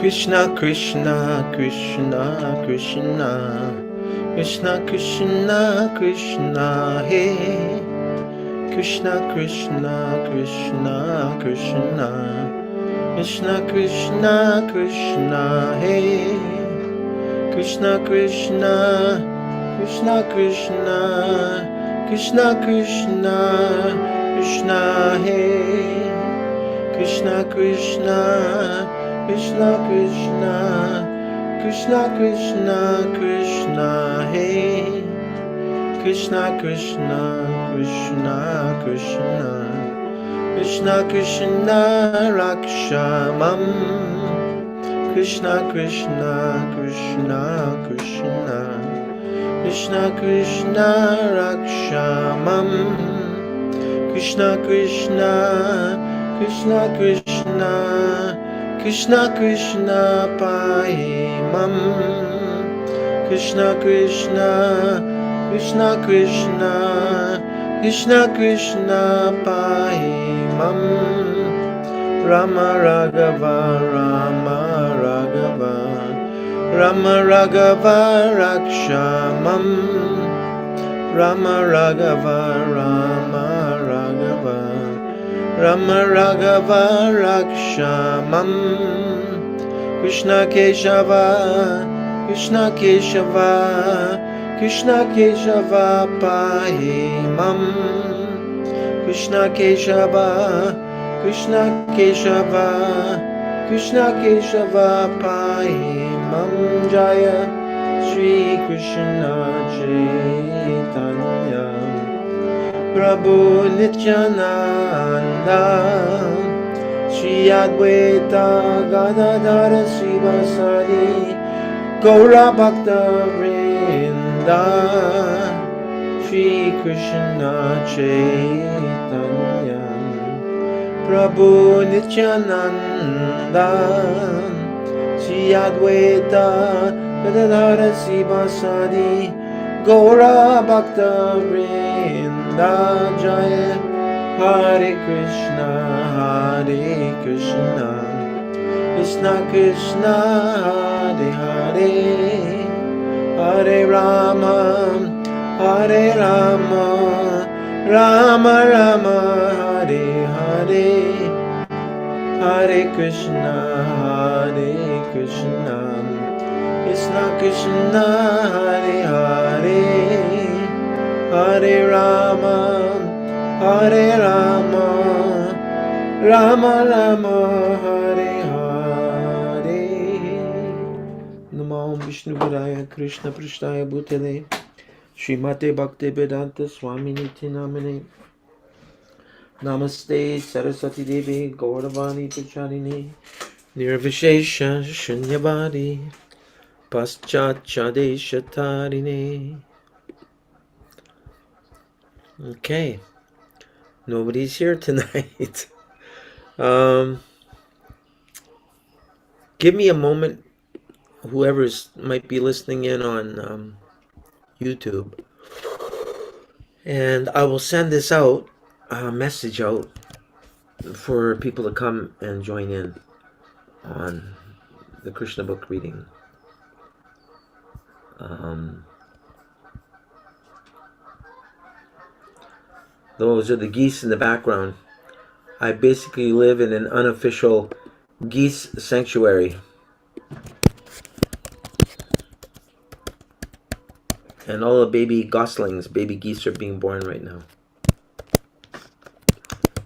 Krishna Krishna Krishna Krishna Krishna Krishna Krishna Hey Krishna Krishna Krishna Krishna Krishna Krishna Krishna Hey Krishna Krishna Krishna Krishna Krishna Krishna Krishna Hey Krishna Krishna Krishna Krishna Krishna Krishna Krishna Hey Krishna Krishna Krishna Krishna Krishna Krishna Rakshamam Krishna Krishna Krishna Krishna Krishna Krishna Rakshamam Krishna Krishna Krishna Krishna Krishna Krishna Paimam Krishna Krishna Krishna Krishna Krishna Krishna Paimam Rama Raghava Rama Raghava Rama Raghava Rakshamam Rama Raghava Rama Raghava Rama Raghava Rakshamam Krishna Keshava Krishna Keshava Krishna Keshava Paimam Krishna Keshava Krishna Keshava Krishna Keshava Paimam Jaya Shri Krishna Chaitanya Prabhu Nityananda Shri Advaita Gadadhara Srivasadi Gaura Bhakta Vrinda Shri Krishna Chaitanya Prabhu Nityananda Shri Advaita Gadadhara Srivasadi Gaura Bhakta Vrinda Jaya Hare Krishna Krishna Krishna Hare Hare Hare Rama Rama Rama Hare Hare Hare Krishna Krishna Krishna Hare Hare Hare Rama Rama Rama Hare Hare Namo Vishnu Padaya Krishna Prishtaya Bhutale Srimate Bhakti Vedanta Swami Niti Namane Namaste Saraswati Devi Gauravani Pacharine Nirvishesha Shunyavadi Paschachadeshatarine. Okay, nobody's here tonight. Give me a moment, whoever's might be listening in on YouTube, and I will send this out, message out, for people to come and join in on the Krishna book reading. Those are the geese in the background. I basically live in an unofficial geese sanctuary. And all the baby goslings, baby geese are being born right now.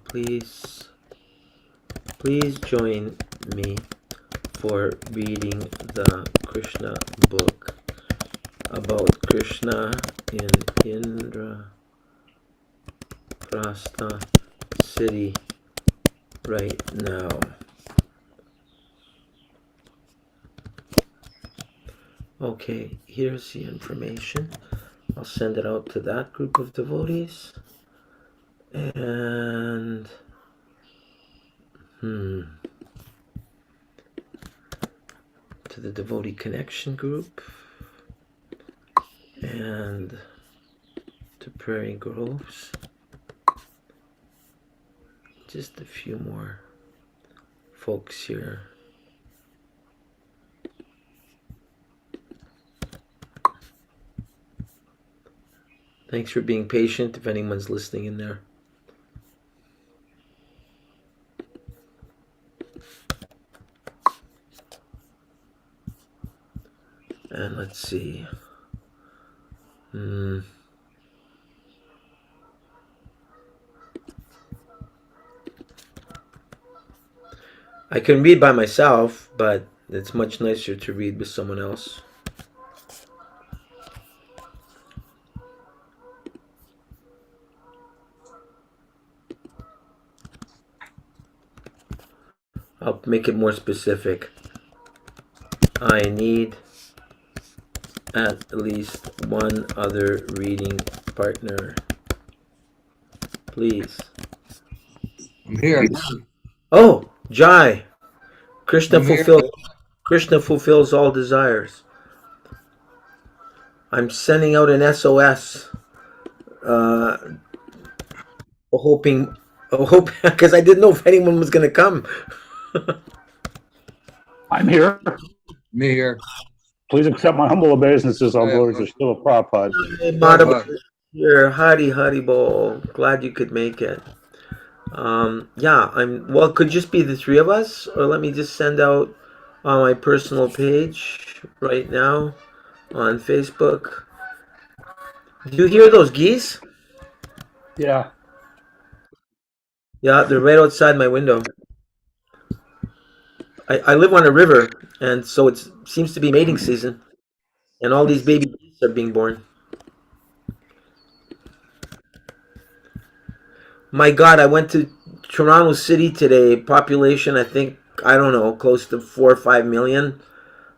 Please join me for reading the Krishna book about Krishna in Indraprastha city right now. Okay, here's the information. I'll send it out to that group of devotees. And to the devotee connection group. And to Prairie Groves. Just a few more folks here. Thanks for being patient if anyone's listening in there. And let's see. Hmm. I can read by myself, but it's much nicer to read with someone else. I'll make it more specific. I need at least one other reading partner. Please. I'm here. Oh, Jai. Krishna I'm here. fulfills Krishna fulfills all desires. I'm sending out an SOS, uh, hoping, because I didn't know if anyone was going to come. I'm here. Me here. Please accept my humble obeisances, all Yeah. glories are still a Prabhupada. Hey, Madhava, here, Hari Bol. Glad you could make it. Yeah, well, it could just be the three of us, or let me just send out on my personal page right now on Facebook. Do you hear those geese? Yeah. Yeah, they're right outside my window. I live on a river, and so it seems to be mating season, and all these baby geese are being born. My God, I went to Toronto City today. Population, I think, I don't know, close to 4 or 5 million.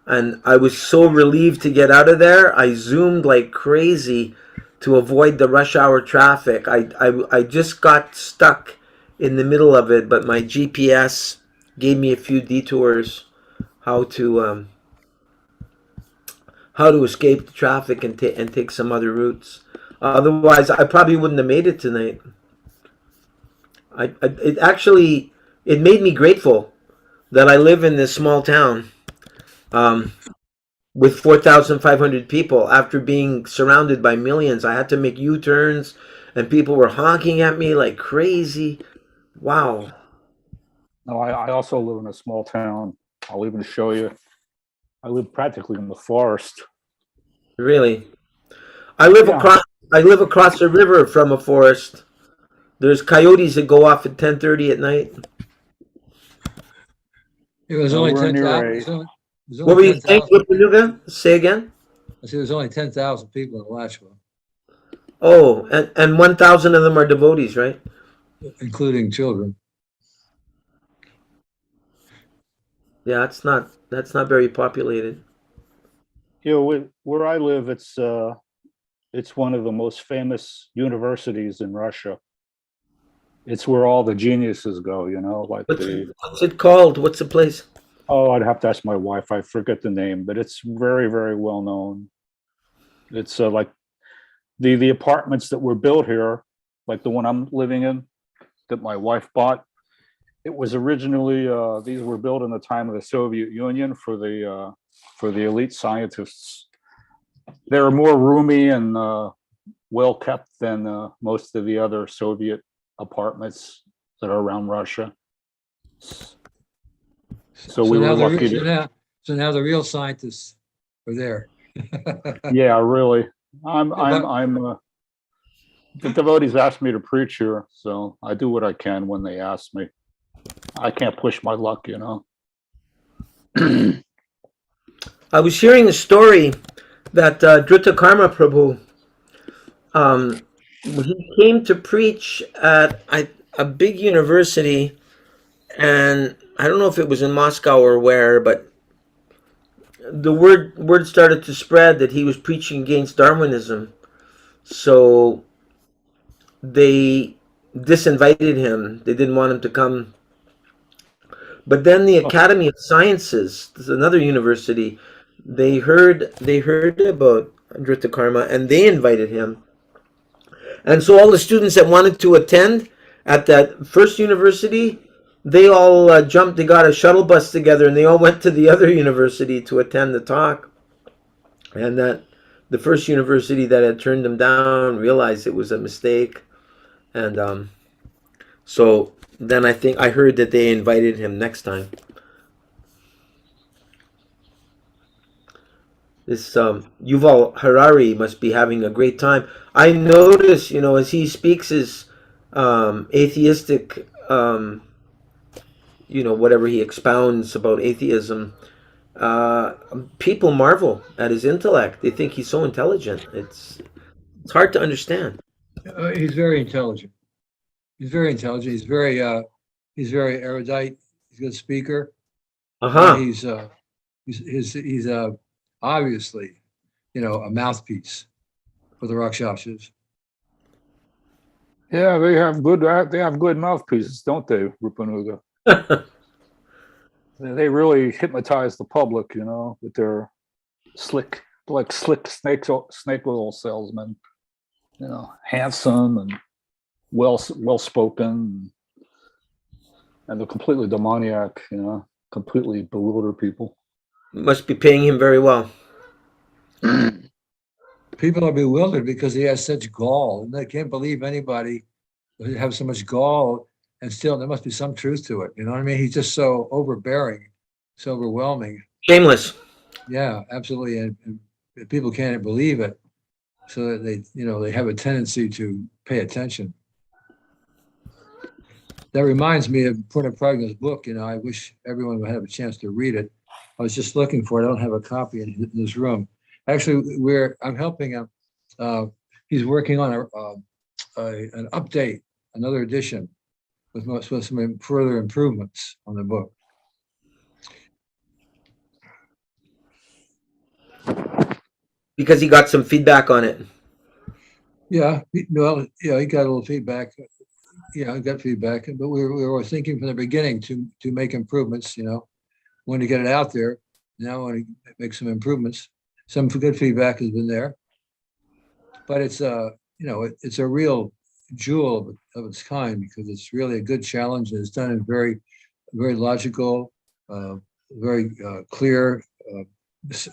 And I was so relieved to get out of there. I zoomed like crazy to avoid the rush hour traffic. I just got stuck in the middle of it, but my GPS gave me a few detours how to escape the traffic and take some other routes. Otherwise, I probably wouldn't have made it tonight. It actually it made me grateful that I live in this small town. With 4,500 people, after being surrounded by millions, I had to make U-turns, and people were honking at me like crazy. Wow. No, I also live in a small town. I'll even show you. I live practically in the forest. Really? I live Yeah. across the river from a forest. There's coyotes that go off at 10:30 at night. It was No, only we're near 10,000. What were you saying, Whippanuga? Say again? I said there's only 10,000 people in Alachua, Oh, and 1,000 of them are devotees, right? including children. Yeah, that's not very populated. You know, where I live, it's one of the most famous universities in Russia. It's where all the geniuses go, you know, like What's it called? What's the place? oh, I'd have to ask my wife. I forget the name, but it's very, very well known. It's like the apartments that were built here, like the one I'm living in, that my wife bought. It was originally these were built in the time of the Soviet Union for the elite scientists. They're more roomy and well kept than most of the other Soviet apartments that are around Russia. So we were lucky to. So now the real scientists are there. Yeah, really. I'm the devotees asked me to preach here, so I do what I can when they ask me. I can't push my luck, you know. I was hearing a story that Drutta Karma Prabhu, he came to preach at a big university, and I don't know if it was in Moscow or where, but the word started to spread that he was preaching against Darwinism. So they disinvited him. They didn't want him to come. But then the Academy of Sciences, this is another university, they heard about Drutta Karma and they invited him. And so all the students that wanted to attend at that first university, they all jumped. They got a shuttle bus together and they all went to the other university to attend the talk. And that the first university that had turned him down realized it was a mistake, and so then I think I heard that they invited him next time. This Yuval Harari must be having a great time. I notice, as he speaks his atheistic, whatever he expounds about atheism, uh, people marvel at his intellect. They think he's so intelligent. It's hard to understand. He's very intelligent. He's very intelligent. He's very erudite. He's a good speaker. Uh And huh. he's obviously, a mouthpiece for the Rakshasas. Yeah, they have good mouthpieces, don't they, Rupanuga? They really hypnotize the public, with their slick snake oil salesmen. Handsome and well spoken, and they're completely demoniac. Completely bewilder people. Must be paying him very well. People are bewildered because he has such gall, and they can't believe anybody would have so much gall, and still there must be some truth to it. You know what I mean? He's just so overbearing, so overwhelming. Shameless. Yeah, absolutely. And people can't believe it. So that they have a tendency to pay attention. That reminds me of Purna Pragna's book. I wish everyone would have a chance to read it. I was just looking for it. I don't have a copy in this room. Actually, I'm helping him. He's working on an update, another edition with some further improvements on the book. Because he got some feedback on it. Yeah, he got a little feedback. Yeah, I got feedback, but we were thinking from the beginning to make improvements. When to get it out there. Now I want to make some improvements. Some good feedback has been there, but it's it's a real jewel of its kind because it's really a good challenge and it's done in very, very logical, very clear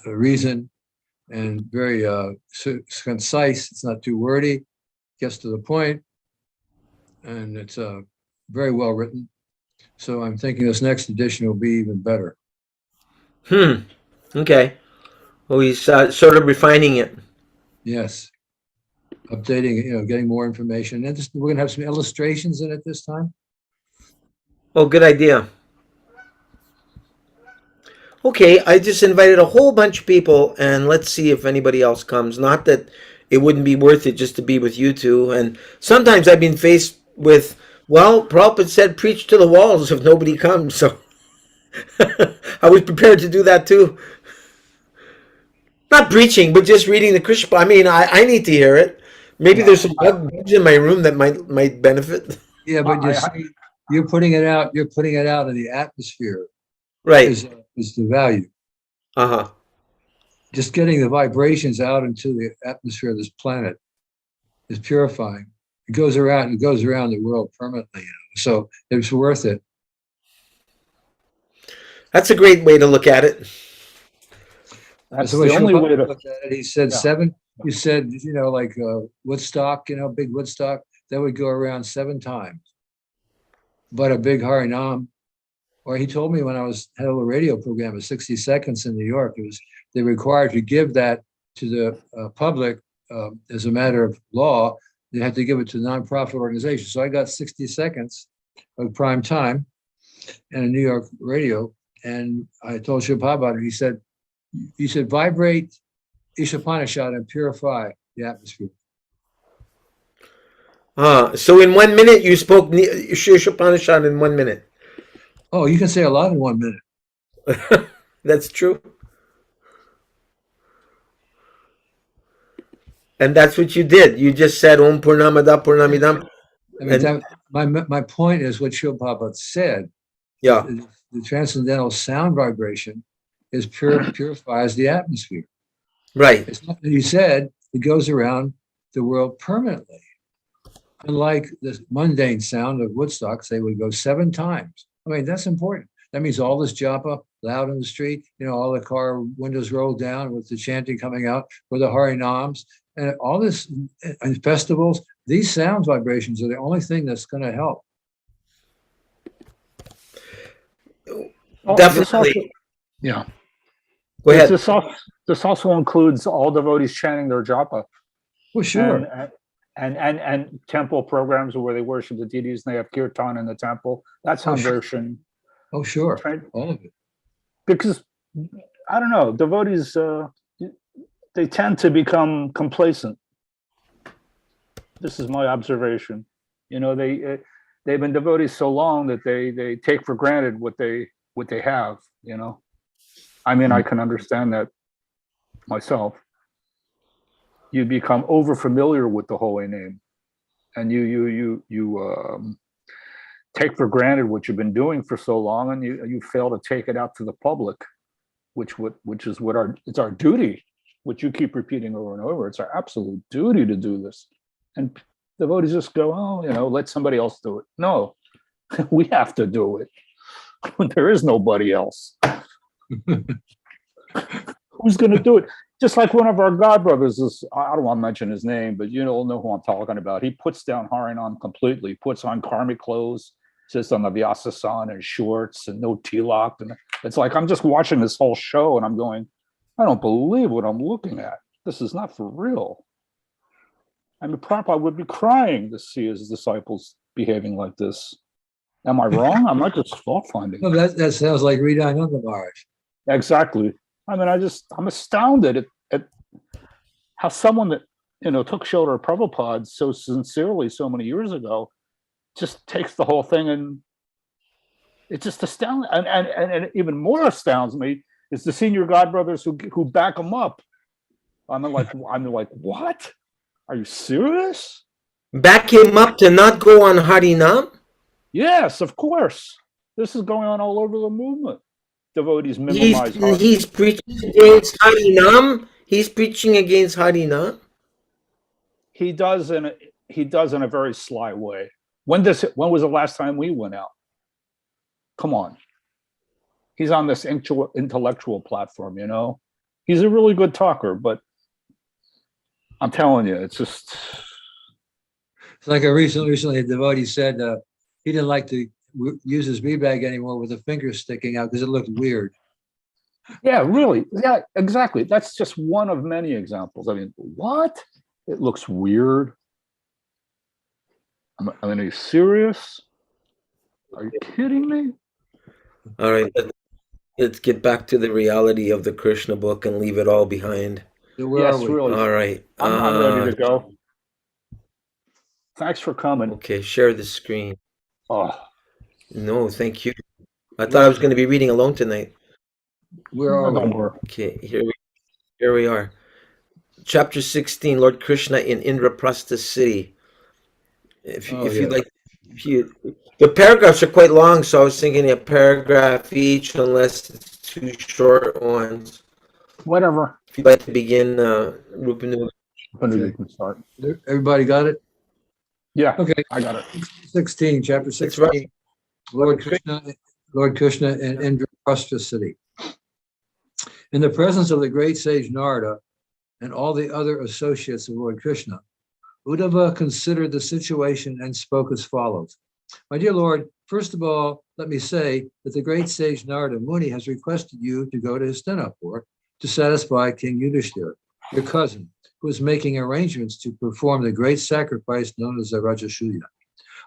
reason, and very concise. It's not too wordy, gets to the point, and it's very well written. So I'm thinking this next edition will be even better. Okay. Well, he's sort of refining it. Yes, updating it, getting more information, and we're going to have some illustrations in it this time. Oh, good idea. Okay, I just invited a whole bunch of people, and let's see if anybody else comes. Not that it wouldn't be worth it just to be with you two. And sometimes I've been faced with, well, Prabhupada said preach to the walls if nobody comes. So I was prepared to do that too. Not preaching, but just reading the Krishna. I mean, I need to hear it. Maybe there's some bugs in my room that might benefit. Yeah, but you see, you're putting it out. You're putting it out in the atmosphere. Right. Is the value. Uh-huh. Just getting the vibrations out into the atmosphere of this planet is purifying. It goes around the world permanently. So it's worth it. That's a great way to look at it. That's So the only way to. looked at it. He said Yeah. 7. You said like Woodstock, big Woodstock. That would go around 7 times. But a big Harinam. Or he told me when I had a little radio program of 60 seconds in New York, they required to give that to the public as a matter of law. They had to give it to nonprofit organizations. So I got 60 seconds of prime time and a New York radio. And I told Shubha about it. He said, vibrate Ishopanishad and purify the atmosphere. So in 1 minute, you spoke Upanishad in 1 minute. Oh, you can say a lot in 1 minute. That's true. And that's what you did. You just said Om Purnamada Purnamidam. I mean, my point is what Shubha said. Yeah. The transcendental sound vibration purifies the atmosphere. Right. It's not, he said it goes around the world permanently. Unlike the mundane sound of Woodstock, they would go 7 times. I mean, that's important. That means all this japa loud in the street, all the car windows rolled down with the chanting coming out, with the Harinams, and all this, and festivals. These sound vibrations are the only thing that's going to help. Oh, Definitely. yeah. Go ahead. This also includes all devotees chanting their japa. Well, sure. And temple programs where they worship the deities and they have kirtan in the temple. That's Oh, sure. version. Oh, sure. All of it. Because I don't know, devotees they tend to become complacent. This is my observation. They've been devotees so long that they take for granted what they have. I mean, I can understand that myself. You become over familiar with the holy name, and you take for granted what you've been doing for so long, and you fail to take it out to the public, which is it's our duty, which you keep repeating over and over. It's our absolute duty to do this, and devotees just go, oh, let somebody else do it. No, we have to do it. There is nobody else. Who's going to do it? Just like one of our godbrothers is, I don't want to mention his name, but you all know who I'm talking about. He puts down Harinam completely, puts on karmic clothes, sits on the Vyasasan and shorts and no tilak. And it's like, I'm just watching this whole show and I'm going, I don't believe what I'm looking at. This is not for real. I mean, Prabhupada would be crying to see his disciples behaving like this. Am I wrong? I'm not just fault finding. No, that sounds like Hridayananda Maharaj. Exactly. I mean, I'm astounded at how someone that, took shelter of Prabhupada so sincerely so many years ago just takes the whole thing, and it's just astounding. And even more astounds me is the senior godbrothers who back him up. I'm like, what? Are you serious? Back him up to not go on Harinam? Yes, of course. This is going on all over the movement. Devotees minimize He's preaching against Harinam. He's preaching against Harinam. He does in a very sly way. When was the last time we went out? Come on. He's on this intellectual platform, He's a really good talker, but I'm telling you, it's just. It's like recently a devotee said he didn't like to use his bag anymore with the fingers sticking out because it looked weird. Yeah, really. Yeah, exactly. That's just one of many examples. I mean, what? It looks weird. I mean, are you serious? Are you kidding me? All right, let's get back to the reality of the Krishna book and leave it all behind. So where are we? Really. All right. I'm ready to go. Thanks for coming. Okay, share the screen. Oh. No, thank you. I thought I was going to be reading alone tonight. Where are we? Okay, here we are. Chapter 16, Lord Krishna in Indraprastha city. If you'd like, the paragraphs are quite long, so I was thinking a paragraph each, unless it's two short ones. Whatever. If you'd like to begin, Rupanu. You can start. Everybody got it? Yeah. Okay. I got it. 16, chapter 16. Right. Lord Krishna in Indraprastha city. In the presence of the great sage Narada and all the other associates of Lord Krishna, Uddhava considered the situation and spoke as follows. My dear Lord, first of all, let me say that the great sage Narada Muni has requested you to go to Hastinapur to satisfy King Yudhishthira, your cousin, who is making arrangements to perform the great sacrifice known as the Rajasuya.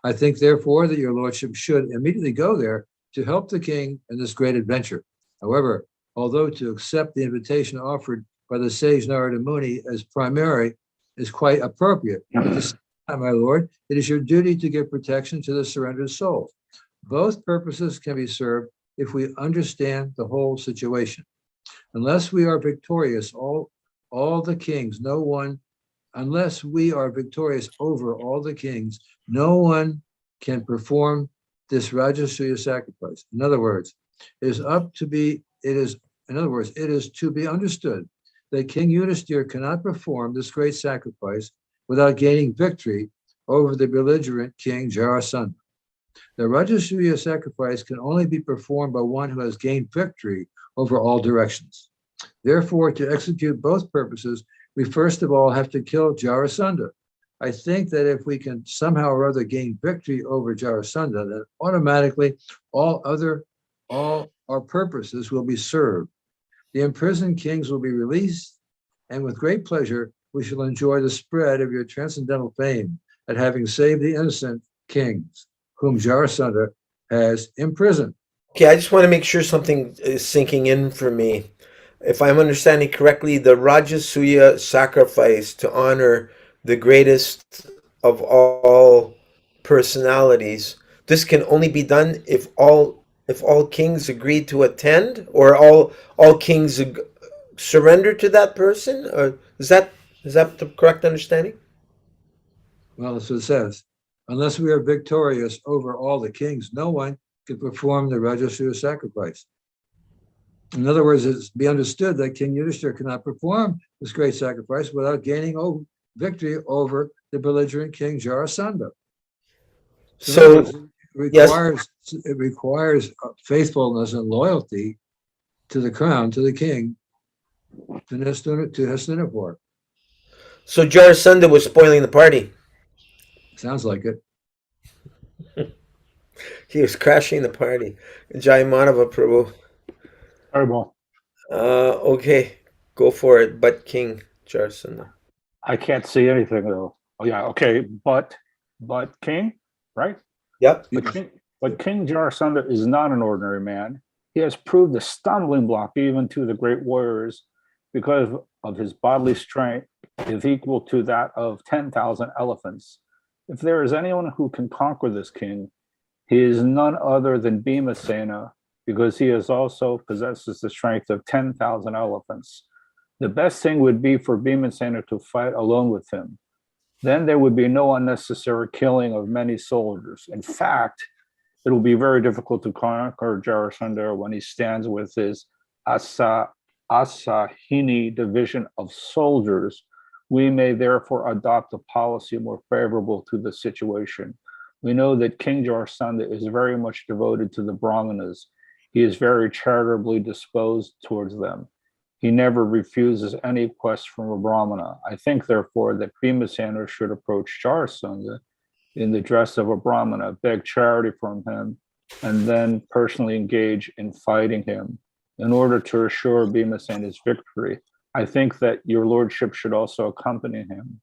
I think, therefore, that your lordship should immediately go there to help the king in this great adventure. However, although to accept the invitation offered by the sage Narada Muni as primary is quite appropriate, at the same time, my lord, it is your duty to give protection to the surrendered souls. Both purposes can be served if we understand the whole situation. Unless we are victorious, all the kings, unless we are victorious over all the kings, no one can perform this Rajasuya sacrifice. In other words, it is to be understood that King Yudhishthira cannot perform this great sacrifice without gaining victory over the belligerent King Jarasandha. The Rajasuya sacrifice can only be performed by one who has gained victory over all directions. Therefore, to execute both purposes, we first of all have to kill Jarasandha. I think that if we can somehow or other gain victory over Jarasandha, then automatically all our purposes will be served. The imprisoned kings will be released, and with great pleasure, we shall enjoy the spread of your transcendental fame at having saved the innocent kings whom Jarasandha has imprisoned. Okay, I just want to make sure something is sinking in for me. If I'm understanding correctly, the Rajasuya sacrifice to honor the greatest of all personalities, this can only be done if all kings agreed to attend, or all kings surrender to that person, or is that the correct understanding? Well, that's what it says. Unless we are victorious over all the kings, no one can perform the Rajasuya sacrifice. In other words, it's be understood that King Yudhishthira cannot perform this great sacrifice without gaining victory over the belligerent king Jarasandha. So It requires faithfulness and loyalty to the crown, to the king, to Hastinapur. so Jarasandha was spoiling the party. Sounds like it. He was crashing the party. Jai Madhava Prabhu. Terrible. Okay, go for it. But King Jarasandha. I can't see anything though. Oh yeah, okay, but King, right? Yep. But King Jarasandha is not an ordinary man. He has proved a stumbling block even to the great warriors because of his bodily strength is equal to that of 10,000 elephants. If there is anyone who can conquer this king, he is none other than Bhimasena, because he is also possesses the strength of 10,000 elephants. The best thing would be for Bhimasena to fight alone with him. Then there would be no unnecessary killing of many soldiers. In fact, it will be very difficult to conquer Jarasandha when he stands with his Asahini division of soldiers. We may therefore adopt a policy more favorable to the situation. We know that King Jarasandha is very much devoted to the Brahmanas. He is very charitably disposed towards them. He never refuses any quest from a Brahmana. I think, therefore, that Bhimasena should approach Jarasandha in the dress of a Brahmana, beg charity from him, and then personally engage in fighting him in order to assure Bhimasena's victory. I think that your lordship should also accompany him.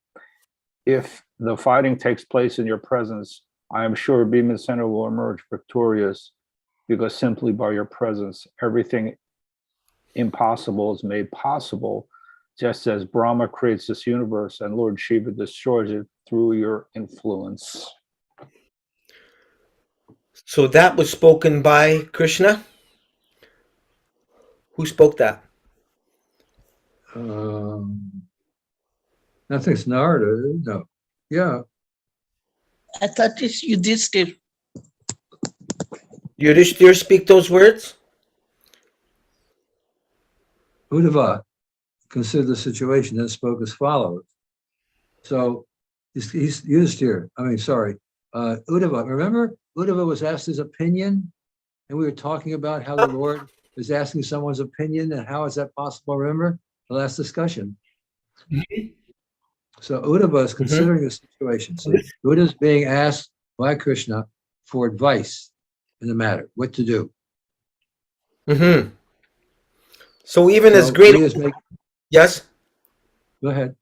If the fighting takes place in your presence, I am sure Bhimasena will emerge victorious, because simply by your presence, everything impossible is made possible, just as Brahma creates this universe and Lord Shiva destroys it through your influence. So that was spoken by Krishna? Who spoke that? I think it's Narada. No. Yeah. I thought it's Yudhishthir. Yudhishthir speak those words? Uddhava considered the situation and spoke as follows. So he's Yudhishthir. Uddhava. Remember, Uddhava was asked his opinion, and we were talking about how the Lord is asking someone's opinion and how is that possible? Remember the last discussion. So Uddhava is considering the situation. So Uddhava is being asked by Krishna for advice in the matter, what to do. Mm-hmm. So even as great, yes. Go ahead.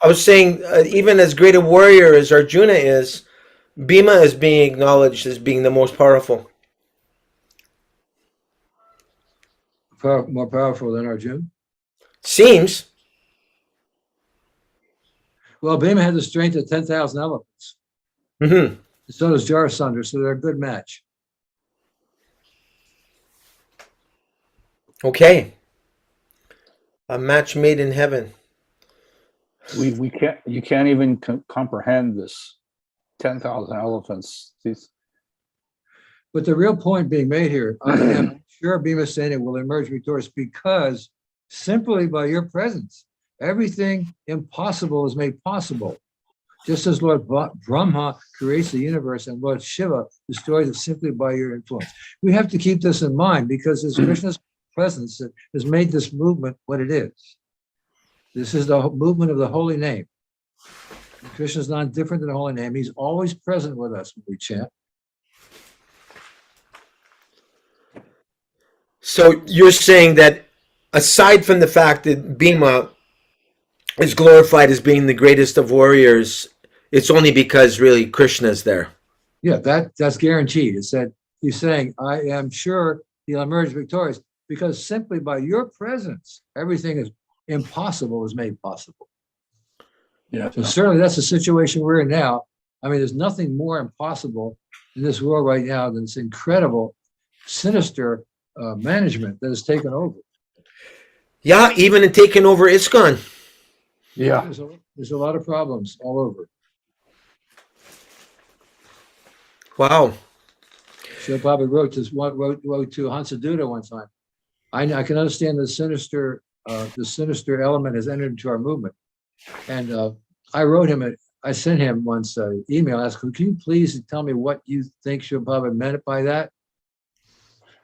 I was saying, even as great a warrior as Arjuna is, Bhima is being acknowledged as being the most powerful. More powerful than Arjuna? Seems. Well, Bhima had the strength of 10,000 elephants. Mm-hmm. So does Jarasandha, so they're a good match. Okay. A match made in heaven. We can't, you can't even comprehend this 10,000 elephants. But the real point being made here, I am sure Bhimasena will emerge victorious because simply by your presence, everything impossible is made possible. Just as Lord Brahma creates the universe and Lord Shiva destroys it simply by your influence. We have to keep this in mind because it's Krishna's presence that has made this movement what it is. This is the movement of the holy name. Krishna is not different than the holy name. He's always present with us when we chant. So you're saying that aside from the fact that Bhima is glorified as being the greatest of warriors, it's only because really Krishna's there. Yeah, that's guaranteed. It said he's saying, I am sure he'll emerge victorious because simply by your presence, everything is impossible is made possible. Yeah. So certainly that's the situation we're in now. I mean, there's nothing more impossible in this world right now than this incredible, sinister management that has taken over. Yeah, even in taking over ISKCON. Yeah. There's a lot of problems all over. Wow. Srila Prabhupada wrote to Hansaduta one time. I can understand the sinister element has entered into our movement. And I sent him once an email asking, can you please tell me what you think Srila Prabhupada meant by that?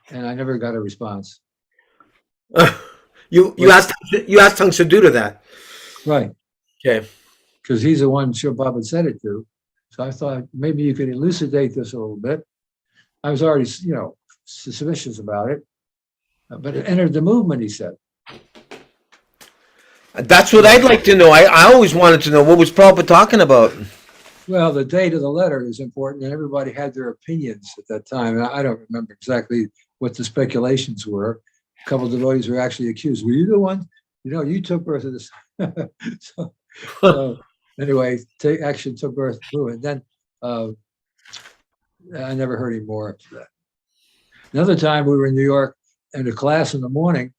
And I never got a response. You asked Hansaduta that. Right. Okay. Because he's the one Srila Prabhupada said it to. So I thought maybe you could elucidate this a little bit. I was already, suspicious about it. But it entered the movement, he said. That's what I'd like to know. I always wanted to know what was Prabhupada talking about. Well, the date of the letter is important, and everybody had their opinions at that time. And I don't remember exactly what the speculations were. A couple of devotees were actually accused. Were you the one? You took birth of this. so anyway, action took birth too. And then I never heard any more after that. Another time we were in New York in a class in the morning,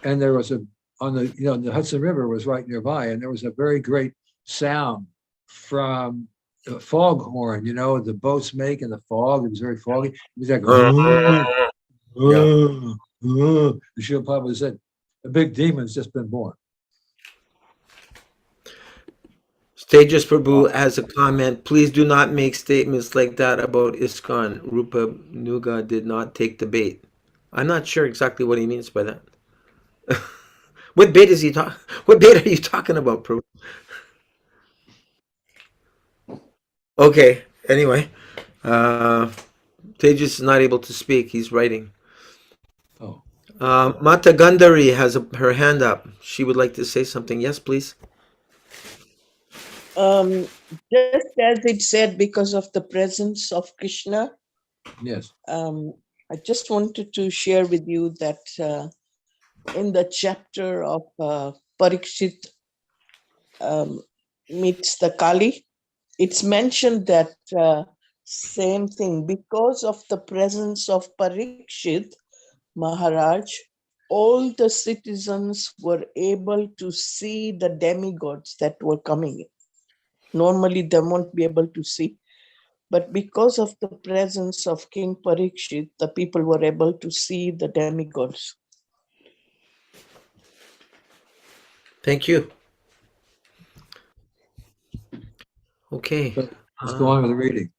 and there was the Hudson River was right nearby, and there was a very great sound from the foghorn, the boats make in the fog. It was very foggy. It was like, the Srila Prabhupada said, a big demon's just been born. Tejas Prabhu has a comment. Please do not make statements like that about ISKCON. Rupa Nuga did not take the bait. I'm not sure exactly what he means by that. What bait is he talking? What bait are you talking about, Prabhu? Okay. Anyway, Tejas is not able to speak. He's writing. Oh, Mata Gandhari has her hand up. She would like to say something. Yes, please. Just as it said, because of the presence of Krishna, yes. I just wanted to share with you that in the chapter of Parikshit meets the Kali, it's mentioned that same thing, because of the presence of Parikshit Maharaj, all the citizens were able to see the demigods that were coming in. Normally, they won't be able to see. But because of the presence of King Parikshit, the people were able to see the demigods. Thank you. Okay. Let's go on with the reading.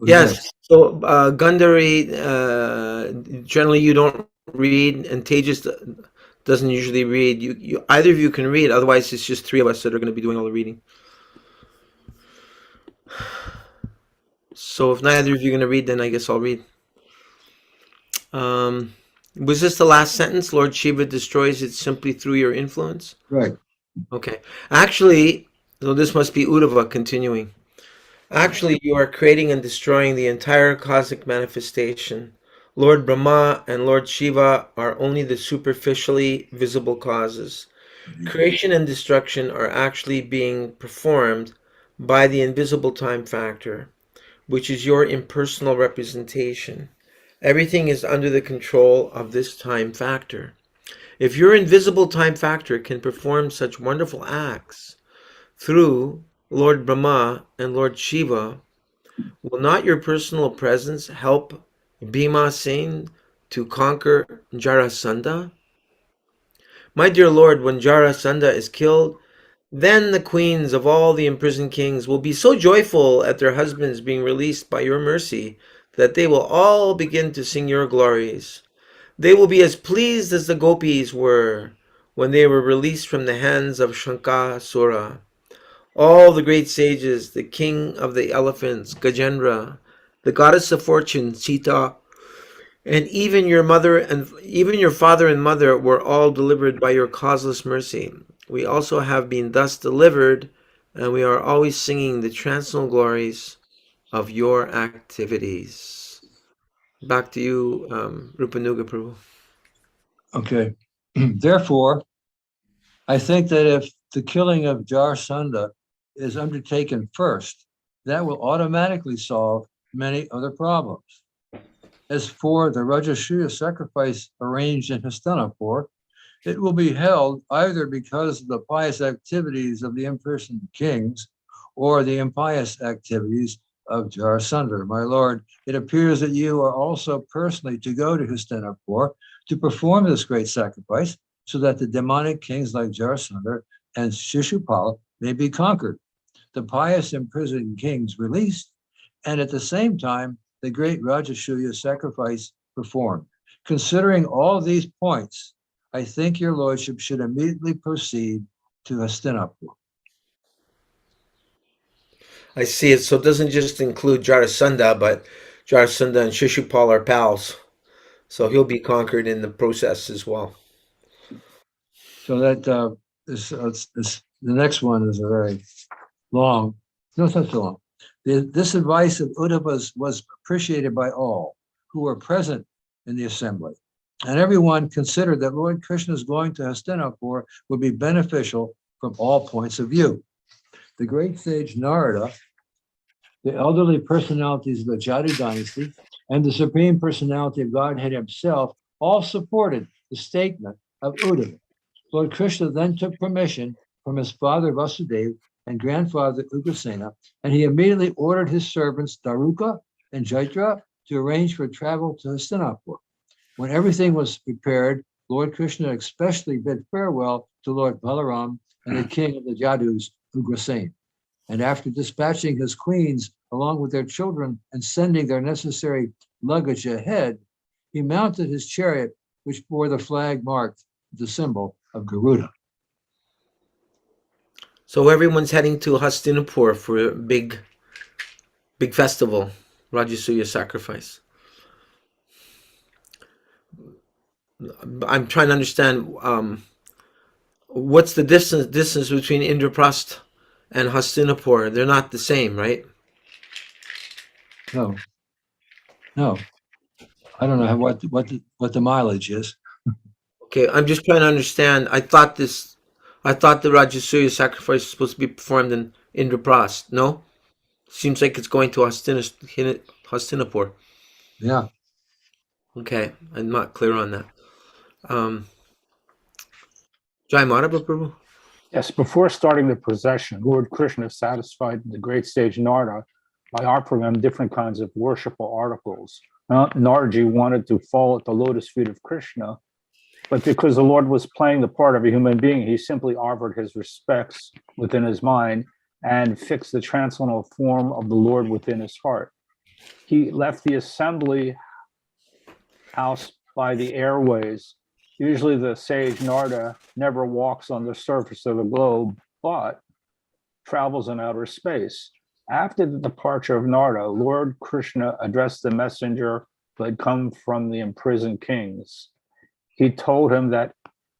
Yes. So Gandhari, generally you don't read, and Tejas doesn't usually read. You either of you can read. Otherwise, it's just three of us that are going to be doing all the reading. So if neither of you are going to read, then I guess I'll read. Was this the last sentence? Lord Shiva destroys it simply through your influence? Right. Okay. Actually, so this must be Uddhava continuing. Actually, you are creating and destroying the entire cosmic manifestation. Lord Brahma and Lord Shiva are only the superficially visible causes. Creation and destruction are actually being performed by the invisible time factor, which is your impersonal representation. Everything is under the control of this time factor. If your invisible time factor can perform such wonderful acts through Lord Brahma and Lord Shiva, will not your personal presence help Bhima Singh to conquer Jarasandha? My dear Lord, when Jarasandha is killed, Then the queens of all the imprisoned kings will be so joyful at their husbands being released by your mercy that they will all begin to sing your glories. They will be as pleased as the gopis were when they were released from the hands of Shankasura. All the great sages, the king of the elephants, Gajendra, the goddess of fortune, Sita, and even your father and mother were all delivered by your causeless mercy. We also have been thus delivered, and we are always singing the transcendental glories of your activities. Back to you, Rupanuga Prabhu. Okay. Therefore, I think that if the killing of Jarasandha is undertaken first, that will automatically solve many other problems. As for the Rajasuya sacrifice arranged in Hastinapur, it will be held either because of the pious activities of the imprisoned kings or the impious activities of Jarasandha. My lord, it appears that you are also personally to go to Hastinapur to perform this great sacrifice so that the demonic kings like Jarasandha and Shishupala may be conquered, the pious imprisoned kings released, and at the same time, the great Rajasuya sacrifice performed. Considering all these points, I think your lordship should immediately proceed to Hastinapur. I see it. So it doesn't just include Jarasandha, but Jarasandha and Shishupal are pals. So he'll be conquered in the process as well. So that the next one is a very long, no, it's not so long. This advice of Uddhava's was appreciated by all who were present in the assembly. And everyone considered that Lord Krishna's going to Hastinapur would be beneficial from all points of view. The great sage Narada, the elderly personalities of the Jadu dynasty, and the Supreme Personality of Godhead himself all supported the statement of Uddhava. Lord Krishna then took permission from his father Vasudeva and grandfather Ugrasena, and he immediately ordered his servants Daruka and Jaitra to arrange for travel to Hastinapur. When everything was prepared, Lord Krishna especially bid farewell to Lord Balaram and the king of the Jadus, Ugrasena. And after dispatching his queens along with their children and sending their necessary luggage ahead, he mounted his chariot, which bore the flag marked the symbol of Garuda. So everyone's heading to Hastinapur for a big festival, Rajasuya sacrifice. I'm trying to understand what's the distance between Indraprastha and Hastinapur. They're not the same, right? No, I don't know what the mileage is. Okay, I'm just trying to understand. I thought the Rajasuya sacrifice is supposed to be performed in Indraprastha. No, seems like it's going to Hastinapur. Yeah. Okay, I'm not clear on that. Jai Madhava Prabhu? Yes, before starting the procession, Lord Krishna satisfied the great sage Narada by offering him different kinds of worshipful articles. Narji wanted to fall at the lotus feet of Krishna, but because the Lord was playing the part of a human being, he simply offered his respects within his mind and fixed the transcendental form of the Lord within his heart. He left the assembly house by the airways. Usually the sage Narada never walks on the surface of the globe, but travels in outer space. After the departure of Narada, Lord Krishna addressed the messenger who had come from the imprisoned kings. He told him that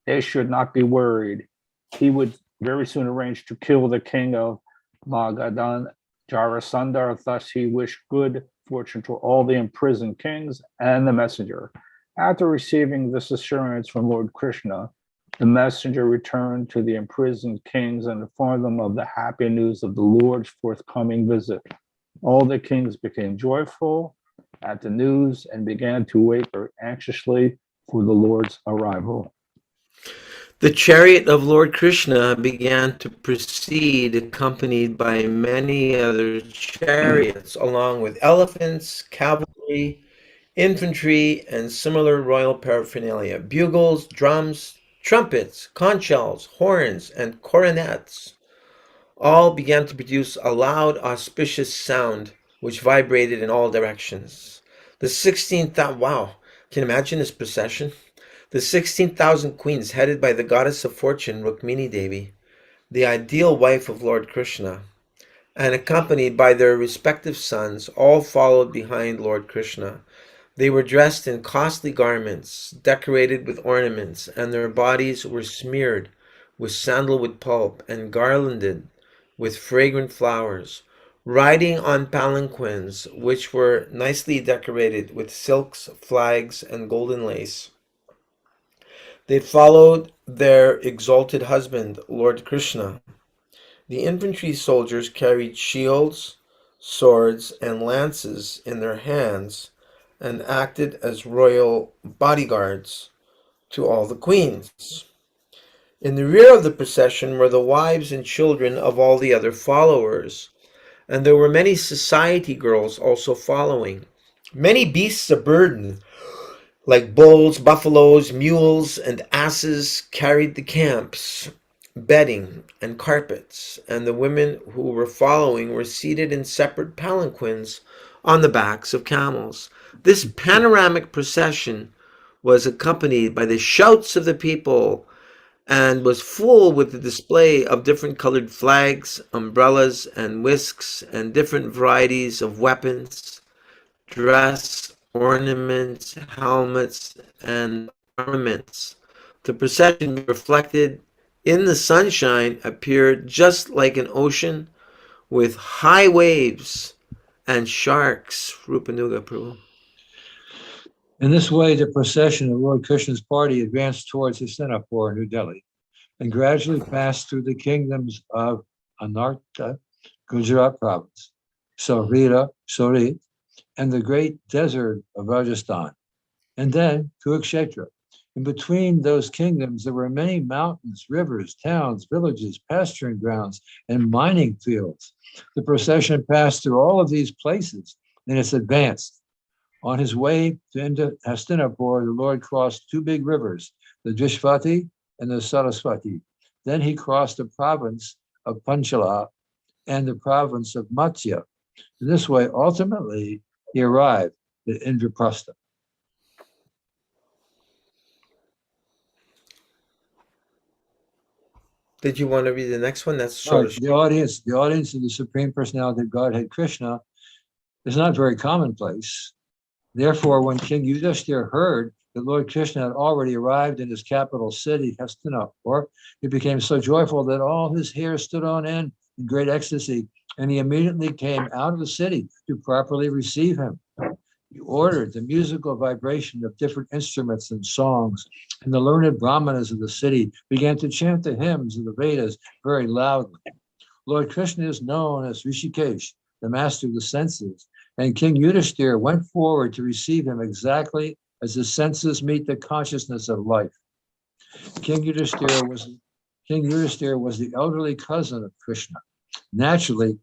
they should not be worried. He would very soon arrange to kill the king of Magadhan, Jarasandha. Thus, he wished good fortune to all the imprisoned kings and the messenger. After receiving this assurance from Lord Krishna, the messenger returned to the imprisoned kings and informed them of the happy news of the Lord's forthcoming visit. All the kings became joyful at the news and began to wait anxiously for the Lord's arrival. The chariot of Lord Krishna began to proceed, accompanied by many other chariots, along with elephants, cavalry, infantry, and similar royal paraphernalia, bugles, drums, trumpets, conch shells, horns, and coronets. all began to produce a loud, auspicious sound which vibrated in all directions. The 16,000, wow, can you imagine this procession? The 16,000 queens, headed by the goddess of fortune, Rukmini Devi, the ideal wife of Lord Krishna, and accompanied by their respective sons, all followed behind Lord Krishna. They were dressed in costly garments, decorated with ornaments, and their bodies were smeared with sandalwood pulp and garlanded with fragrant flowers, riding on palanquins which were nicely decorated with silks, flags, and golden lace. They followed their exalted husband, Lord Krishna. The infantry soldiers carried shields, swords, and lances in their hands and acted as royal bodyguards to all the queens. In the rear of the procession were the wives and children of all the other followers, and there were many society girls also following. Many beasts of burden, like bulls, buffaloes, mules, and asses, carried the camps, bedding, and carpets, and the women who were following were seated in separate palanquins on the backs of camels. This panoramic procession was accompanied by the shouts of the people and was full with the display of different colored flags, umbrellas, and whisks, and different varieties of weapons, dress, ornaments, helmets, and armaments. The procession reflected in the sunshine appeared just like an ocean with high waves and sharks. Rupanuga Prabhu. In this way, the procession of Lord Krishna's party advanced towards Hastinapur, New Delhi, and gradually passed through the kingdoms of Anarta, Gujarat province, Saurira, Sorit, and the great desert of Rajasthan, and then Kurukshetra. In between those kingdoms, there were many mountains, rivers, towns, villages, pasturing grounds, and mining fields. The procession passed through all of these places in its advance. On his way to Hastinapur, the Lord crossed two big rivers, the Drishvati and the Saraswati. Then he crossed the province of Panchala and the province of Matsya. In this way, ultimately, he arrived at Indraprastha. Did you want to read the next one? That's All sort right, of the audience of the Supreme Personality of Godhead Krishna is not very commonplace. Therefore, when King Yudhishthira heard that Lord Krishna had already arrived in his capital city, Hastinapur, he became so joyful that all his hair stood on end in great ecstasy, and he immediately came out of the city to properly receive him. He ordered the musical vibration of different instruments and songs, and the learned brahmanas of the city began to chant the hymns of the Vedas very loudly. Lord Krishna is known as Rishikesh, the master of the senses, and King Yudhishthira went forward to receive him exactly as the senses meet the consciousness of life. King Yudhishthira was the elderly cousin of Krishna. Naturally,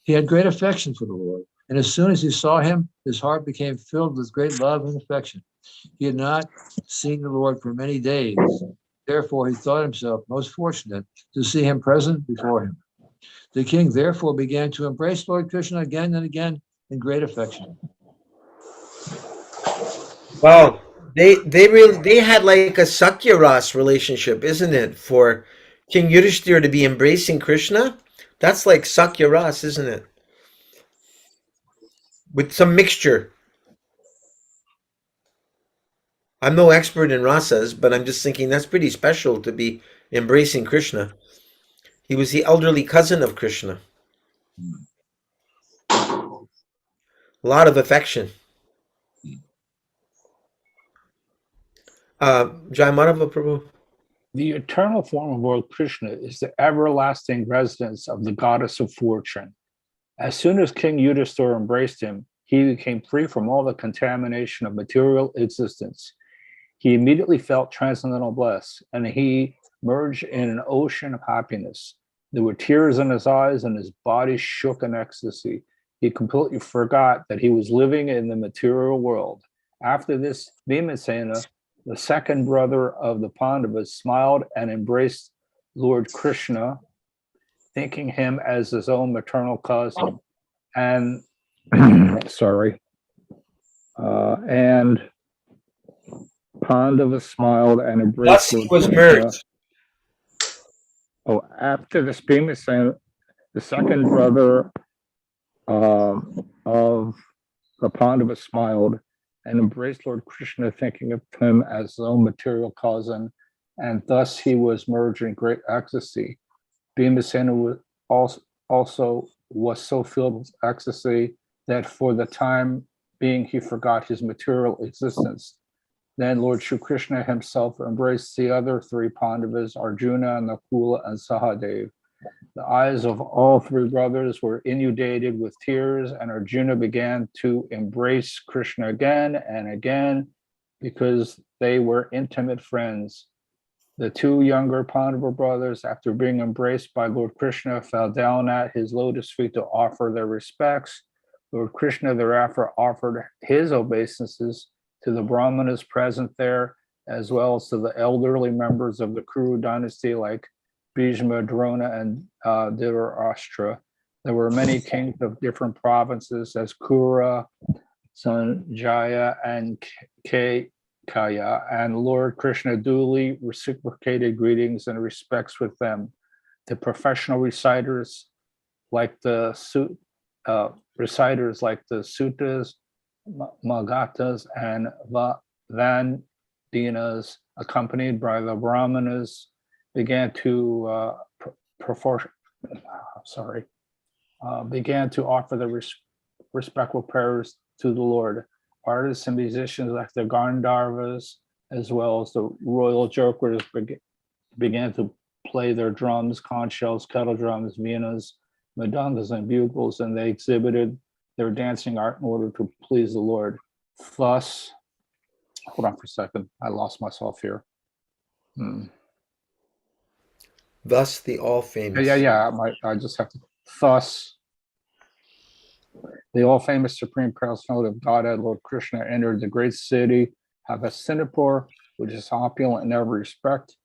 he had great affection for the Lord, and as soon as he saw him, his heart became filled with great love and affection. He had not seen the Lord for many days. Therefore, he thought himself most fortunate to see him present before him. The king therefore began to embrace Lord Krishna again and again in great affection. wow. They had like a Sakya Ras relationship, isn't it? For King Yudhishthira to be embracing Krishna, that's like Sakya Ras, isn't it? With some mixture. I'm no expert in rasas, but I'm just thinking that's pretty special to be embracing Krishna. He was the elderly cousin of Krishna. A lot of affection. Jai Madhava Prabhu. The eternal form of Lord Krishna is the everlasting residence of the goddess of fortune. As soon as King Yudhishthira embraced him, he became free from all the contamination of material existence. He immediately felt transcendental bliss, and he merged in an ocean of happiness. There were tears in his eyes, and his body shook in ecstasy. He completely forgot that he was living in the material world. After this, Bhimasena, the second brother of the Pandavas, smiled and embraced Lord Krishna. thinking him as his own maternal cousin. And sorry. And Pandava smiled and Thus embraced he Lord was Krishna. merged. Oh, after this, Bhimasena, the second brother of the Pandava, smiled and embraced Lord Krishna, thinking of him as his own material cousin, and thus he was merged in great ecstasy. Bhimasena also was so filled with ecstasy that for the time being he forgot his material existence. Then Lord Shri Krishna himself embraced the other three Pandavas, Arjuna, Nakula, and Sahadev. The eyes of all three brothers were inundated with tears, and Arjuna began to embrace Krishna again and again because they were intimate friends. The two younger Pandava brothers, after being embraced by Lord Krishna, fell down at his lotus feet to offer their respects. Lord Krishna thereafter offered his obeisances to the Brahmanas present there, as well as to the elderly members of the Kuru dynasty like Bhishma, Drona, and Dhritarashtra. There were many kings of different provinces, as Kura, Sanjaya, and Kaya, and Lord Krishna duly reciprocated greetings and respects with them. The professional reciters, like the Suttas, Magatas, and Vandinas, accompanied by the Brahmanas, began to offer the respectful prayers to the Lord. Artists and musicians like the Gandharvas, as well as the royal jokers, began to play their drums, conch shells, kettle drums, viennas, madangas, and bugles, and they exhibited their dancing art in order to please the Lord. Thus, hold on for a second, I lost myself here. Thus the all famous. I just have to. Thus, the all famous supreme personality of Godhead, Lord Krishna, entered the great city Hastinapur, which is opulent in every respect.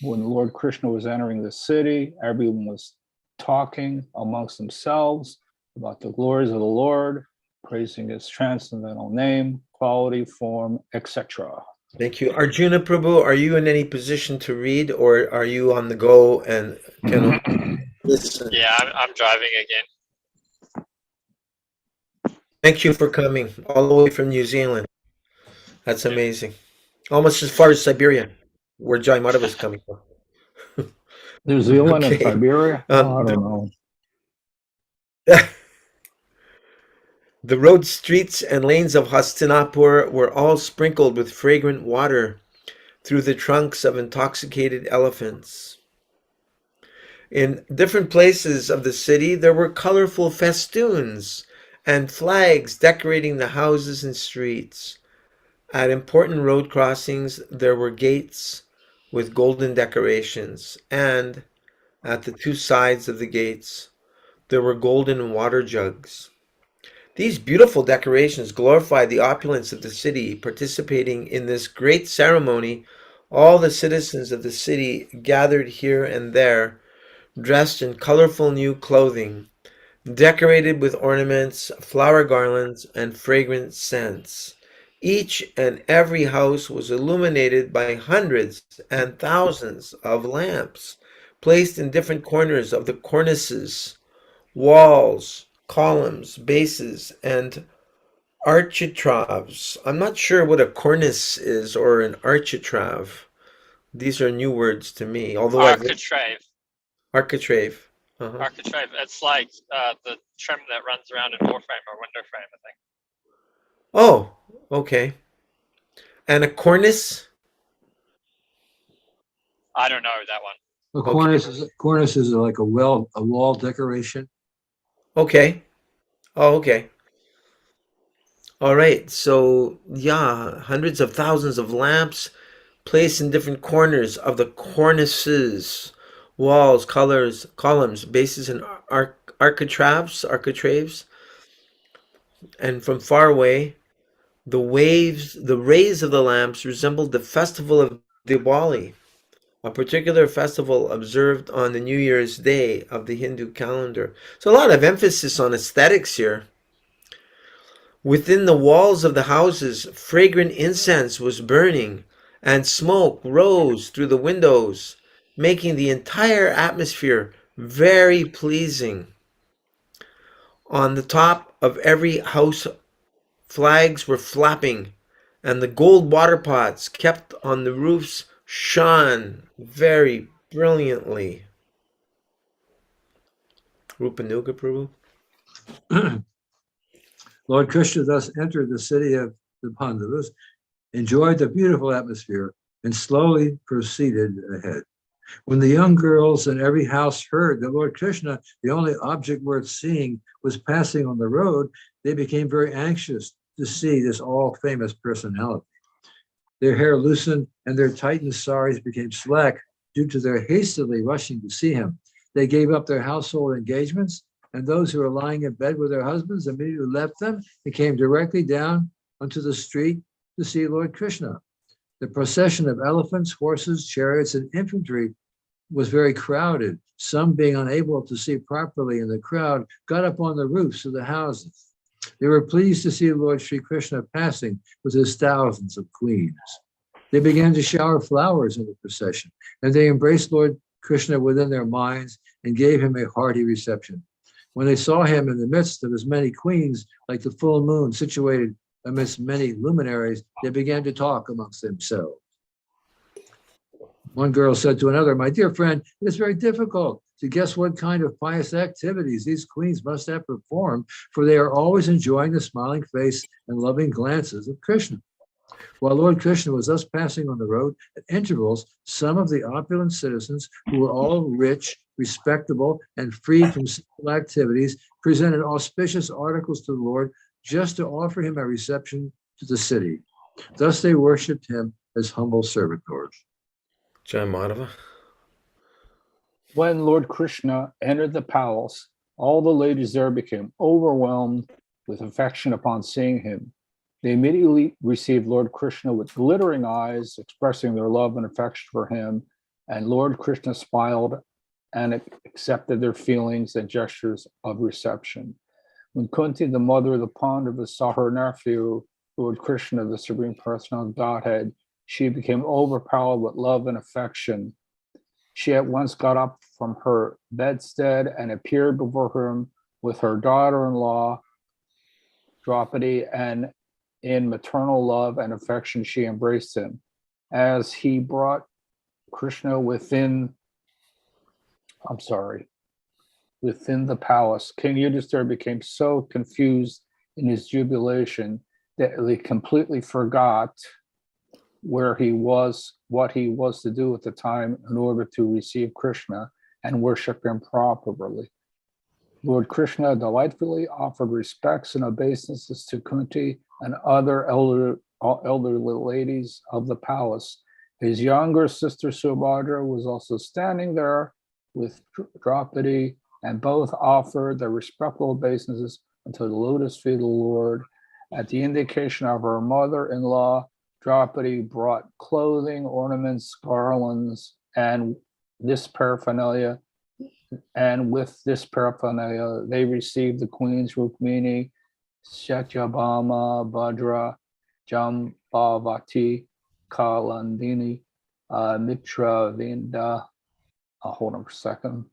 When Lord Krishna was entering the city, everyone was talking amongst themselves about the glories of the Lord, praising his transcendental name, quality, form, etc. Thank you. Arjuna Prabhu, are you in any position to read, or are you on the go and can listen? Yeah, I'm driving again. Thank you for coming all the way from New Zealand. That's amazing. Almost as far as Siberia, where Jai Madhava is coming from. New Zealand and Okay. Siberia? I don't know. The road, streets, and lanes of Hastinapur were all sprinkled with fragrant water through the trunks of intoxicated elephants. In different places of the city, there were colorful festoons and flags decorating the houses and streets. At important road crossings, there were gates with golden decorations, and at the two sides of the gates, there were golden water jugs. These beautiful decorations glorified the opulence of the city. Participating in this great ceremony, all the citizens of the city gathered here and there, dressed in colorful new clothing, decorated with ornaments, flower garlands, and fragrant scents. Each and every house was illuminated by hundreds and thousands of lamps, placed in different corners of the cornices, walls, columns, bases, and architraves. I'm not sure what a cornice is or an architrave. These are new words to me, although Architrave. architrave. Uh-huh. Architrave. It's like the trim that runs around in door frame or window frame, I think. Oh, okay. And a cornice? I don't know that one. A Okay. cornice is like a wall decoration. Okay. Oh, okay. All right. So, yeah, hundreds of thousands of lamps placed in different corners of the cornices, walls, colors, columns, bases, and architraves. And from far away, the rays of the lamps resembled the festival of Diwali. a particular festival observed on the New Year's Day of the Hindu calendar. So a lot of emphasis on aesthetics here. Within the walls of the houses, fragrant incense was burning, and smoke rose through the windows, making the entire atmosphere very pleasing. On the top of every house, flags were flapping, and the gold water pots kept on the roofs shone very brilliantly. Rupanuga Prabhu? Lord Krishna thus entered the city of the Pandavas, enjoyed the beautiful atmosphere, and slowly proceeded ahead. When the young girls in every house heard that Lord Krishna, the only object worth seeing, was passing on the road, they became very anxious to see this all-famous personality. Their hair loosened and their tightened saris became slack due to their hastily rushing to see him. They gave up their household engagements, and those who were lying in bed with their husbands immediately left them and came directly down onto the street to see Lord Krishna. The procession of elephants, horses, chariots, and infantry was very crowded. Some, being unable to see properly in the crowd, got up on the roofs of the houses. They were pleased to see Lord Sri Krishna passing with his thousands of queens. They began to shower flowers in the procession, and they embraced Lord Krishna within their minds and gave him a hearty reception. When they saw him in the midst of as many queens, like the full moon situated amidst many luminaries, they began to talk amongst themselves. One girl said to another, "My dear friend, it is very difficult to guess what kind of pious activities these queens must have performed, for they are always enjoying the smiling face and loving glances of Krishna." While Lord Krishna was thus passing on the road, at intervals, some of the opulent citizens, who were all rich, respectable, and freed from sinful activities, presented auspicious articles to the Lord just to offer him a reception to the city. Thus they worshipped him as humble servitors. Jai Madhava. When Lord Krishna entered the palace, all the ladies there became overwhelmed with affection upon seeing him. They immediately received Lord Krishna with glittering eyes, expressing their love and affection for him, and Lord Krishna smiled and accepted their feelings and gestures of reception. When Kunti, the mother of the Pandavas, saw her nephew, Lord Krishna, the Supreme Personality of Godhead, she became overpowered with love and affection. She at once got up from her bedstead and appeared before him with her daughter-in-law, Draupadi, and in maternal love and affection, she embraced him. As he brought Krishna within the palace, King Yudhisthira became so confused in his jubilation that he completely forgot where he was, what he was to do at the time in order to receive Krishna and worship him properly. Lord Krishna delightfully offered respects and obeisances to Kunti and other elderly ladies of the palace. His younger sister Subhadra was also standing there with Draupadi, and both offered their respectful obeisances unto the lotus feet of the Lord. At the indication of her mother-in-law, Draupadi brought clothing, ornaments, garlands, and this paraphernalia. And with this paraphernalia, they received the queens Rukmini, Satyabhama, Bhadra, Jambavati, Kalandini, Mitra, Vinda, hold on for a second,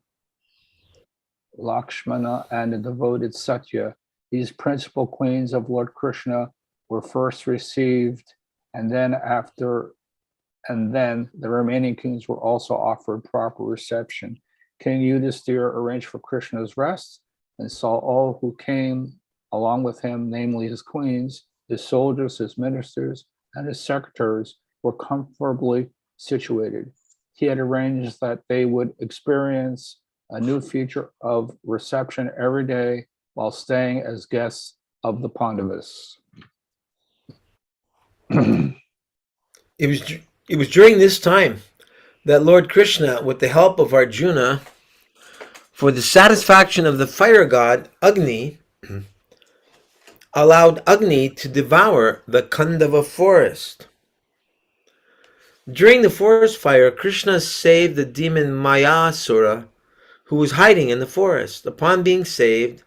Lakshmana, and the devoted Satya. These principal queens of Lord Krishna were first received, and then the remaining kings were also offered proper reception. King Yudhisthira arranged for Krishna's rest and saw all who came along with him, namely his queens, his soldiers, his ministers, and his secretaries, were comfortably situated. He had arranged that they would experience a new feature of reception every day while staying as guests of the Pandavas. It was during this time that Lord Krishna, with the help of Arjuna, for the satisfaction of the fire god Agni, allowed Agni to devour the Kandava forest. During the forest fire, Krishna saved the demon Mayasura, who was hiding in the forest. Upon being saved,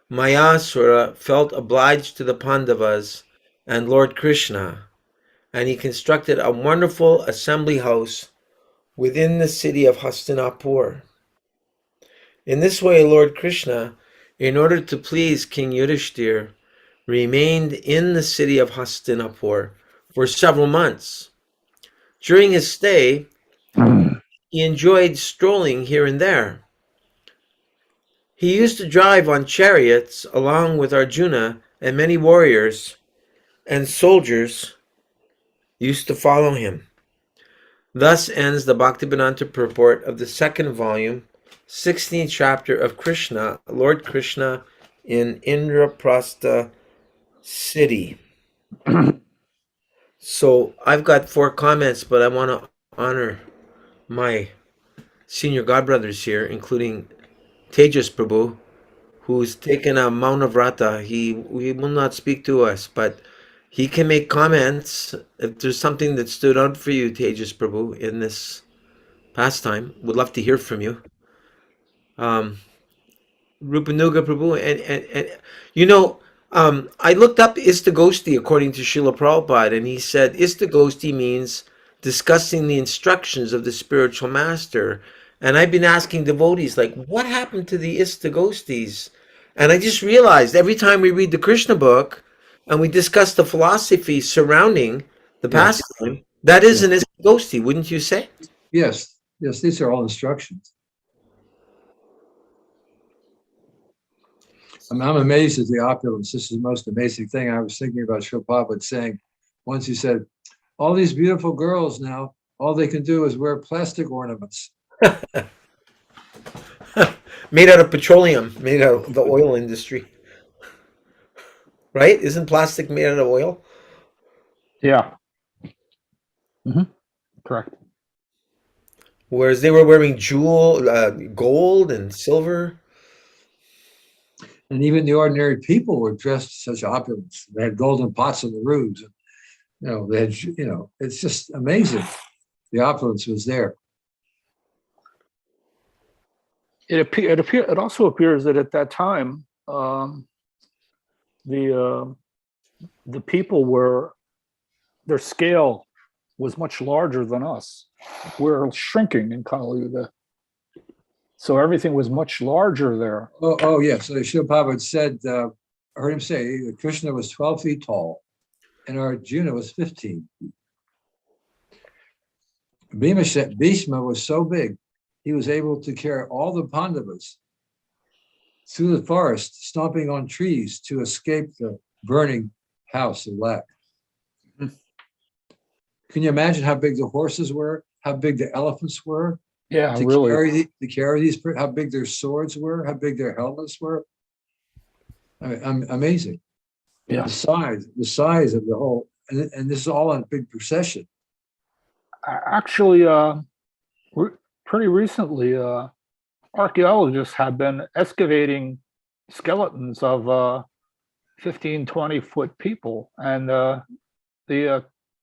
Mayasura felt obliged to the Pandavas and Lord Krishna, and he constructed a wonderful assembly house within the city of Hastinapur. In this way, Lord Krishna, in order to please King Yudhishthir, remained in the city of Hastinapur for several months. During his stay, he enjoyed strolling here and there. He used to drive on chariots along with Arjuna, and many warriors and soldiers used to follow him. Thus ends the Bhaktivedanta purport of the second volume, 16th chapter of Krishna, Lord Krishna in Indraprastha city. So I've got 4 comments, but I want to honor my senior godbrothers here, including Tejas Prabhu, who's taken a Mauna Vrata. He will not speak to us, but he can make comments. If there's something that stood out for you, Tejas Prabhu, in this pastime, would love to hear from you. Rupanuga Prabhu, and you know, I looked up Istagosti according to Srila Prabhupada, and he said Istagosti means discussing the instructions of the spiritual master. And I've been asking devotees, like, what happened to the Istagostis? And I just realized every time we read the Krishna book and we discuss the philosophy surrounding the Yes. pastime, that is an Istagosti, wouldn't you say? Yes, yes, these are all instructions. I'm amazed at the opulence. This is the most amazing thing. I was thinking about Srila Prabhupada saying, once he said, all these beautiful girls now, all they can do is wear plastic ornaments. Made out of petroleum, made out of the oil industry. Right? Isn't plastic made out of oil? Yeah. Correct. Whereas they were wearing gold and silver. And even the ordinary people were dressed in such opulence. They had golden pots on the roofs. They had, it's just amazing. The opulence was there. It also appears that at that time, the people their scale was much larger than us. We're shrinking in Kali Yuga. So everything was much larger there. Oh yeah. So Srila Prabhupada said, I heard him say Krishna was 12 feet tall and Arjuna was 15. Bhishma was so big, he was able to carry all the Pandavas through the forest, stomping on trees to escape the burning house of Lak. Can you imagine how big the horses were? How big the elephants were? Yeah, to really. carry these, how big their swords were, how big their helmets were. I mean, amazing. Yeah. The size of the whole, and this is all in a big procession. Actually, pretty recently, archaeologists have been excavating skeletons of 15, 20-foot people, and the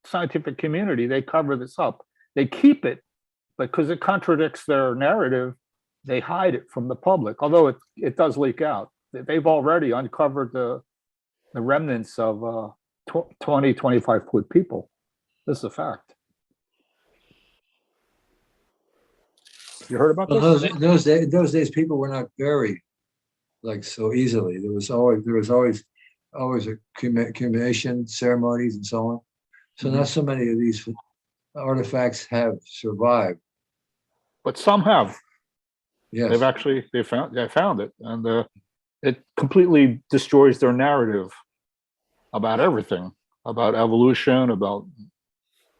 scientific community, they cover this up. They keep it, because it contradicts their narrative. They hide it from the public, although it does leak out. They've already uncovered the remnants of 20, 25-foot people. This is a fact. You heard about Well, this? those days, people were not buried like so easily. There was always a cremation ceremonies and so on. So not so many of these artifacts have survived. But some have. Yes. They found it, and it completely destroys their narrative about everything, about evolution, about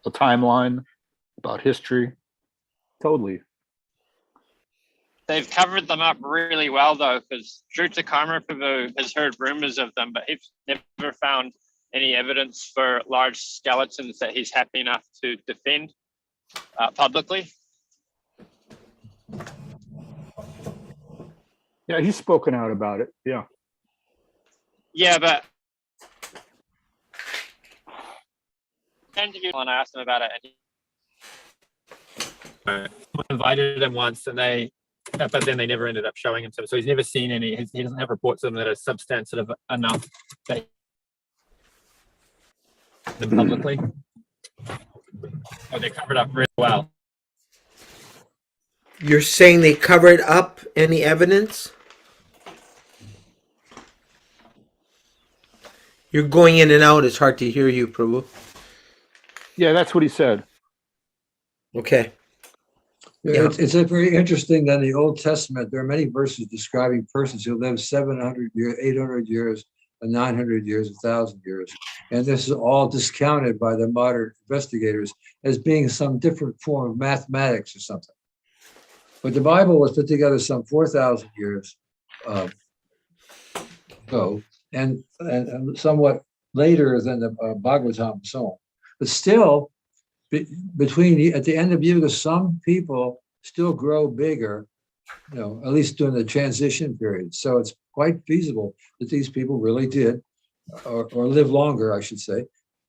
the timeline, about history. Totally. They've covered them up really well, though, because Druta Karma Prabhu has heard rumors of them, but he's never found any evidence for large skeletons that he's happy enough to defend publicly. Yeah, he's spoken out about it. Yeah. Yeah, but and I asked him about it, and Someone invited him once, and but then they never ended up showing him some. So he's never seen any. He doesn't have reports of them that are substantive enough that them publicly. Oh, they covered up really well. You're saying they covered up any evidence? You're going in and out. It's hard to hear you, Prabhu. Yeah, that's what he said. Okay. Yeah, Yeah. it's a very interesting that in the Old Testament, there are many verses describing persons who lived 700 years, 800 years, 900 years, 1,000 years. And this is all discounted by the modern investigators as being some different form of mathematics or something. But the Bible was put together some 4,000 years ago, and somewhat later than the Bhagavatam and so on. But still, between at the end of Yuga, some people still grow bigger, at least during the transition period. So it's quite feasible that these people really did, or live longer, I should say,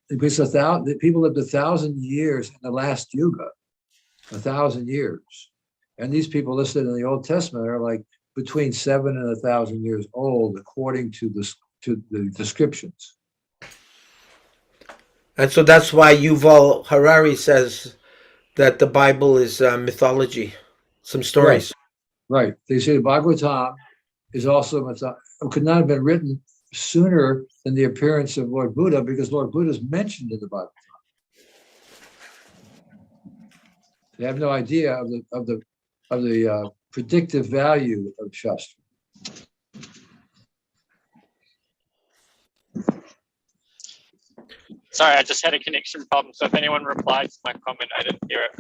because the people lived 1,000 years in the last Yuga, 1,000 years. And these people listed in the Old Testament are like between 7 and 1,000 years old, according to the descriptions. And so that's why Yuval Harari says that the Bible is mythology, some stories. Right. They say the Bhagavatam is also could not have been written sooner than the appearance of Lord Buddha, because Lord Buddha is mentioned in the Bhagavatam. They have no idea of the predictive value of Shastra. Sorry, I just had a connection problem. So if anyone replies to my comment, I didn't hear it.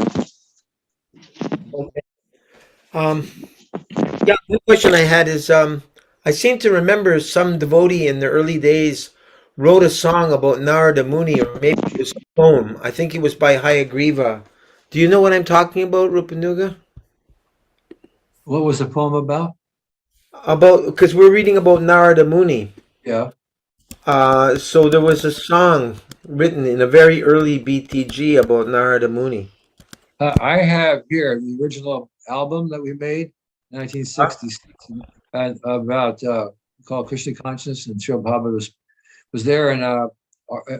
Yeah, the question I had is, I seem to remember some devotee in the early days wrote a song about Narada Muni, or maybe it was a poem. I think it was by Hayagriva. Do you know what I'm talking about, Rupanuga? What was the poem about? Because we're reading about Narada Muni. Yeah. So there was a song written in a very early BTG about Narada Muni. I have here the original album that we made, 1966, and about called Krishna Consciousness, and Shobhava was there. And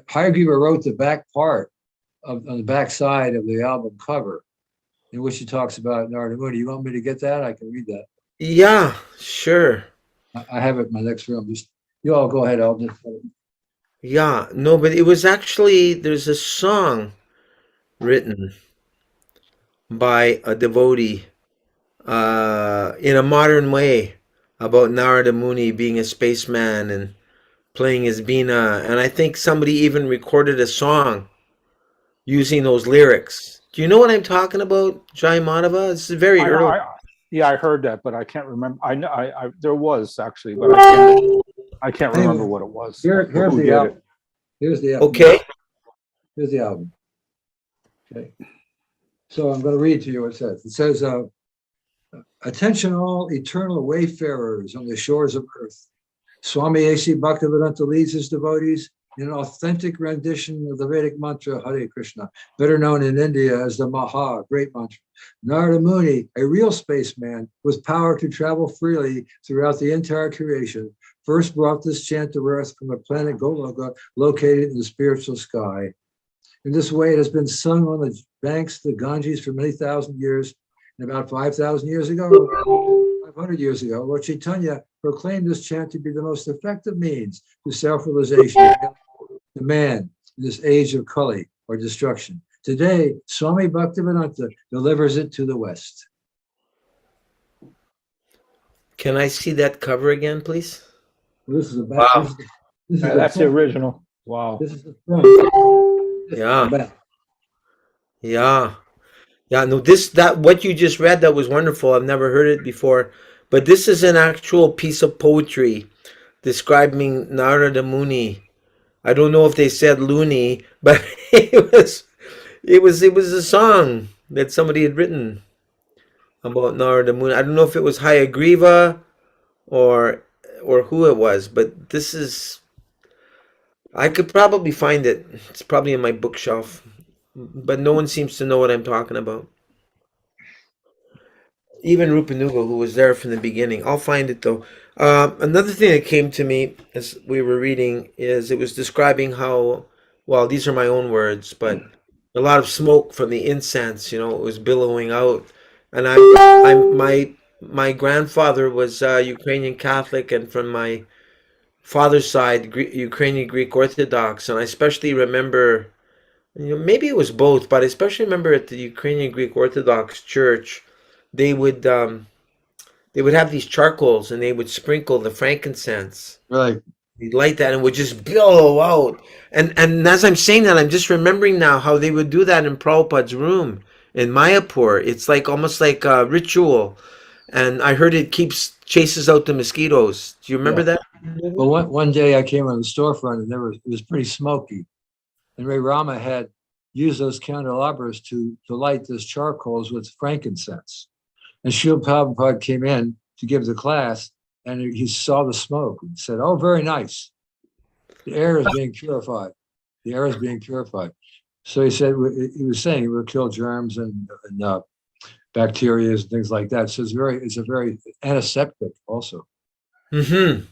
Hayagriva wrote the back part on the back side of the album cover, in which he talks about Narada Muni. You want me to get that? I can read that. Yeah, sure. I have it in my next room. You all go ahead. I'll just. Yeah, no, but it was actually, there's a song written by a devotee in a modern way about Narada Muni being a spaceman and playing his Veena. And I think somebody even recorded a song using those lyrics. Do you know what I'm talking about, Jai Madhava? This is very early. I heard that, but I can't remember. I there was actually, but I can't remember what it was. Here's the album. Here's the album. Okay. Here's the album. Okay. So I'm going to read to you what it says. It says, attention all eternal wayfarers on the shores of earth. Swami A.C. Bhaktivedanta leads his devotees in an authentic rendition of the Vedic mantra Hare Krishna, better known in India as the Maha, great mantra. Narada Muni, a real spaceman with power to travel freely throughout the entire creation, first brought this chant to earth from the planet Goloka, located in the spiritual sky. In this way, it has been sung on the banks of the Ganges for many thousand years. And about 5,000 years ago, 500 years ago, Lord Chaitanya proclaimed this chant to be the most effective means to self-realization to man in this age of Kali, or destruction. Today, Swami Bhaktivedanta delivers it to the West. Can I see that cover again, please? This is a back. Wow. That's the original. Wow. This is the front. Yeah. Yeah. Yeah, no, what you just read, that was wonderful. I've never heard it before. But this is an actual piece of poetry describing Narada Muni. I don't know if they said loony, but it was a song that somebody had written about Narada Muni. I don't know if it was Hayagriva or who it was, but this is, I could probably find it. It's probably in my bookshelf, but no one seems to know what I'm talking about. even Rupanuga, who was there from the beginning. I'll find it though. Another thing that came to me as we were reading is it was describing how, well, these are my own words, but a lot of smoke from the incense, it was billowing out. And my grandfather was Ukrainian Catholic, and from my father's side, Ukrainian Greek Orthodox. And I especially remember, maybe it was both, but I especially remember at the Ukrainian Greek Orthodox Church, they would um, they would have these charcoals and they would sprinkle the frankincense. Right. They'd light that and would just billow out. And as I'm saying that, I'm just remembering now how they would do that in Prabhupada's room in Mayapur. It's like almost like a ritual. And I heard it chases out the mosquitoes. Do you remember Yeah. that? Well, one day I came on the storefront and it was pretty smoky. And Ray Rama had used those candelabras to light those charcoals with frankincense. And Srila Prabhupada came in to give the class and he saw the smoke and said, "Oh, very nice. The air is being purified. The air is being purified." So he said, he was saying it will kill germs and bacteria and things like that. So it's a very antiseptic also. Mm-hmm.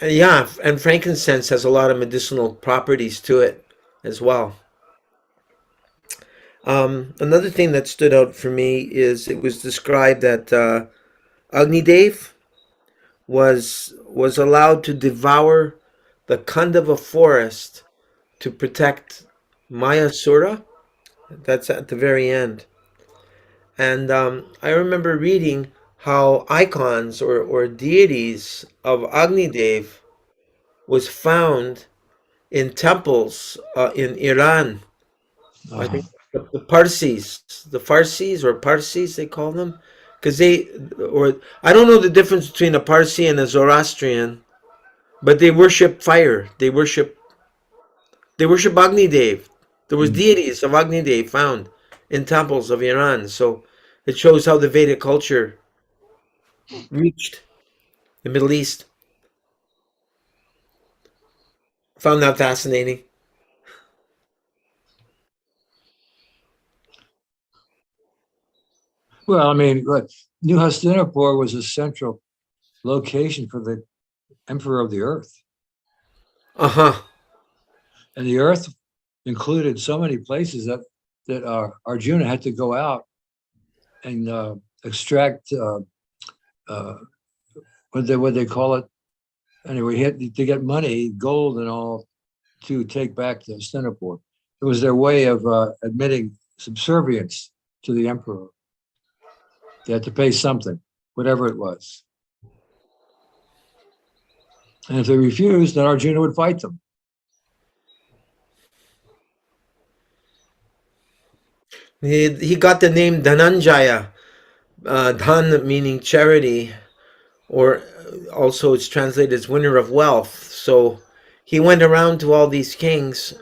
Yeah, and frankincense has a lot of medicinal properties to it as well. Another thing that stood out for me is it was described that Agni Dev was allowed to devour the Kandava forest to protect Mayasura. That's at the very end. And I remember reading how icons or deities of Agni Dev was found in temples in Iran. I think the Farsis or Parsis they call them, because or I don't know the difference between a Parsi and a Zoroastrian, but they worship fire. They worship Agni Dev. There was deities of Agni Dev found in temples of Iran, so it shows how the Vedic culture reached the Middle East. Found that fascinating. Well, I mean, New Hastinapur was a central location for the emperor of the earth. Uh huh. And the earth included so many places that Arjuna had to go out and extract what they call it. Anyway, he had to get money, gold and all, to take back to Hastinapur. It was their way of admitting subservience to the emperor. They had to pay something, whatever it was. And if they refused, then Arjuna would fight them. He got the name Dhananjaya, Dhan meaning charity, or also it's translated as winner of wealth. So he went around to all these kings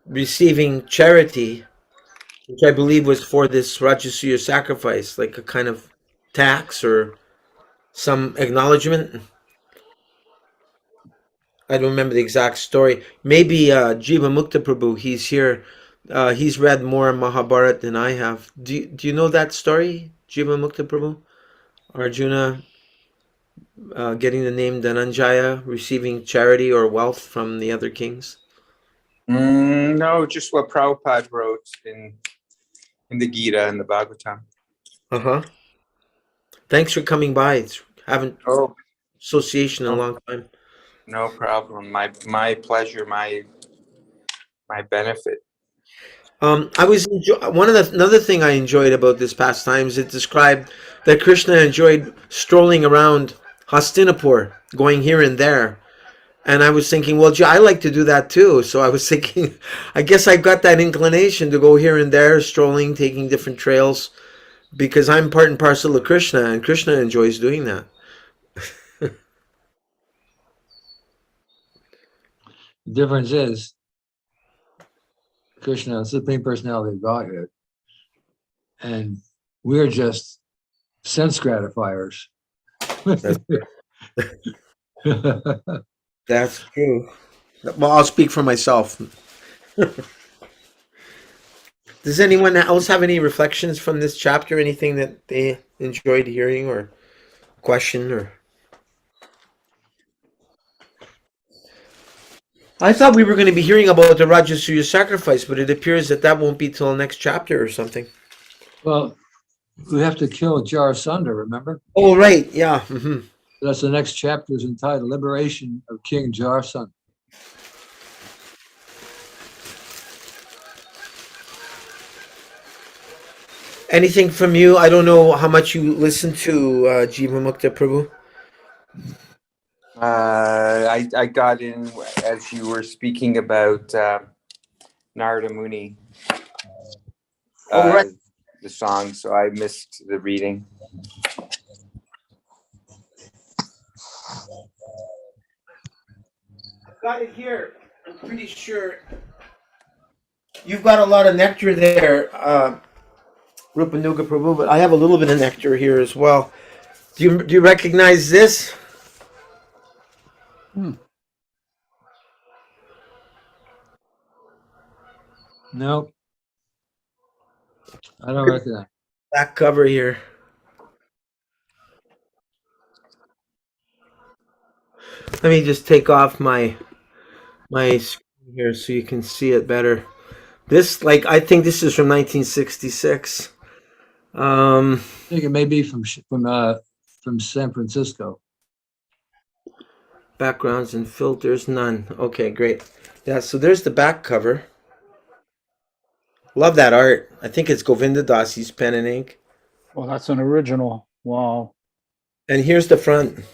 receiving charity, which I believe was for this Rajasuya sacrifice, like a kind of tax or some acknowledgement. I don't remember the exact story. Maybe Jiva Mukta Prabhu, he's here. He's read more Mahabharat than I have. Do you know that story, Jiva Mukta Prabhu? Arjuna getting the name Dhananjaya, receiving charity or wealth from the other kings? No, just what Prabhupada wrote in the Gita and the Bhagavatam. Uh-huh. Thanks for coming by. Haven't Oh, association in a no, long time. no problem. My pleasure, my benefit. I was another thing I enjoyed about this pastime is it described that Krishna enjoyed strolling around Hastinapur, going here and there. And I was thinking, well, gee, I like to do that too. So I was thinking, I guess I've got that inclination to go here and there, strolling, taking different trails, because I'm part and parcel of Krishna, and Krishna enjoys doing that. The difference is Krishna is the Supreme Personality of Godhead, and we're just sense gratifiers. That's true. Well, I'll speak for myself. Does anyone else have any reflections from this chapter? Anything that they enjoyed hearing or question or? I thought we were going to be hearing about the Rajasuya sacrifice, but it appears that that won't be till next chapter or something. Well, we have to kill Jarasandha, remember? Oh, right. Yeah. Hmm. That's the next chapter is entitled Liberation of King Jarasandha. Anything from you? I don't know how much you listen to Jiva Mukta Prabhu. I got in as you were speaking about Narada Muni, Oh, right. the song, so I missed the reading. Got it here. I'm pretty sure. You've got a lot of nectar there, Rupanuga Prabhu, but I have a little bit of nectar here as well. Do you recognize this? No, I don't recognize. Back cover here. Let me just take off my screen here so you can see it better. This, like, I think this is from 1966. I think it may be from San Francisco. Backgrounds and filters, none. Okay, great. Yeah, so there's the back cover. Love that art. I think it's Govinda Dasi's pen and ink. Well, that's an original. Wow. And here's the front.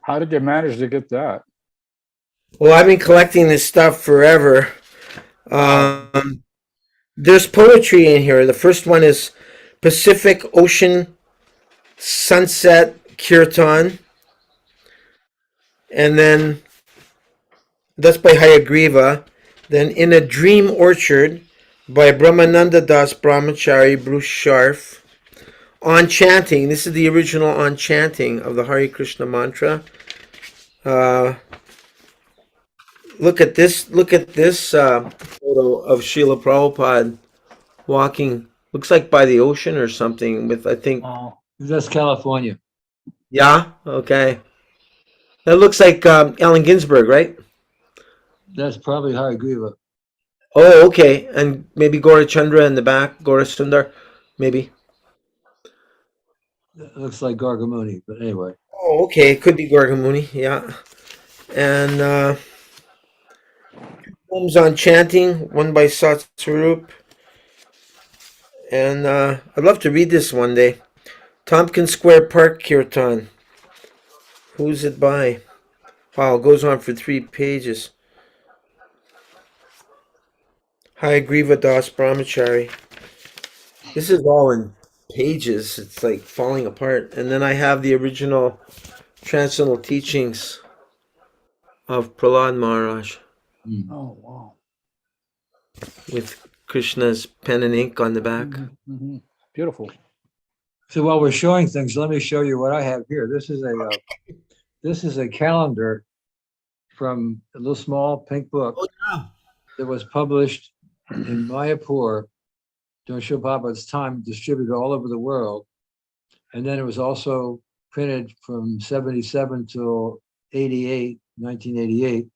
How did you manage to get that? Well, I've been collecting this stuff forever. There's poetry in here. The first one is Pacific Ocean Sunset Kirtan. And then that's by Hayagriva. Then In a Dream Orchard by Brahmananda Das Brahmachari Bruce Sharf. On Chanting. This is the original On Chanting of the Hare Krishna mantra. Look at this photo of Srila Prabhupada walking. Looks like by the ocean or something with, I think. Wow. That's California. Yeah? Okay. That looks like Allen Ginsberg, right? That's probably Harigriva. Oh, okay. And maybe Gaura Chandra in the back, Gaura Sundar, maybe. That looks like Gargamuni, but anyway. Oh, okay. It could be Gorgamuni, yeah. And poems on chanting, one by Satswarup. And I'd love to read this one day. Tompkins Square Park Kirtan. Who's it by? Wow, it goes on for 3 pages. Hayagriva Das Brahmachari. This is all in pages. It's like falling apart. And then I have the original Transcendental Teachings of Prahlad Maharaj Oh, wow. with Krishna's pen and ink on the back. Mhm. Beautiful. So while we're showing things, let me show you what I have here. This is a calendar from a little small pink book Oh, yeah. that was published in Mayapur during Srila Prabhupada's time, distributed all over the world. And then it was also printed from 77 till 88, 1988.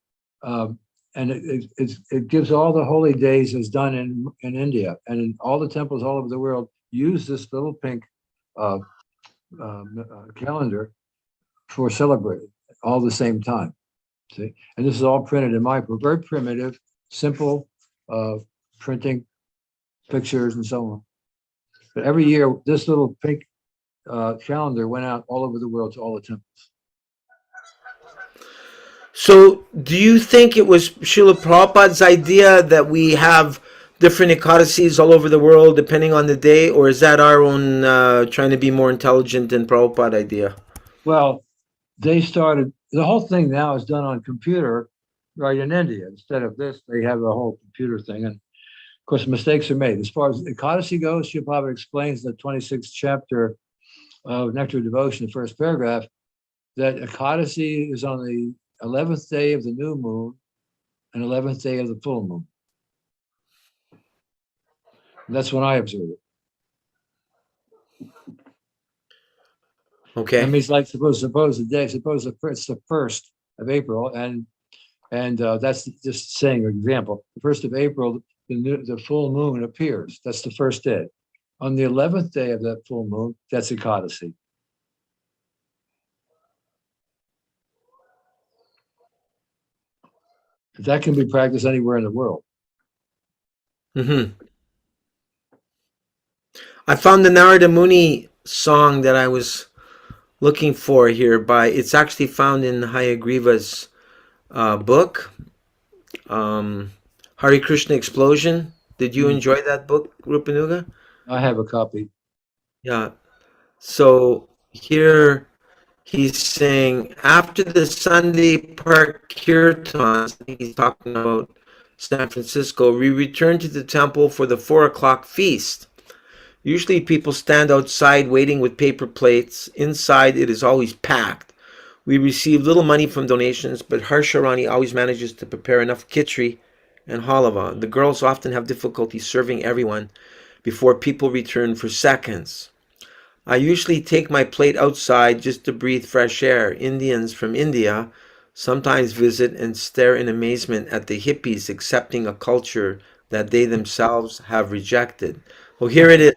And it gives all the holy days as done in India. And in all the temples all over the world use this little pink calendar for celebrating all the same time. See, and this is all printed in Mayapur. Very primitive, simple printing, pictures and so on. But every year, this little pink calendar went out all over the world to all the temples. So, do you think it was Srila Prabhupada's idea that we have different Ekadasis all over the world depending on the day, or is that our own trying to be more intelligent than Prabhupada idea? Well, they started, the whole thing now is done on computer right in India. Instead of this, they have a whole computer thing. And of course, mistakes are made. As far as Ekadasi goes, Srila Prabhupada explains the 26th chapter of Nectar of Devotion, the first paragraph, that Ekadasi is on the 11th day of the new moon and 11th day of the full moon. That's when I observe it. That Okay. means like suppose it's the 1st of April and that's just saying an example. The 1st of April, the full moon appears. That's the first day. On the 11th day of that full moon, that's Ekadasi. That can be practiced anywhere in the world. I found the Narada Muni song that I was looking for here it's actually found in Hayagriva's book, Hare Krishna Explosion. Did you enjoy that book, Rupanuga? I have a copy. Yeah. So here he's saying, after the Sunday Park Kirtans, I think he's talking about San Francisco, we return to the temple for the 4 o'clock feast. Usually people stand outside waiting with paper plates. Inside it is always packed. We receive little money from donations, but Harsharani always manages to prepare enough khichdi and halava. The girls often have difficulty serving everyone before people return for seconds. I usually take my plate outside just to breathe fresh air. Indians from India sometimes visit and stare in amazement at the hippies accepting a culture that they themselves have rejected. Well, here it is.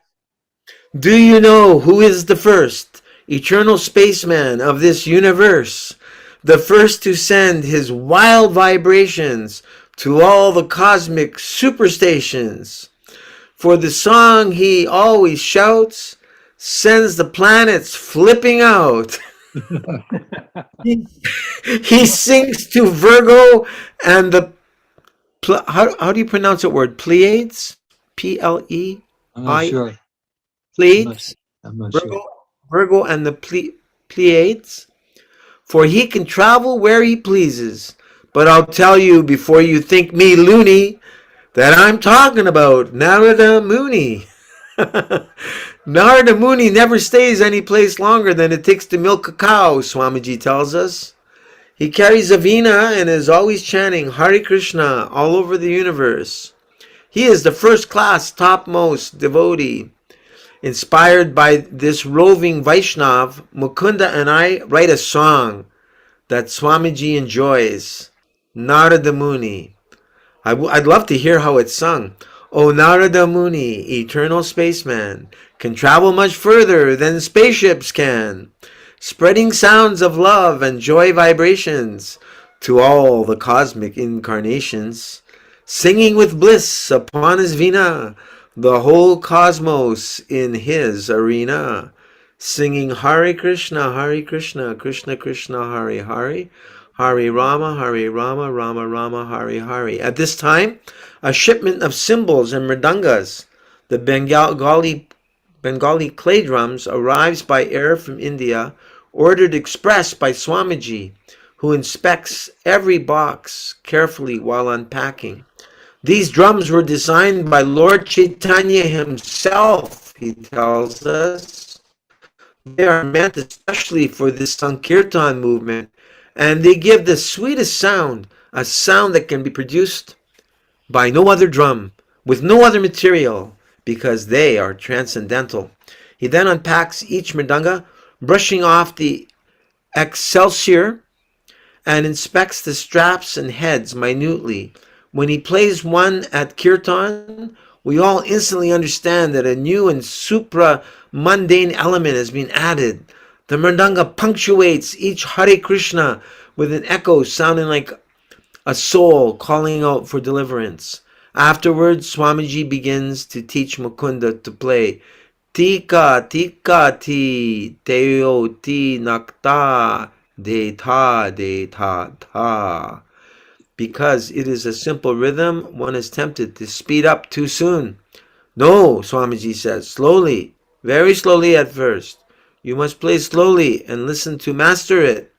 Do you know who is the first eternal spaceman of this universe? The first to send his wild vibrations to all the cosmic superstations. For the song he always shouts sends the planets flipping out. He sings to Virgo and the how do you pronounce that word? Pleiades? P-L-E-I? I'm not sure. Pleiades? I'm not Virgo, sure. Virgo and the Pleiades, for he can travel where he pleases. But I'll tell you before you think me loony that I'm talking about Narada Muni. Narada Muni never stays any place longer than it takes to milk a cow, Swamiji tells us. He carries a veena and is always chanting Hare Krishna all over the universe. He is the first class, topmost devotee. Inspired by this roving Vaishnav, Mukunda and I write a song that Swamiji enjoys, Narada Muni. I'd love to hear how it's sung. O Narada Muni, eternal spaceman, can travel much further than spaceships can, spreading sounds of love and joy vibrations to all the cosmic incarnations, singing with bliss upon his veena, the whole cosmos in his arena, singing Hare Krishna, Krishna Krishna, Hare Hare, Hare Rama, Rama Rama, Hare Hare. At this time, a shipment of cymbals and mridangas, the Bengali clay drums, arrives by air from India, ordered express by Swamiji, who inspects every box carefully while unpacking. These drums were designed by Lord Chaitanya himself, he tells us. They are meant especially for this Sankirtan movement, and they give the sweetest sound, a sound that can be produced by no other drum, with no other material, because they are transcendental. He then unpacks each mridanga, brushing off the excelsior, and inspects the straps and heads minutely. When he plays one at Kirtan, we all instantly understand that a new and supra-mundane element has been added. The mridanga punctuates each Hare Krishna with an echo sounding like a soul calling out for deliverance. Afterwards, Swamiji begins to teach Mukunda to play Tika Tika Ti Teo Ti Nakta De Ta De Ta Ta. Because it is a simple rhythm, one is tempted to speed up too soon. No, Swamiji says, slowly, very slowly at first. You must play slowly and listen to master it.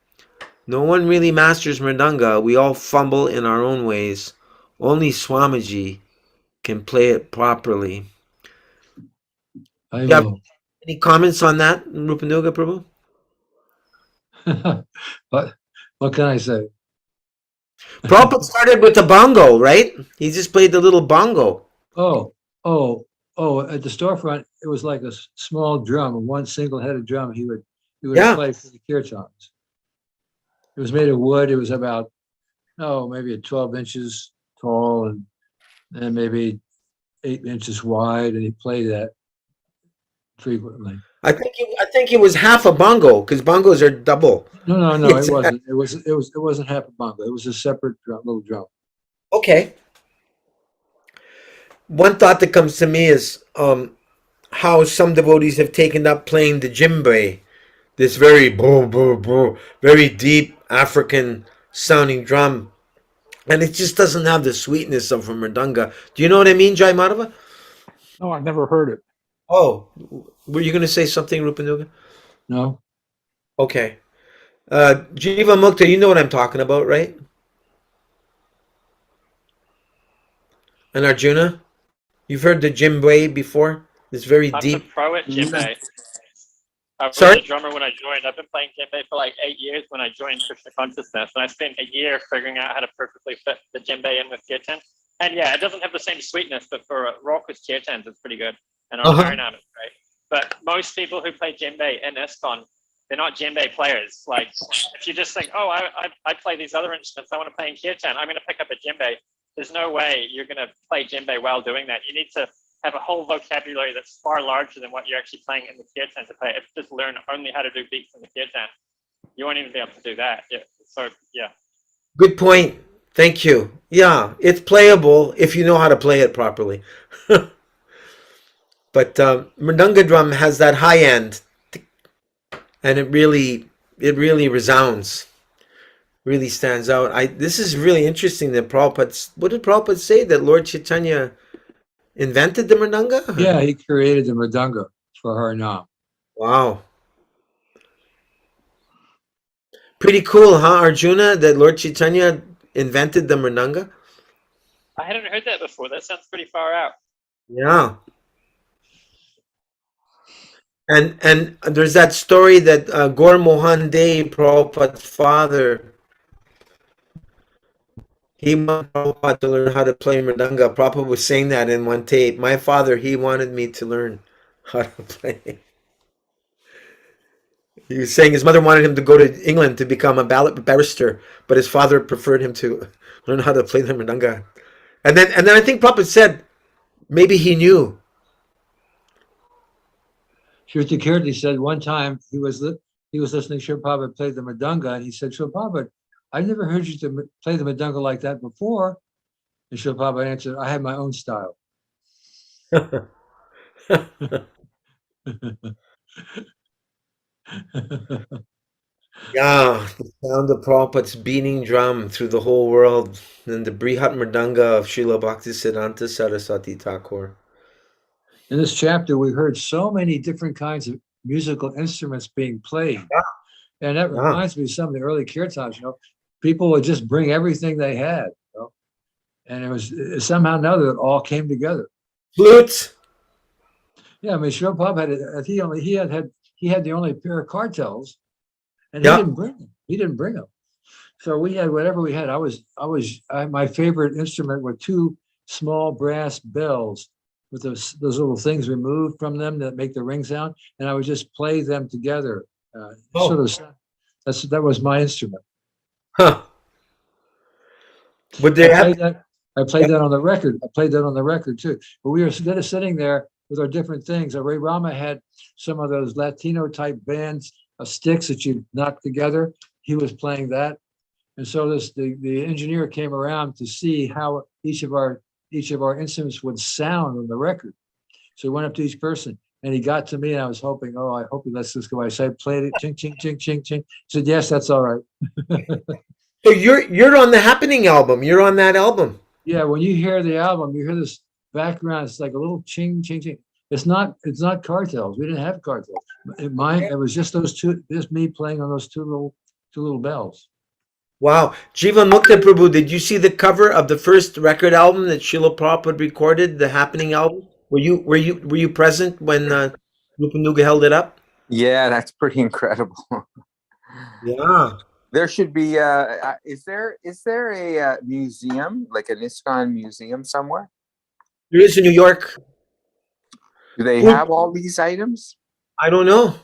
No one really masters mridanga. We all fumble in our own ways. Only Swamiji can play it properly. I You have know. any comments on that, Rupanuga Prabhu? What can I say? Prabhupada started with the bongo, right? He just played the little bongo. Oh, Oh, at the storefront, it was like a small drum, one single-headed drum. He would Yeah. play for the kirtans. It was made of wood. It was about, maybe 12 inches tall and maybe 8 inches wide, and he played that frequently. I think it was half a bongo because bongos are double. No, it wasn't. It wasn't half a bongo. It was a separate drum, little drum. Okay. One thought that comes to me is how some devotees have taken up playing the djembe, this very very deep African sounding drum, and it just doesn't have the sweetness of a mridanga. Do you know what I mean, Jai Madhava? No, I've never heard it. Oh, were you going to say something, Rupanuga? No, Okay. Jiva Mukta, you know what I'm talking about, right? And Arjuna, you've heard the djembe before. This very I'm deep. a pro at djembe. I was Sorry? a drummer when I joined. I've been playing djembe for like 8 years when I joined Krishna Consciousness, and I spent a year figuring out how to perfectly fit the djembe in with kirtan. And yeah, it doesn't have the same sweetness, but for raucous kirtans, it's pretty good. And on Harinam, it's great. But most people who play djembe in ISKCON, they're not djembe players. Like, if you just think, oh, I play these other instruments, I want to play in kirtan, I'm going to pick up a djembe. There's no way you're going to play djembe while doing that. You need to have a whole vocabulary that's far larger than what you're actually playing in the kirtan to play. If you just learn only how to do beats in the kirtan, you won't even be able to do that. Yeah. So, yeah. Good point. Thank you. Yeah, it's playable if you know how to play it properly. But mridanga drum has that high end, and it really resounds, really stands out. This is really interesting that Prabhupada. What did Prabhupada say? That Lord Chaitanya invented the mridanga? yeah, he created the mridanga for Harinam. Wow. Pretty cool, huh, Arjuna? That Lord Chaitanya invented the mridanga. I hadn't heard that before. That sounds pretty far out. Yeah. And there's that story that Gaura Mohan De, Prabhupada's father, he wanted Prabhupada to learn how to play mridanga. Prabhupada was saying that in one tape. My father, he wanted me to learn how to play. He was saying his mother wanted him to go to England to become a barrister, but his father preferred him to learn how to play the mridanga. And then I think Prabhupada said maybe he knew. Shruti Kirti said one time he was listening to Srila Prabhupada play the mridanga, and he said, Srila Prabhupada, I never heard you to play the mridanga like that before. And Srila Prabhupada answered, I have my own style. Yeah, the sound of Prabhupada's beating drum through the whole world, and the Brihat Mridanga of Srila Bhaktisiddhanta Saraswati Thakur. In this chapter, we heard so many different kinds of musical instruments being played. And that reminds me of some of the early kirtans, people would just bring everything they had, and it was somehow or another, it all came together. Flutes. Yeah, I mean, Srila Prabhupada he had the only pair of cartels, and Yeah. He didn't bring them. So we had whatever we had. My favorite instrument were two small brass bells with those little things removed from them that make the ring sound, and I would just play them together. That was my instrument. Huh. Would they have? I played that on the record. I played that on the record too. But we were instead of sitting there with our different things. Ray Rama had some of those Latino type bands of sticks that you knock together. He was playing that, and so the engineer came around to see how each of our instruments would sound on the record. So he went up to each person, and he got to me, and I was hoping, I hope he lets this go. I said, played it, ching, ching, ching, ching, ching. He said, yes, that's all right. So you're on the Happening album. You're on that album. Yeah, when you hear the album, you hear this background. It's like a little ching, ching, ching. It's not cartels. We didn't have cartels. It was just just me playing on those two little bells. Wow. Jiva Mukta Prabhu, did you see the cover of the first record album that Srila Prabhupada recorded, the Happening album? Were you present when Rupanuga held it up? Yeah, that's pretty incredible. Yeah. There should be is there a museum, like an ISKCON museum somewhere? There is in New York. Do they Well, have all these items? I don't know.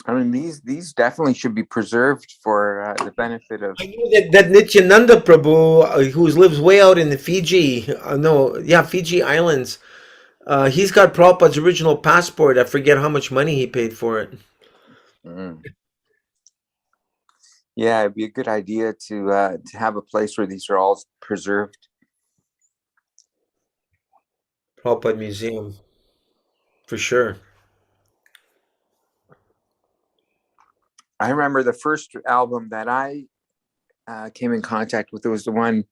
I mean, these definitely should be preserved for the benefit of. I know that Nityananda Prabhu, who lives way out in the Fiji, no, yeah, Fiji Islands, he's got Prabhupada's original passport. I forget how much money he paid for it. Mm. Yeah, it'd be a good idea to have a place where these are all preserved. Prabhupada Museum, for sure. I remember the first album that I came in contact with. It was the one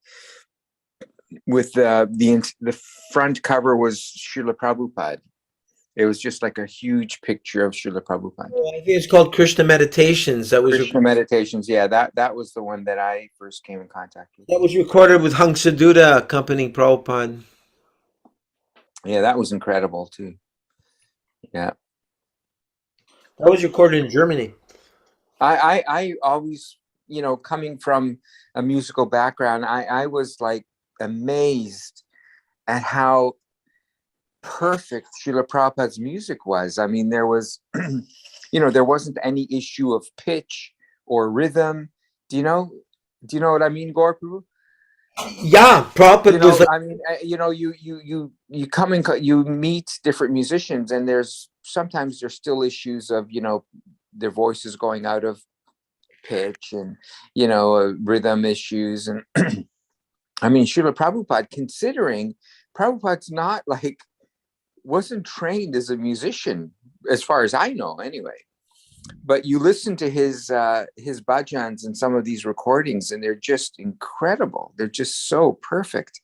with the front cover was Srila Prabhupada. It was just like a huge picture of Srila Prabhupada. I think it's called Krishna Meditations. Krishna Meditations. Yeah, that was the one that I first came in contact with. That was recorded with Hangsaduta accompanying Prabhupada. Yeah, that was incredible too. Yeah. That was recorded in Germany. I always, coming from a musical background, I was like amazed at how perfect Srila Prabhupada's music was. I mean, there was, there wasn't any issue of pitch or rhythm. Do you know what I mean, Gaura Prabhu? Yeah, Prabhupada was like, I mean, you come and you meet different musicians, and sometimes there's still issues of their voices going out of pitch and rhythm issues, and I mean, Srila Prabhupada, considering Prabhupada's wasn't trained as a musician, as far as I know, anyway. But you listen to his bhajans and some of these recordings, and they're just incredible. They're just so perfect.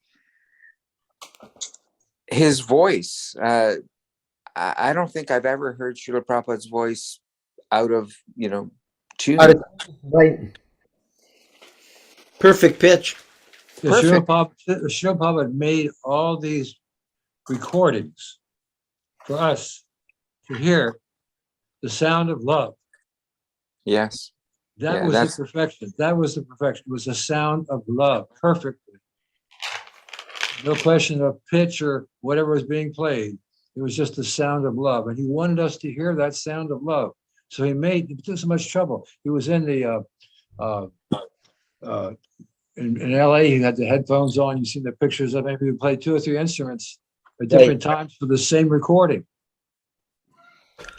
His voice, I don't think I've ever heard Srila Prabhupada's voice out of tune. right. Perfect pitch. Yeah, Srila Prabhupada made all these recordings for us to hear the sound of love. Yes. That was the perfection. That was the perfection. It was the sound of love, perfectly. No question of pitch or whatever was being played. It was just the sound of love. And he wanted us to hear that sound of love. So he took so much trouble. He was in the in LA, he had the headphones on. You've seen the pictures of him. He would play 2 or 3 instruments at different times for the same recording,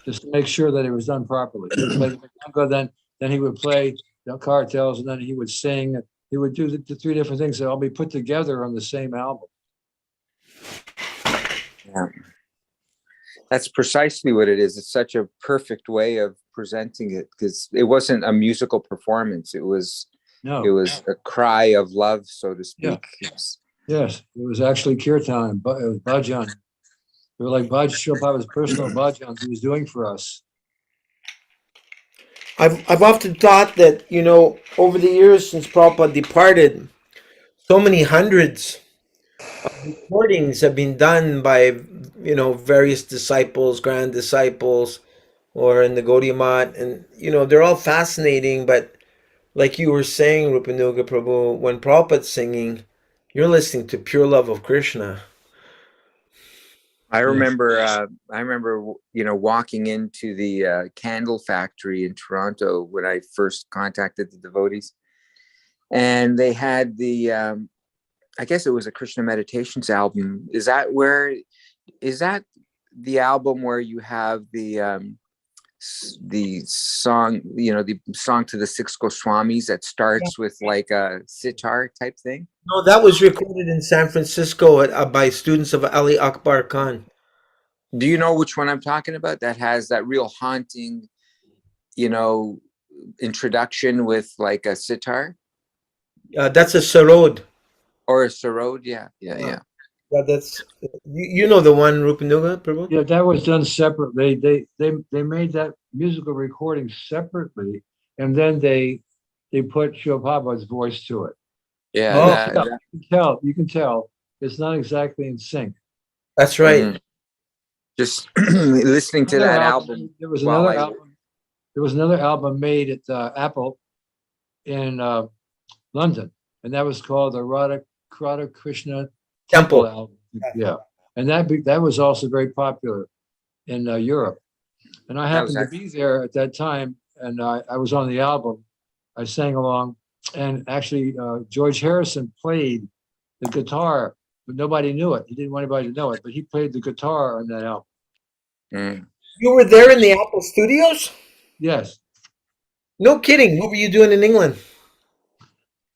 just to make sure that it was done properly. He would play then he would play cartels, and then he would sing. He would do the 3 different things that all be put together on the same album. Yeah. That's precisely what it is. It's such a perfect way of presenting it, because it wasn't a musical performance. It was a cry of love, so to speak. Yeah. Yes, it was actually kirtan, but it was bhajan. They were like Srila Prabhupada's personal bhajans he was doing for us. I've often thought that, over the years since Prabhupada departed, so many hundreds of recordings have been done by, various disciples, grand disciples, or in the Gaudiya Math, and, they're all fascinating, but like you were saying, Rupanuga Prabhu, when Prabhupada's singing, you're listening to pure love of Krishna. I remember, walking into the candle factory in Toronto when I first contacted the devotees, and they had I guess it was a Krishna Meditations album. Is that the album where you have the song, the song to the 6 Goswamis that starts with like a sitar type thing? No, that was recorded in San Francisco by students of Ali Akbar Khan. Do you know which one I'm talking about? That has that real haunting, introduction with like a sitar? That's a sarod. Or a sarod? Yeah. Yeah, that's you know the one, Rupanuga Prabhu? Yeah, that was done separately. They made that musical recording separately, and then they put Srila Prabhupada's voice to it. Yeah. You can tell it's not exactly in sync. That's right. Just listening to that album. There was another album. There was another album made at Apple in London, and that was called the Radha Krishna Temple album. Yeah, And that was also very popular in Europe. And I That was happened to be there at that time, and I was on the album. I sang along, and actually George Harrison played the guitar, but nobody knew it. He didn't want anybody to know it, but he played the guitar on that album. Mm. You were there in the Apple Studios? Yes, No kidding. What were you doing in England?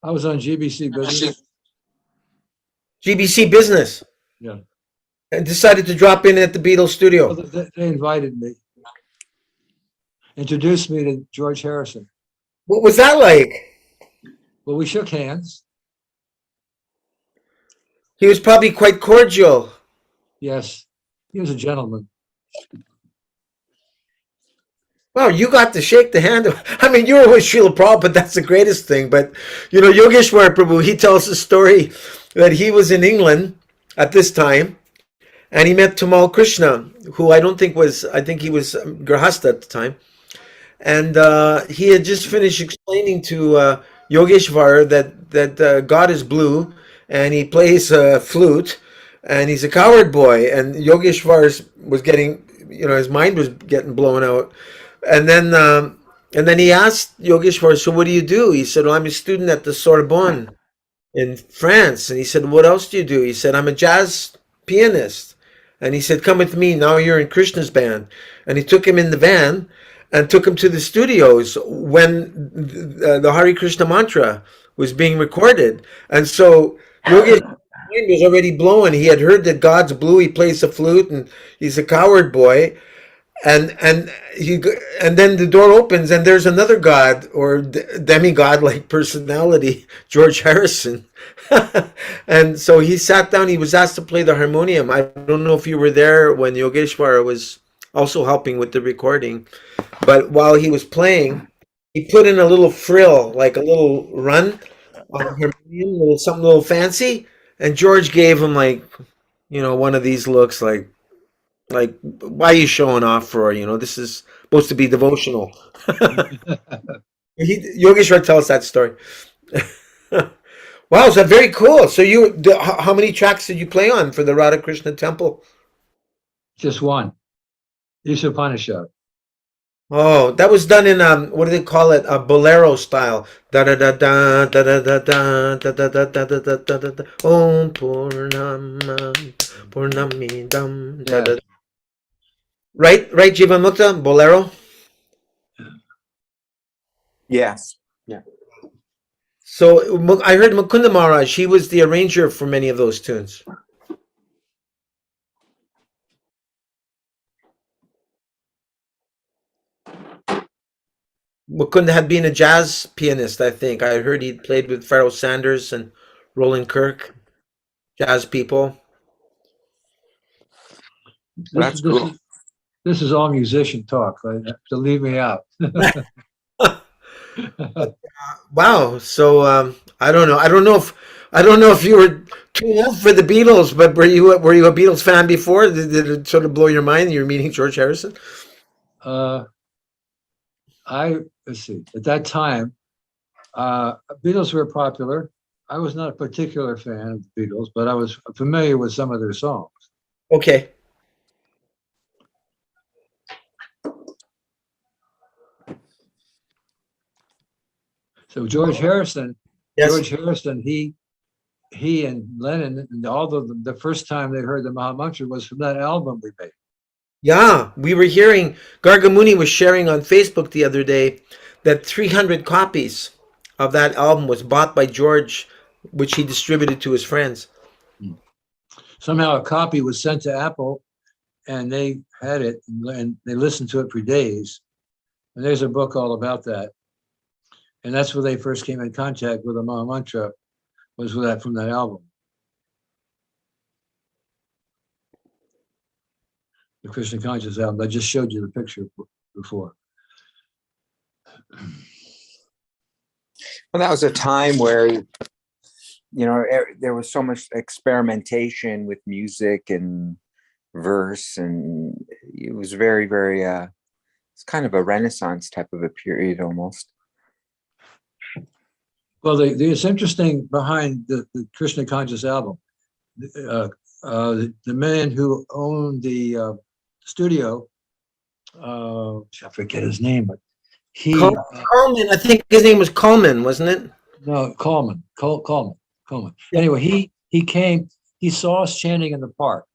I was on GBC Business. GBC Business. Yeah, And decided to drop in at the Beatles well, studio. they invited me, introduced me to George Harrison. What was that like? Well, we shook hands. He was probably quite cordial. Yes, he was a gentleman. Wow, you got to shake the hand of, I mean, you were with Srila Prabhupada, that's the greatest thing. But, Yogeshwar Prabhu, he tells the story that he was in England at this time, and he met Tamal Krishna, who I think he was Grahasta at the time. And he had just finished explaining to Yogeshwar that God is blue, and he plays a flute, and he's a coward boy. And Yogeshwar was getting, his mind was getting blown out. And then he asked Yogeshwar, so what do you do? He said, well, I'm a student at the Sorbonne in France. And he said, what else do you do? He said, I'm a jazz pianist. And he said, come with me. Now you're in Krishna's band. And he took him in the van and took him to the studios when the Hare Krishna mantra was being recorded. And so Yogeshwar's mind was already blown. He had heard that God's blue. He plays the flute and he's a coward boy. And then the door opens and there's another god or demigod like personality, George Harrison. And so he sat down. He was asked to play the harmonium. I don't know if you were there when Yogeshwar was also helping with the recording, but while he was playing, he put in a little frill, like a little run on the harmonium, something a little fancy. And George gave him one of these looks like, why are you showing off for? This is supposed to be devotional. Yogeshwar tells that story. Wow, is that very cool? So how many tracks did you play on for the Radha Krishna temple? Just one. Upanishad. Oh, that was done in what do they call it? A bolero style. Da da da da da da da da da da da da da da da da. Om Purnama Purnamidam. Da da. Right, Jivan Mukta, bolero. Yes. So I heard Mukunda Maharaj. He was the arranger for many of those tunes. Mukunda had been a jazz pianist, I think. I heard he played with Pharoah Sanders and Roland Kirk, jazz people. That's cool. This is all musician talk. So leave me out. Wow. So I don't know. I don't know if you were too old for the Beatles, but were you a Beatles fan before? Did it sort of blow your mind? You're meeting George Harrison. Let's see. At that time, Beatles were popular. I was not a particular fan of the Beatles, but I was familiar with some of their songs. Okay. So George Harrison, Yes. he and Lennon, and although the first time they heard the Mahamantra was from that album we made. Yeah, we were hearing, Gargamuni was sharing on Facebook the other day that 300 copies of that album was bought by George, which he distributed to his friends. Somehow a copy was sent to Apple, and they had it, and they listened to it for days. And there's a book all about that. And that's where they first came in contact with the Mahamantra, was with that from that album. The Krishna Conscious album. I just showed you the picture before. Well, that was a time where, there was so much experimentation with music and verse, and it was very, very, it's kind of a Renaissance type of a period almost. Well, it's interesting behind the Krishna Conscious album. the man who owned the studio, I forget his name, but he, Coleman, I think his name was Coleman, wasn't it? no, Coleman. Anyway, he came, he saw us chanting in the park,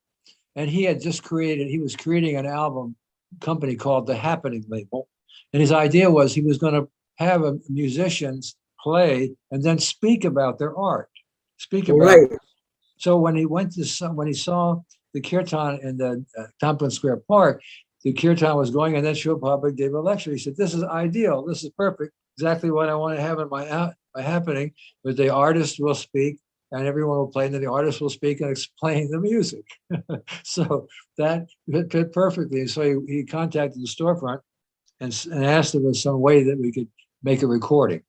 and he was creating an album company called the Happening Label. And his idea was he was going to have musicians play and then speak about their art, speak about. Right. So when he saw the kirtan in the Tompkins Square Park, the kirtan was going, and then Srila Prabhupada gave a lecture. He said, "This is ideal. This is perfect. Exactly what I want to have in my happening. But the artist will speak, and everyone will play, and then the artist will speak and explain the music." So that fit perfectly. So he contacted the storefront and asked if there was some way that we could make a recording.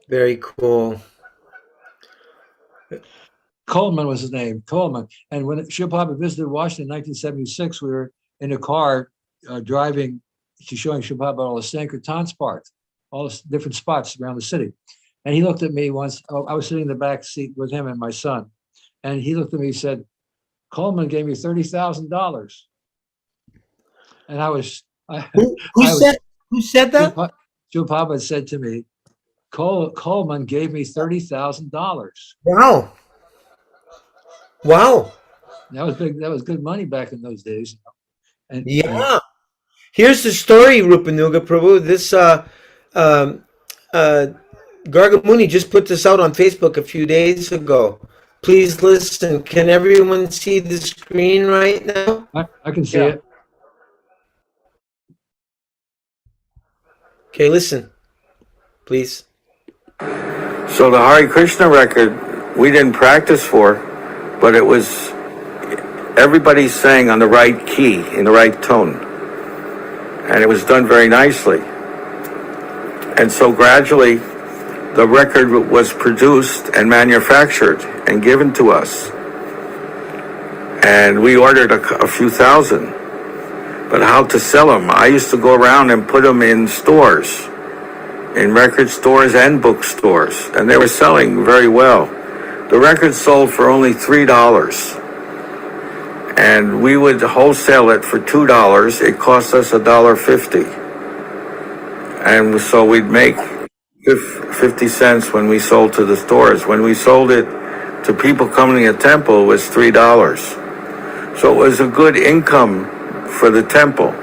Very cool. Coleman was his name, Coleman. And when Srila Prabhupada visited Washington in 1976, we were in a car driving to showing Srila Prabhupada all the Sankirtan spots, all the different spots around the city. And he looked at me once. I was sitting in the back seat with him and my son. And he looked at me and said, "Coleman gave me $30,000. And Who said that? Srila Prabhupada said to me, Coleman gave me $30,000. Wow. Wow. That was big. That was good money back in those days. And Yeah. Here's the story, Rupanuga Prabhu. This Gargamuni just put this out on Facebook a few days ago. Please listen. Can everyone see the screen right now? I can see Yeah. it. Okay, listen. Please. So the Hare Krishna record, we didn't practice for, but it was, everybody sang on the right key, in the right tone. And it was done very nicely. And so gradually, the record was produced and manufactured and given to us. And we ordered a few thousand. But how to sell them? I used to go around and put them in stores, in record stores and bookstores, and they were selling very well. The record sold for only $3, and we would wholesale it for $2. It cost us $1.50, and so we'd make 50 cents when we sold to the stores. When we sold it to people coming to the temple, it was $3. So it was a good income for the temple.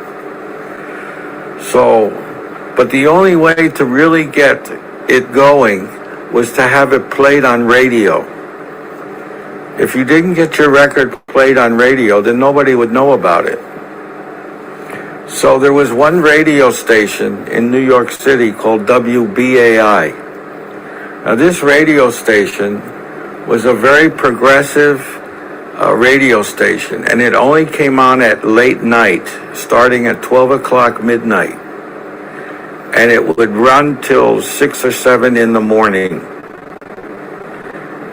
So, but the only way to really get it going was to have it played on radio. If you didn't get your record played on radio, then nobody would know about it. So there was one radio station in New York City called WBAI. Now this radio station was a very progressive radio station, and it only came on at late night, starting at 12 o'clock midnight. And it would run till 6 or 7 in the morning.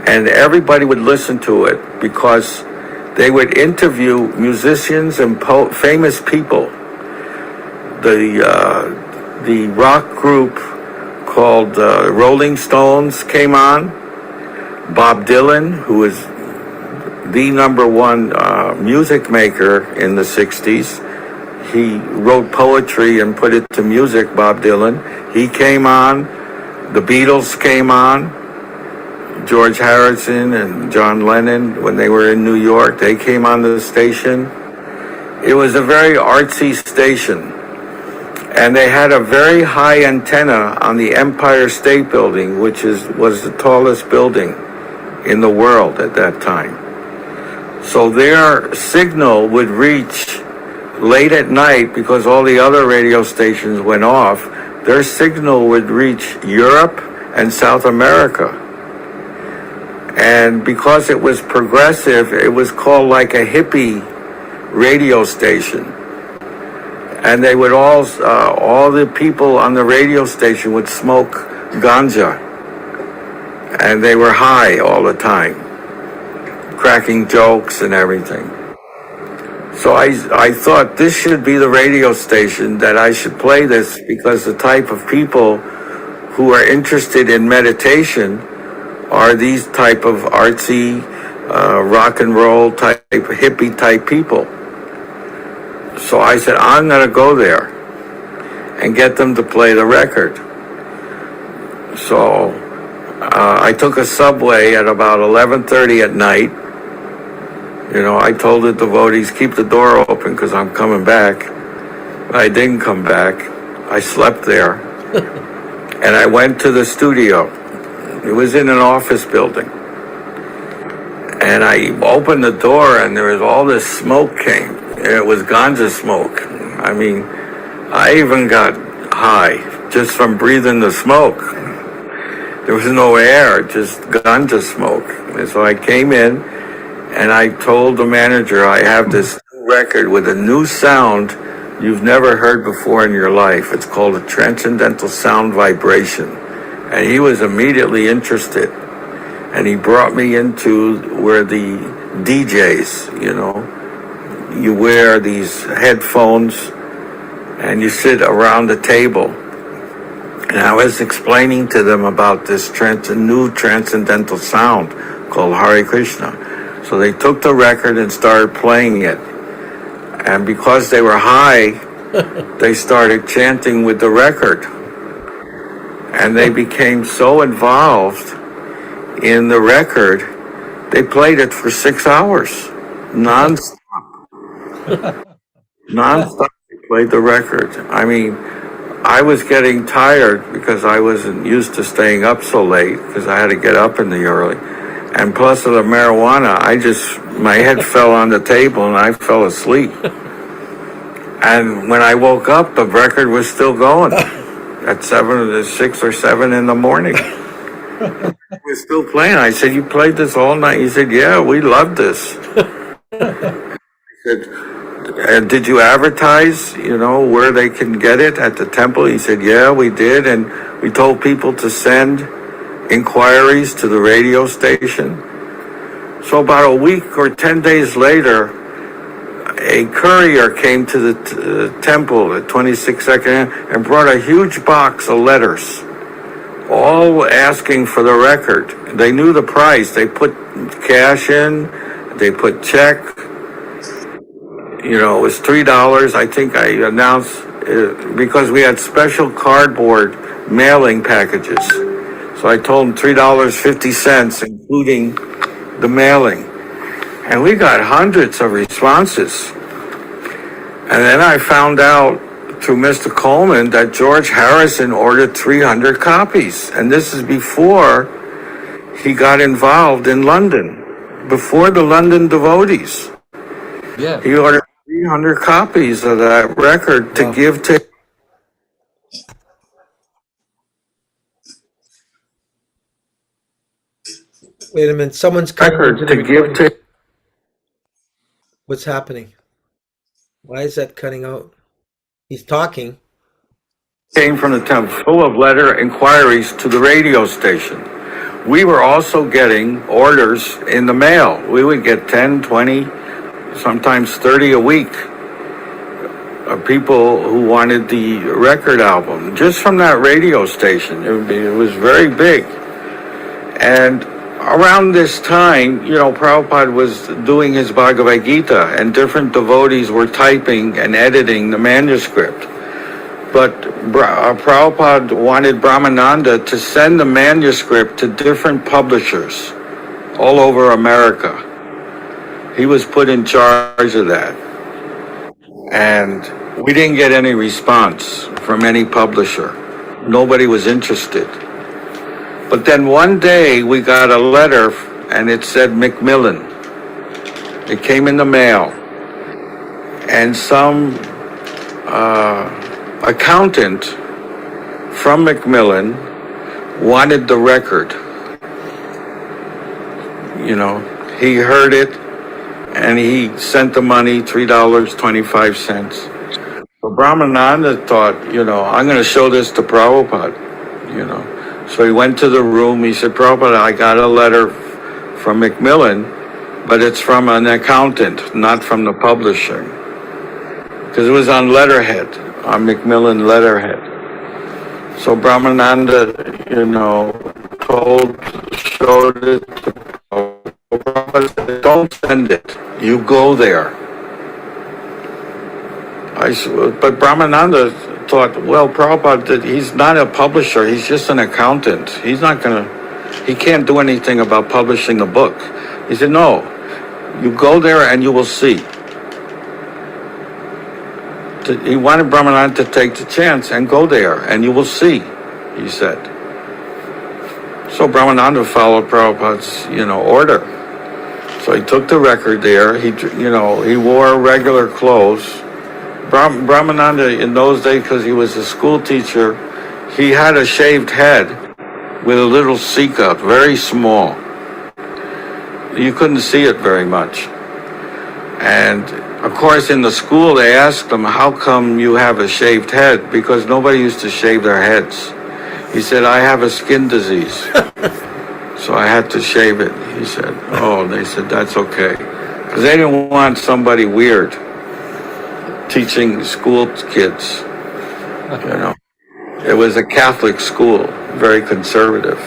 And everybody would listen to it because they would interview musicians and famous people. The rock group called Rolling Stones came on. Bob Dylan, who was the #1 music maker in the 60s. He wrote poetry and put it to music, Bob Dylan. He came on. The Beatles came on. George Harrison and John Lennon, when they were in New York, they came on the station. It was a very artsy station. And they had a very high antenna on the Empire State Building, which was the tallest building in the world at that time. So their signal would reach late at night, because all the other radio stations went off. Their signal would reach Europe and South America. And because it was progressive, it was called like a hippie radio station. And they would all the people on the radio station would smoke ganja. And they were high all the time, cracking jokes and everything. So I thought this should be the radio station that I should play this, because the type of people who are interested in meditation are these type of artsy rock and roll type, hippie type people. So I said, I'm going to go there and get them to play the record. So I took a subway at about 11:30 at night. You know, I told the devotees, keep the door open because I'm coming back. But I didn't come back. I slept there. And I went to the studio. It was in an office building. And I opened the door and there was all this smoke came. It was ganja smoke. I mean, I even got high just from breathing the smoke. There was no air, just ganja smoke. And so I came in and I told the manager, I have this record with a new sound you've never heard before in your life. It's called a transcendental sound vibration. And he was immediately interested. And he brought me into where the DJs, you know, you wear these headphones and you sit around the table. And I was explaining to them about this new transcendental sound called Hare Krishna. So they took the record and started playing it. And because they were high, they started chanting with the record. And they became so involved in the record, they played it for 6 hours, non-stop. Non-stop, they played the record. I mean, I was getting tired because I wasn't used to staying up so late because I had to get up in the early. And plus of the marijuana, my head fell on the table and I fell asleep. And when I woke up, the record was still going at 6 or 7 in the morning. It was still playing. I said, you played this all night? He said, yeah, we love this. I said, and did you advertise, you know, where they can get it at the temple? He said, yeah, we did. And we told people to send inquiries to the radio station. So about a week or 10 days later, a courier came to the temple at 26nd and brought a huge box of letters, all asking for the record. They knew the price. They put cash in, they put check. You know, it was $3. I think I announced because we had special cardboard mailing packages. So I told them $3.50, including the mailing. And we got hundreds of responses. And then I found out through Mr. Coleman that George Harrison ordered 300 copies. And this is before he got involved in London, before the London devotees. Yeah. He ordered 300 copies of that record to give to. Wait a minute. Someone's coming into Record the to give recording. to. What's happening? Why is that cutting out? He's talking. Came from the temple, full of letter inquiries to the radio station. We were also getting orders in the mail. We would get 10, 20, sometimes 30 a week of people who wanted the record album just from that radio station. It was very big. And around this time, you know, Prabhupada was doing his Bhagavad Gita and different devotees were typing and editing the manuscript. But Prabhupada wanted Brahmananda to send the manuscript to different publishers all over America. He was put in charge of that. And we didn't get any response from any publisher. Nobody was interested. But then one day we got a letter and it said Macmillan. It came in the mail. And some accountant from Macmillan wanted the record. You know, he heard it and he sent the money, $3.25. So Brahmananda thought, you know, I'm going to show this to Prabhupada, you know. So he went to the room. He said, Prabhupada, I got a letter from Macmillan, but it's from an accountant, not from the publisher. Because it was on letterhead, on Macmillan letterhead. So Brahmananda, you know, showed it to Prabhupada. Prabhupada said, don't send it. You go there. But Brahmananda thought, well, Prabhupada, he's not a publisher. He's just an accountant. He can't do anything about publishing the book. He said, no, you go there and you will see. He wanted Brahmananda to take the chance and go there and you will see, he said. So Brahmananda followed Prabhupada's, order. So he took the record there. He wore regular clothes. Brahmananda in those days, because he was a school teacher, he had a shaved head with a little sika, very small. You couldn't see it very much. And of course, in the school, they asked him, how come you have a shaved head? Because nobody used to shave their heads. He said, I have a skin disease. So I had to shave it, he said. Oh, they said, that's okay. Because they didn't want somebody weird teaching school kids. It was a Catholic school, very conservative.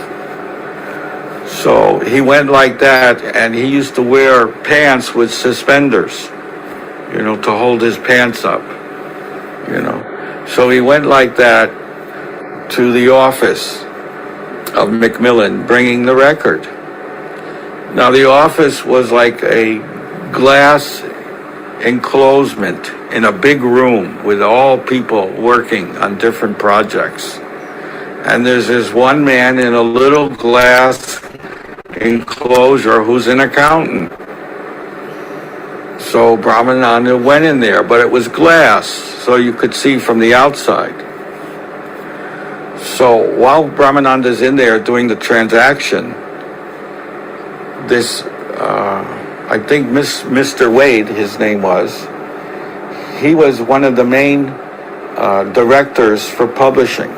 So he went like that, and he used to wear pants with suspenders, to hold his pants up, So he went like that to the office of Macmillan, bringing the record. Now the office was like a glass enclosement in a big room with all people working on different projects. And there's this one man in a little glass enclosure who's an accountant. So Brahmananda went in there, but it was glass, so you could see from the outside. So while Brahmananda's in there doing the transaction, this, I think Mr. Wade, his name was, he was one of the main directors for publishing.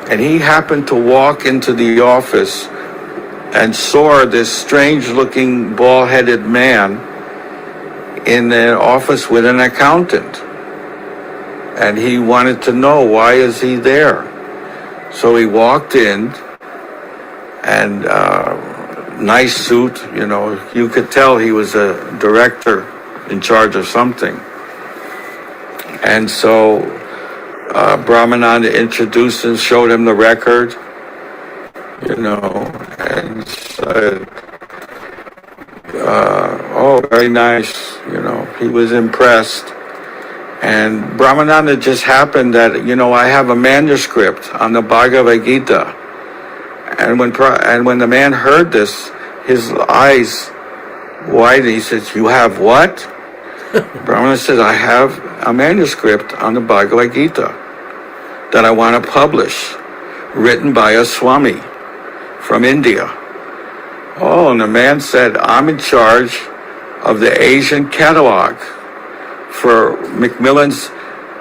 And he happened to walk into the office and saw this strange-looking, bald-headed man in the office with an accountant. And he wanted to know, why is he there? So he walked in, and nice suit, you could tell he was a director in charge of something. And so Brahmananda introduced him, showed him the record, and said, oh, very nice, he was impressed. And Brahmananda just happened that, I have a manuscript on the Bhagavad Gita. And when the man heard this, his eyes widened. He says, you have what? Brahmananda said, I have a manuscript on the Bhagavad Gita that I want to publish, written by a Swami from India. Oh, and the man said, I'm in charge of the Asian catalog for Macmillan's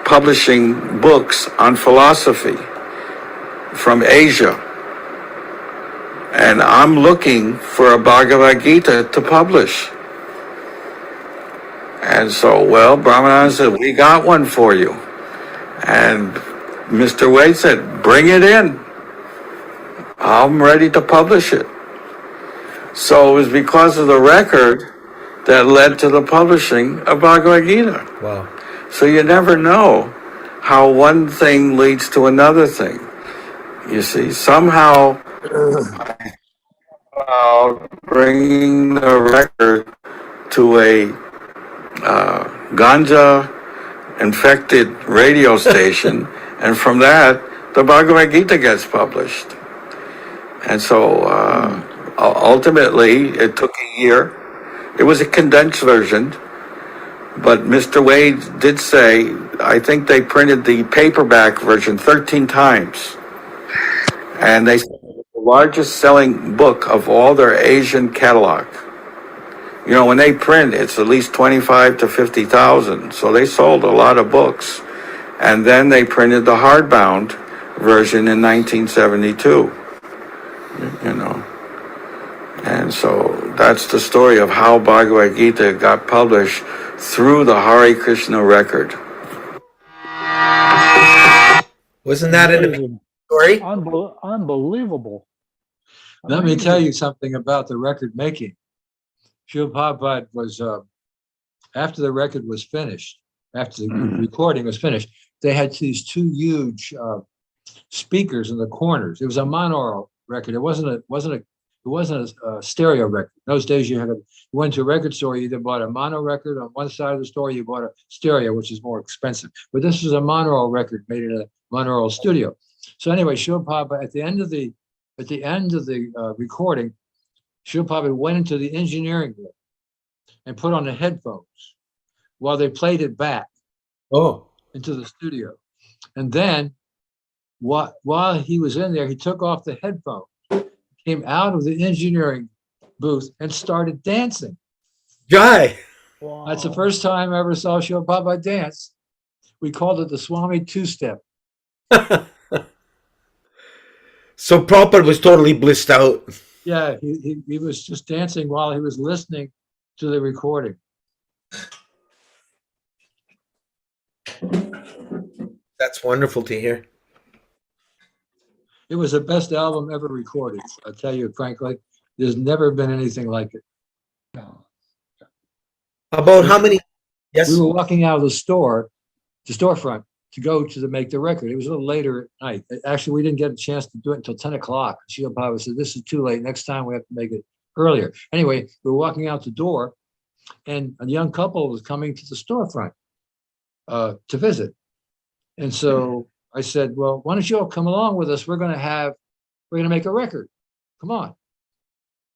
publishing books on philosophy from Asia. And I'm looking for a Bhagavad Gita to publish. And so, Brahmananda said, we got one for you. And Mr. Wade said, bring it in. I'm ready to publish it. So it was because of the record that led to the publishing of Bhagavad Gita. Wow. So you never know how one thing leads to another thing. You see, somehow bringing the record to a ganja-infected radio station, and from that, the Bhagavad Gita gets published. And so ultimately, it took a year. It was a condensed version, but Mr. Wade did say, I think they printed the paperback version 13 times. And they said it was the largest selling book of all their Asian catalog. When they print, it's at least 25 to 50,000. So they sold a lot of books. And then they printed the hardbound version in 1972. And so that's the story of how Bhagavad Gita got published through the Hare Krishna record. Wasn't that an amazing story? Unbelievable. Let me tell you something about the record making. Srila Prabhupada was, after the record was finished, after the recording was finished, they had these two huge speakers in the corners. It was a monaural record. It wasn't a stereo record. In those days, you went to a record store, you either bought a mono record on one side of the store, you bought a stereo, which is more expensive. But this was a monaural record made in a monaural studio. So anyway, Srila Prabhupada, at the end of the recording, Srila Prabhupada went into the engineering room and put on the headphones while they played it back into the studio. And then while he was in there, he took off the headphones, came out of the engineering booth and started dancing. Jai. That's the first time I ever saw Srila Prabhupada dance. We called it the Swami two-step. So Prabhupada was totally blissed out. Yeah, he was just dancing while he was listening to the recording. That's wonderful to hear. It was the best album ever recorded. I'll tell you frankly, there's never been anything like it. About how many? Yes. We were walking out of the storefront, to go to make the record. It was a little later at night. Actually, we didn't get a chance to do it until 10 o'clock. Srila Prabhupada said, this is too late. Next time we have to make it earlier. Anyway, we were walking out the door and a young couple was coming to the storefront to visit. And so I said, well, why don't you all come along with us? We're going to make a record. Come on.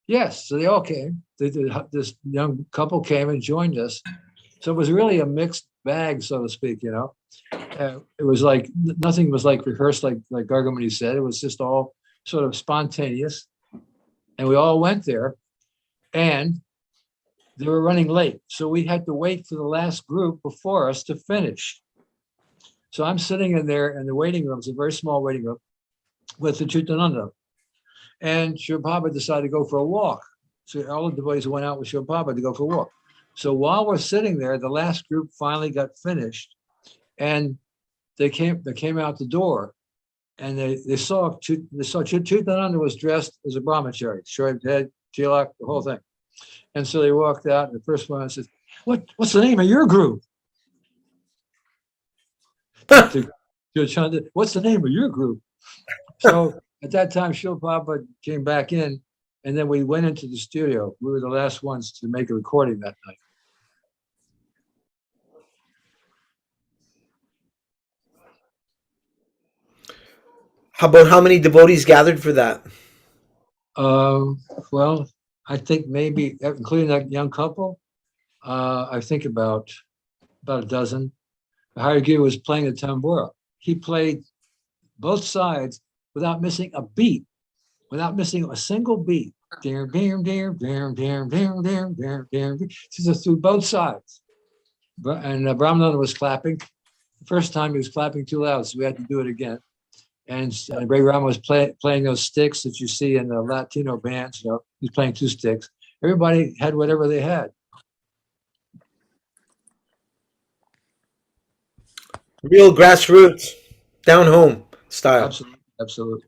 Yes. So they all came. This young couple came and joined us. So it was really a mixed bag, so to speak, you know. It was like, nothing was like rehearsed, like Gargamuni said. It was just all sort of spontaneous. And we all went there and they were running late. So we had to wait for the last group before us to finish. So I'm sitting in there in the waiting room. It's a very small waiting room with the Chitananda. And Srila Prabhupada decided to go for a walk. So all of the boys went out with Srila Prabhupada to go for a walk. So while we're sitting there, the last group finally got finished. And they came out the door, and they saw Chitananda was dressed as a brahmachari, shaved head, tilak, the whole thing. And so they walked out, and the first one said, "What's the name of your group?" What's the name of your group? So at that time, Srila Prabhupada came back in, and then we went into the studio. We were the last ones to make a recording that night. How about how many devotees gathered for that? Well, I think maybe, including that young couple, I think about a dozen. Harigiri was playing the tambura. He played both sides without missing a beat, without missing a single beat. Just through both sides. And Brahmananda was clapping. The first time he was clapping too loud, so we had to do it again. And Ray Rama was playing those sticks that you see in the Latino bands. You know, he's playing two sticks. Everybody had whatever they had. Real grassroots, down home style. Absolutely.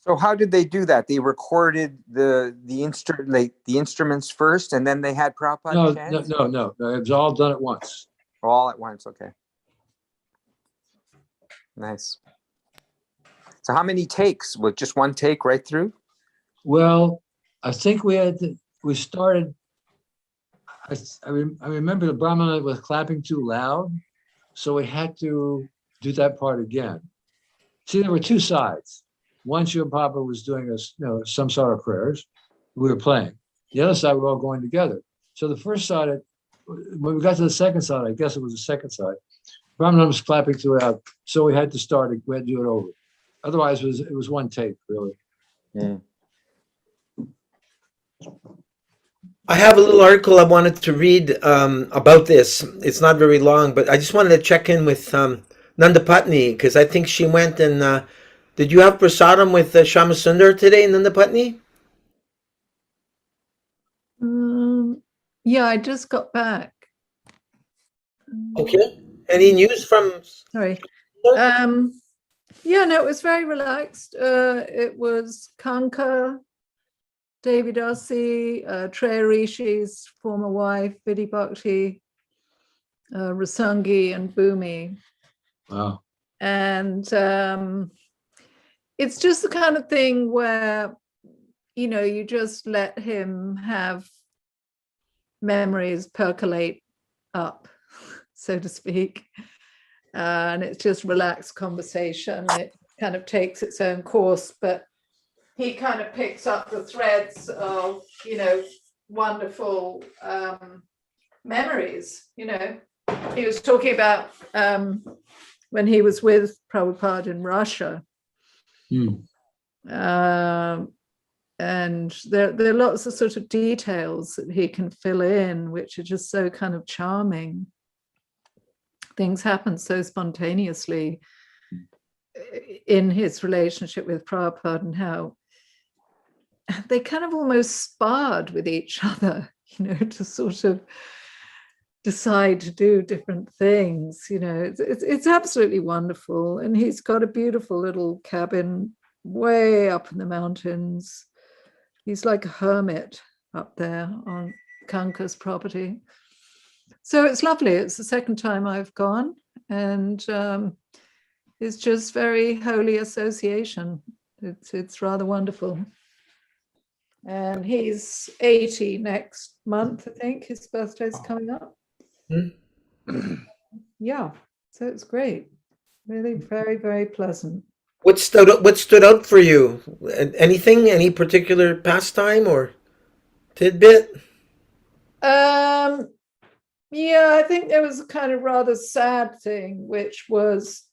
So how did they do that? They recorded the instruments first, and then they had Prabhupada chant? No. It was all done at once. All at once. Okay. Nice. So how many takes? Was just one take right through? Well, I think we started. I remember the Brahmana was clapping too loud, so we had to do that part again. See, there were two sides. One, Srila Prabhupada was doing some sort of prayers. We were playing. The other side, we were all going together. So the first side, when we got to the second side, I guess it was the second side, Brahmana was clapping too loud, so we had to we had to do it over. Otherwise, it was one take, really. Mm. I have a little article I wanted to read about this. It's not very long, but I just wanted to check in with Nandapatni because I think she went and did you have prasadam with Shamasundar today, Nandapatni? Yeah, I just got back. Okay. Any news from? Sorry. Yeah, no, it was very relaxed. It was Kanka, Devi Dasi, Treya Rishi's former wife, Bidhi Bhakti, Rasangi and Bhumi. Wow. And it's just the kind of thing where, you know, you just let him have memories percolate up, so to speak. And it's just relaxed conversation. It kind of takes its own course, but he kind of picks up the threads of, you know, wonderful memories. You know, he was talking about when he was with Prabhupada in Russia. And there are lots of sort of details that he can fill in, which are just so kind of charming. Things happen so spontaneously in his relationship with Prabhupada, and how they kind of almost sparred with each other, you know, to sort of decide to do different things. You know, it's absolutely wonderful. And he's got a beautiful little cabin way up in the mountains. He's like a hermit up there on Kanka's property. So it's lovely. It's the second time I've gone, and it's just very holy association. It's rather wonderful. And he's 80 next month, I think. His birthday's coming up. Yeah, so it's great. Really very, very pleasant. What stood out for you? Anything? Any particular pastime or tidbit? Yeah, I think there was a kind of rather sad thing, which was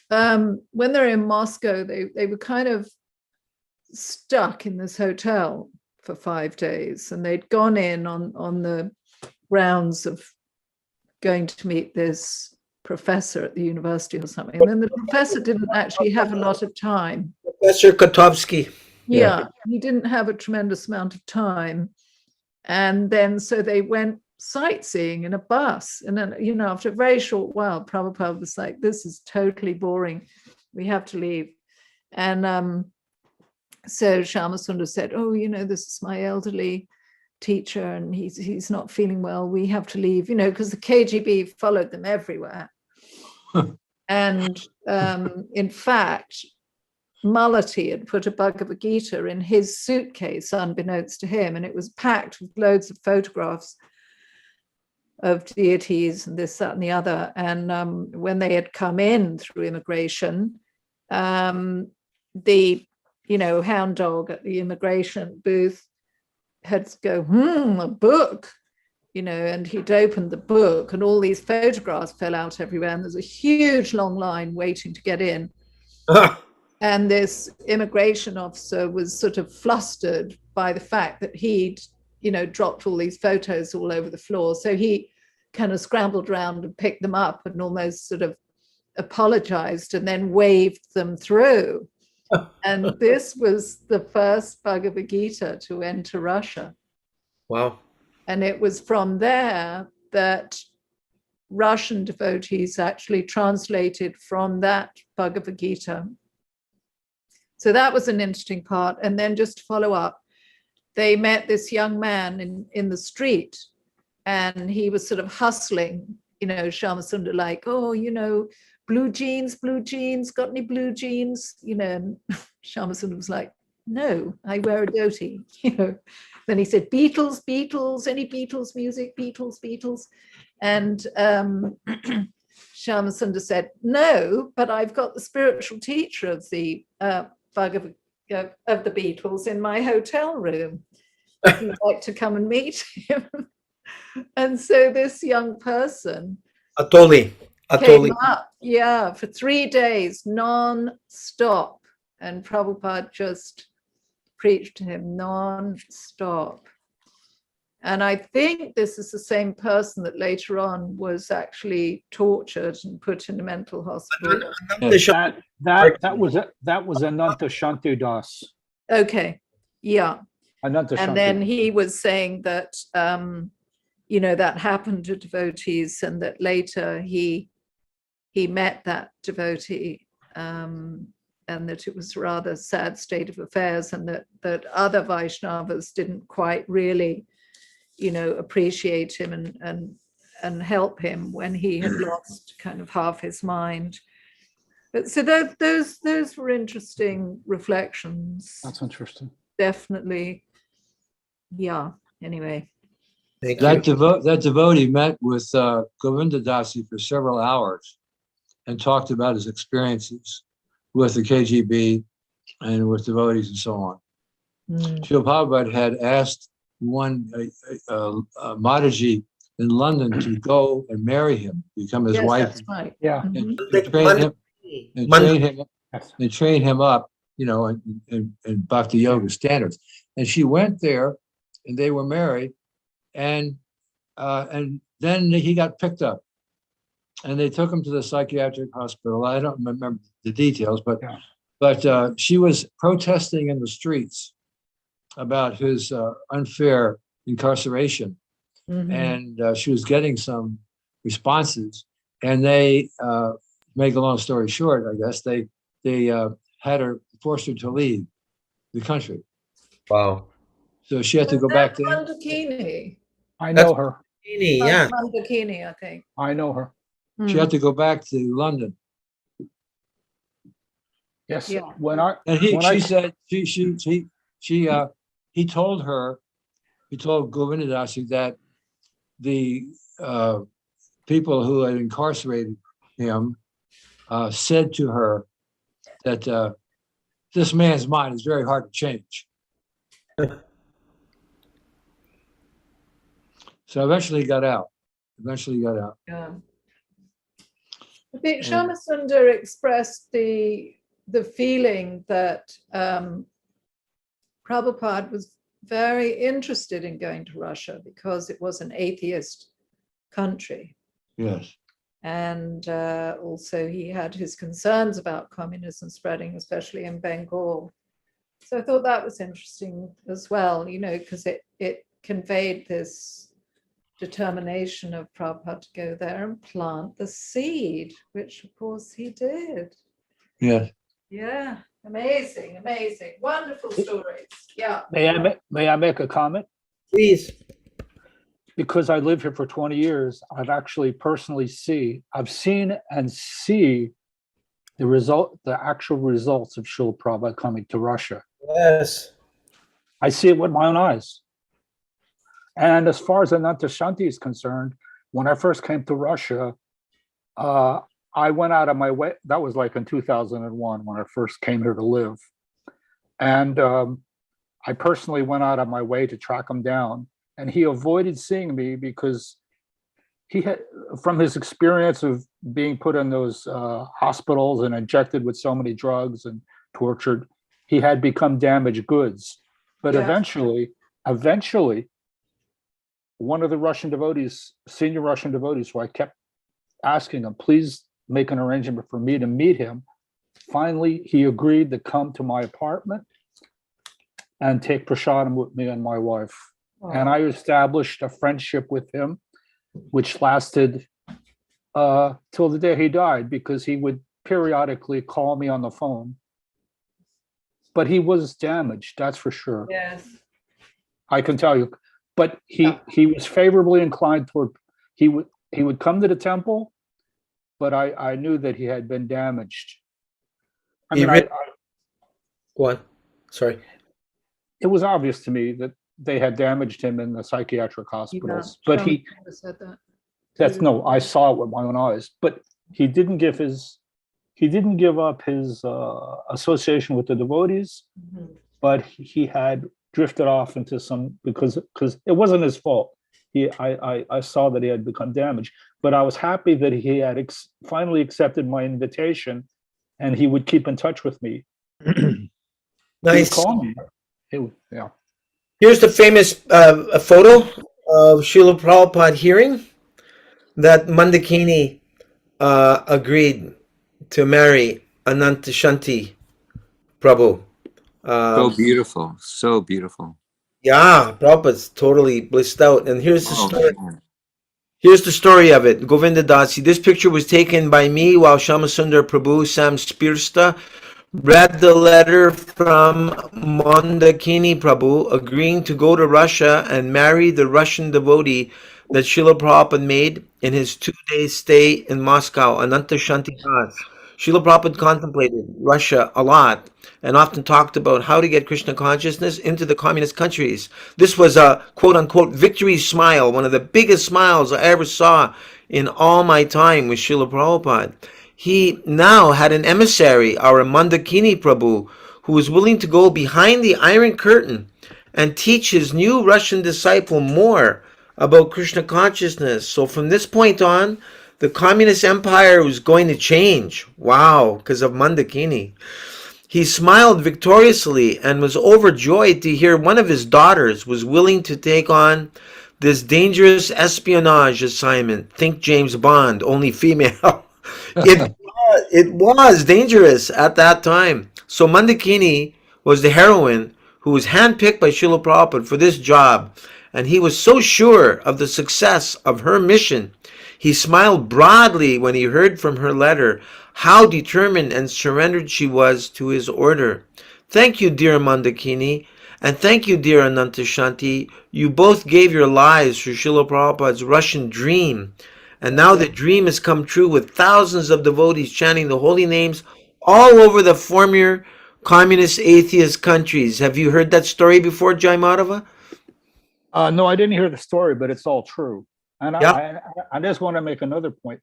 when they're in Moscow, they were kind of stuck in this hotel for 5 days, and they'd gone in on the grounds of going to meet this professor at the university or something. And then the professor didn't actually have a lot of time. Professor Kotovsky. Yeah, he didn't have a tremendous amount of time. And then so they went sightseeing in a bus. And then, you know, after a very short while, Prabhupada was like, this is totally boring. We have to leave. And so Shyamasundar said, oh, you know, this is my elderly teacher and he's not feeling well. We have to leave, you know, because the KGB followed them everywhere. And in fact, Malati had put a Bhagavad Gita in his suitcase, unbeknownst to him, and it was packed with loads of photographs of deities and this, that, and the other. And when they had come in through immigration, the, you know, hound dog at the immigration booth had to go, a book, you know, and he'd opened the book and all these photographs fell out everywhere. And there's a huge long line waiting to get in. And this immigration officer was sort of flustered by the fact that he'd, you know, dropped all these photos all over the floor. So he kind of scrambled around and picked them up and almost sort of apologized and then waved them through. And this was the first Bhagavad Gita to enter Russia. Wow. And it was from there that Russian devotees actually translated from that Bhagavad Gita. So that was an interesting part. And then just to follow up, they met this young man in the street, and he was sort of hustling, you know, Shyamasundar, like, oh, you know, blue jeans, got any blue jeans? You know, and Shyamasundar was like, no, I wear a dhoti, you know. Then he said, Beatles, any Beatles music, Beatles. And Shyamasundar said, no, but I've got the spiritual teacher of the Bhagavad of the Beatles in my hotel room. If you'd like to come and meet him. And so this young person Atoli. came up, yeah, for 3 days non-stop. And Prabhupada just preached to him non-stop. And I think this is the same person that later on was actually tortured and put in a mental hospital. That was Ananta Shanti Das. Okay, yeah. Ananta Shanti. And then he was saying that, you know, that happened to devotees, and that later he met that devotee, and that it was a rather sad state of affairs, and that other Vaishnavas didn't quite really, appreciate him and help him when he had lost kind of half his mind. But so those were interesting reflections. That's interesting. Definitely. Yeah. Anyway. Thank That you. devotee met with Govinda Dasi for several hours and talked about his experiences with the KGB and with devotees and so on. Mm. Srila Prabhupada had asked one Mataji in London to go and marry him, become his Yes, wife, that's right. Yeah. Mhm. and train him up, in Bhakti Yoga standards. And she went there, and they were married, and then he got picked up, and they took him to the psychiatric hospital. I don't remember the details, but she was protesting in the streets about his unfair incarceration, Mhm. and she was getting some responses. And they, make a long story short, I guess they had her forced her to leave the country, Wow. so she had to go back there. Mandakini. I know her. Yeah. Mandakini, I think. I know her. She had to go back to London, Yes. Yeah. and he told her, he told Govinda Dasi that the people who had incarcerated him said to her that this man's mind is very hard to change. So eventually he got out. Yeah. I think Shyamasundar expressed the feeling that Prabhupada was very interested in going to Russia because it was an atheist country. Yes. And also he had his concerns about communism spreading, especially in Bengal. So I thought that was interesting as well, because it conveyed this determination of Prabhupada to go there and plant the seed, which of course he did. Yes. Yeah, amazing, wonderful stories. Yeah. May I make a comment? Please. Because I live here for 20 years, I've actually I've seen and see the actual results of Srila Prabhupada coming to Russia. Yes. I see it with my own eyes. And as far as Ananta Shanti is concerned, when I first came to Russia, I went out of my way. That was like in 2001 when I first came here to live. And I personally went out of my way to track him down. And he avoided seeing me because he had, from his experience of being put in those hospitals and injected with so many drugs and tortured, he had become damaged goods. But Yeah. eventually, one of the Russian devotees, senior Russian devotees, who I kept asking him, please make an arrangement for me to meet him. Finally, he agreed to come to my apartment and take prasadam with me and my wife. And I established a friendship with him, which lasted till the day he died, because he would periodically call me on the phone. But he was damaged, that's for sure. Yes. I can tell you. But he was favorably inclined toward, he would come to the temple, but I knew that he had been damaged. What? Sorry. It was obvious to me that they had damaged him in the psychiatric hospitals, but Shyamasundar said that. I saw it with my own eyes, but he didn't give up his association with the devotees, Mhm. but he had drifted off into because it wasn't his fault. I saw that he had become damaged, but I was happy that he had finally accepted my invitation, and he would keep in touch with me. He would Nice. call me. Yeah. Here's the famous photo of Srila Prabhupada hearing that Mandakini agreed to marry Ananta Shanti Prabhu. So beautiful, so beautiful. Yeah, Prabhupada's totally blissed out. And here's the Oh, story. man. Here's the story of it. Govinda Dasi. This picture was taken by me while Shyamasundar Prabhu Sam Spirsta read the letter from Mandakini Prabhu agreeing to go to Russia and marry the Russian devotee that Srila Prabhupada made in his 2-day stay in Moscow, Ananta Shanti Das. Srila Prabhupada contemplated Russia a lot and often talked about how to get Krishna consciousness into the communist countries. This was a quote-unquote victory smile, one of the biggest smiles I ever saw in all my time with Srila Prabhupada. He now had an emissary, our Mandakini Prabhu, who was willing to go behind the Iron Curtain and teach his new Russian disciple more about Krishna consciousness. So from this point on, the communist empire was going to change. Wow, because of Mandakini. He smiled victoriously and was overjoyed to hear one of his daughters was willing to take on this dangerous espionage assignment. Think James Bond, only female. It was dangerous at that time. So Mandakini was the heroine who was handpicked by Srila Prabhupada for this job, and he was so sure of the success of her mission. He smiled broadly when he heard from her letter how determined and surrendered she was to his order. Thank you, dear Mandakini, and thank you, dear Anantashanti. You both gave your lives for Srila Prabhupada's Russian dream. And now the dream has come true with thousands of devotees chanting the holy names all over the former communist atheist countries. Have you heard that story before, Jai Madhava? No, I didn't hear the story, but it's all true. And Yeah. I just want to make another point.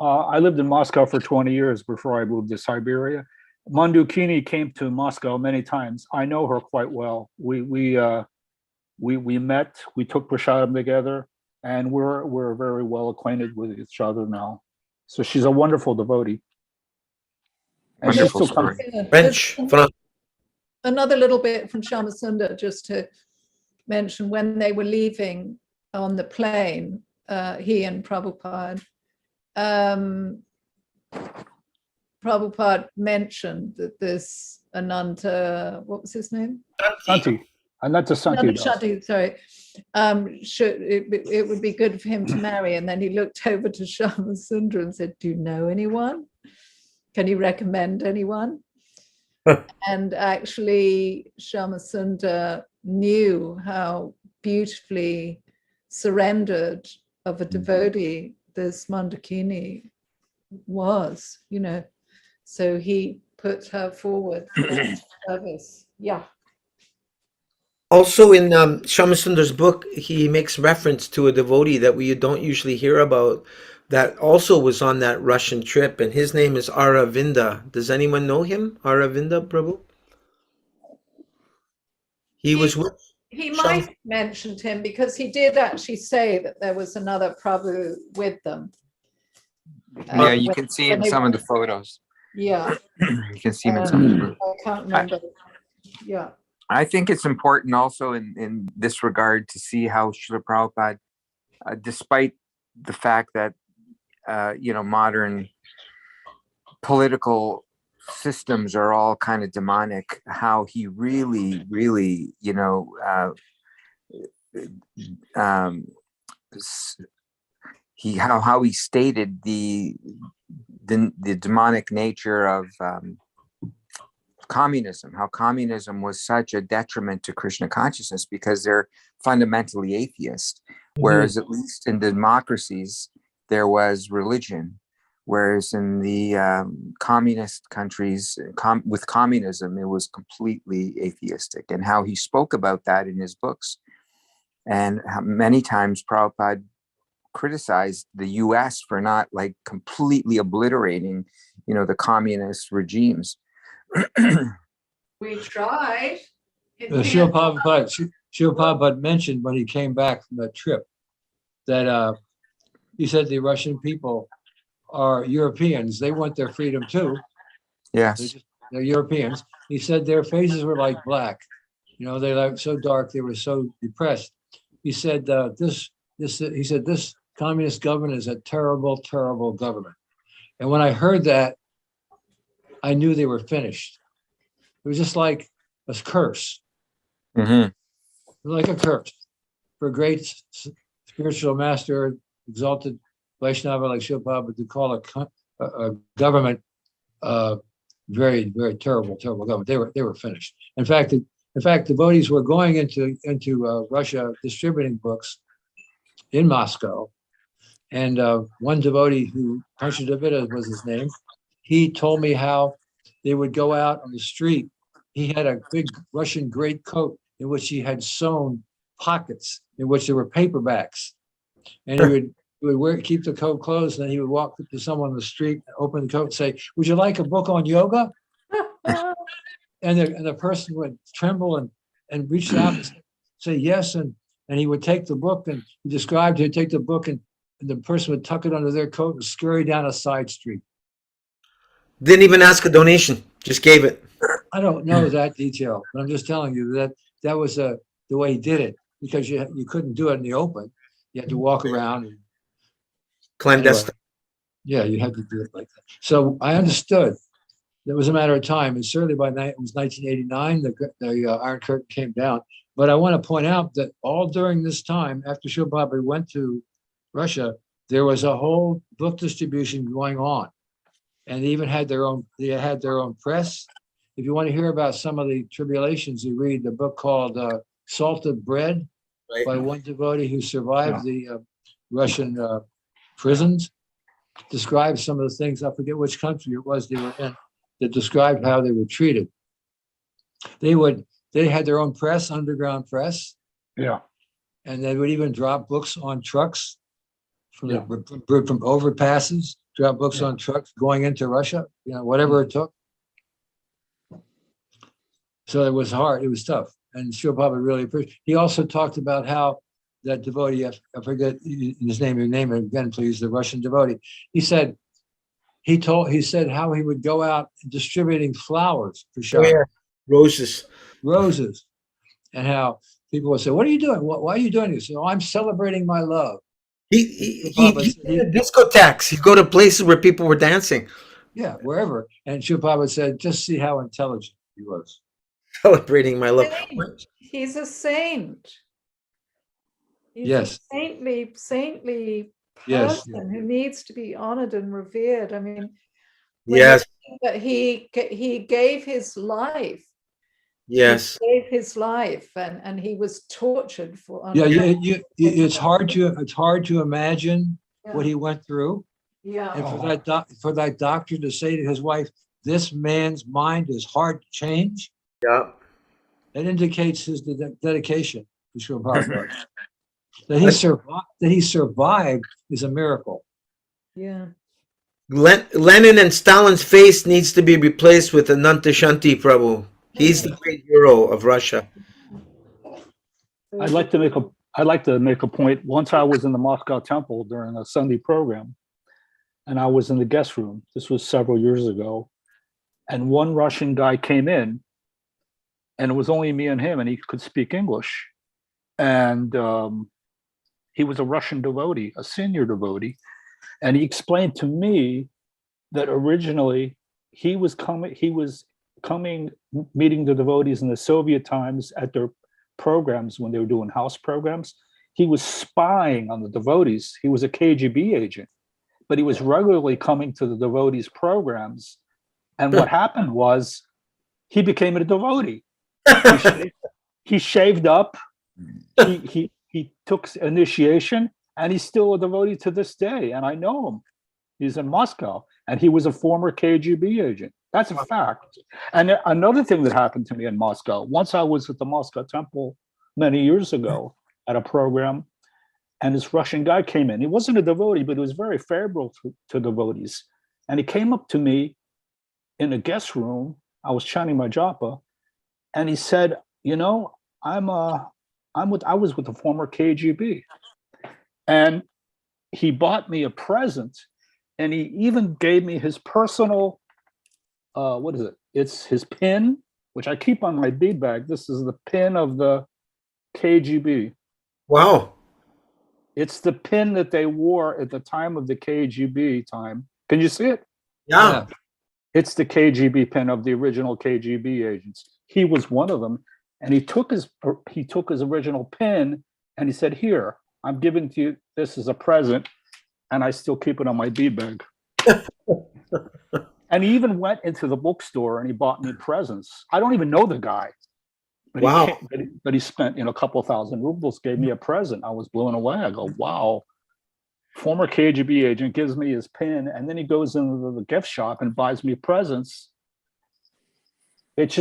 I lived in Moscow for 20 years before I moved to Siberia. Mandukini came to Moscow many times. I know her quite well. We met. We took prasadam together, and we're very well acquainted with each other now. So she's a wonderful devotee. And she Wonderful still comes. story. Yeah, French. there's another little bit from Shamasunda, just to mention when they were leaving on the plane, he and Prabhupada, Prabhupada mentioned that this Ananta, what was his name? Santi. Ananta Santi. Shanti, sorry. It would be good for him to marry. And then he looked over to Shamasundra and said, do you know anyone? Can you recommend anyone? And actually, Shamasundra knew how beautifully surrendered of a devotee this Mandakini was, you know. So he put her forward for that service. Yeah. Also in Shamasundar's book, he makes reference to a devotee that we don't usually hear about that also was on that Russian trip, and his name is Aravinda. Does anyone know him, Aravinda Prabhu? He was with He might have mentioned him because he did actually say that there was another Prabhu with them. Yeah, you can see in some of the photos. Yeah. You can see him in some of the photos. I can't remember. Yeah. I think it's important also in this regard to see how Srila Prabhupada, despite the fact that, modern political systems are all kind of demonic, how he really, really, how he stated the demonic nature of communism, how communism was such a detriment to Krishna consciousness because they're fundamentally atheist, whereas at least in democracies there was religion, whereas in the communist countries with communism it was completely atheistic, and how he spoke about that in his books, and how many times Prabhupada criticized the US for not like completely obliterating, the communist regimes. We tried. Srila Prabhupada mentioned when he came back from that trip that he said the Russian people are Europeans. They want their freedom too. Yes. They're Europeans. He said their faces were like black. They're like so dark. They were so depressed. He said this communist government is a terrible, terrible government. And when I heard that, I knew they were finished. It was just like a curse. Mm-hmm. Like a curse for a great spiritual master, exalted Vaishnava like Srila Prabhupada, to call a government very, very terrible, terrible government. They were finished. In fact, devotees were going into Russia distributing books in Moscow, and one devotee who Panchadevita was his name. He told me how they would go out on the street. He had a big Russian greatcoat in which he had sewn pockets in which there were paperbacks, and he would keep the coat closed, and then he would walk up to someone on the street, open the coat, and say, "Would you like a book on yoga?" And the person would tremble and reach out and say yes, and he would take the book, and he described he'd take the book, and the person would tuck it under their coat and scurry down a side street. Didn't even ask a donation, just gave it. I don't know that detail, but I'm just telling you that was the way he did it, because you couldn't do it in the open. You had to walk around. And, Clandestine. yeah, you had to do it like that. So I understood. It was a matter of time, and certainly it was 1989. The Iron Curtain came down. But I want to point out that all during this time, after Srila Prabhupada went to Russia, there was a whole book distribution going on, and they even had their own. They had their own press. If you want to hear about some of the tribulations, you read the book called "Salted Bread" by one devotee who survived the Russian prisons. Describes some of the things. I forget which country it was they were in. That described how they were treated. They had their own press, underground press. Yeah. And they would even drop books on trucks from overpasses, drop books on trucks going into Russia, whatever it took. So it was hard, it was tough. And Srila Prabhupada really appreciated. He also talked about how that devotee, I forget his name, your name again, please, the Russian devotee. He said how he would go out distributing flowers for Shara. Roses. And how people would say, "What are you doing? Why are you doing this?" "Oh, I'm celebrating my love." He discotheques. He'd go to places where people were dancing. Yeah, wherever. And Srila Prabhupada said, just see how intelligent he was. Celebrating my love. He's a saint. He's Yes. a saintly Yes. person who needs to be honored and revered. I mean, Yes. that he gave his life. Yes. He gave his life, and he was tortured for. Yeah, it's hard to imagine what he went through. Yeah. And for that doctor to say to his wife, "This man's mind is hard to change." Yeah. That indicates his dedication to Srila Prabhupada. That he survived is a miracle. Yeah. Lenin and Stalin's face needs to be replaced with Ananta Shanti Prabhu. He's the great hero of Russia. I'd like to make a point. Once I was in the Moscow temple during a Sunday program, and I was in the guest room. This was several years ago, and one Russian guy came in, and it was only me and him, and he could speak English, and he was a Russian devotee, a senior devotee, and he explained to me that originally he was coming, meeting the devotees in the Soviet times at their programs when they were doing house programs. He was spying on the devotees. He was a KGB agent, but he was regularly coming to the devotees' programs. And what happened was he became a devotee. He shaved up. He took initiation, and he's still a devotee to this day. And I know him. He's in Moscow, and he was a former KGB agent. That's a fact. And another thing that happened to me in Moscow, once I was at the Moscow temple many years ago at a program, and this Russian guy came in. He wasn't a devotee, but he was very favorable to devotees. And he came up to me in a guest room. I was chanting my japa, and he said, I was with the former KGB. And he bought me a present, and he even gave me his personal what is it? It's his pin, which I keep on my bead bag. This is the pin of the KGB. Wow. It's the pin that they wore at the time of the KGB time. Can you see it? Yeah. It's the KGB pin of the original KGB agents. He was one of them, and he took his original pin, and he said, "Here, I'm giving to you this as a present," and I still keep it on my bead bag. And he even went into the bookstore and he bought me presents. I don't even know the guy, but Wow. he spent, a couple of thousand rubles, gave me a present. I was blown away. I go, wow. Former KGB agent gives me his pin, and then he goes into the gift shop and buys me presents. It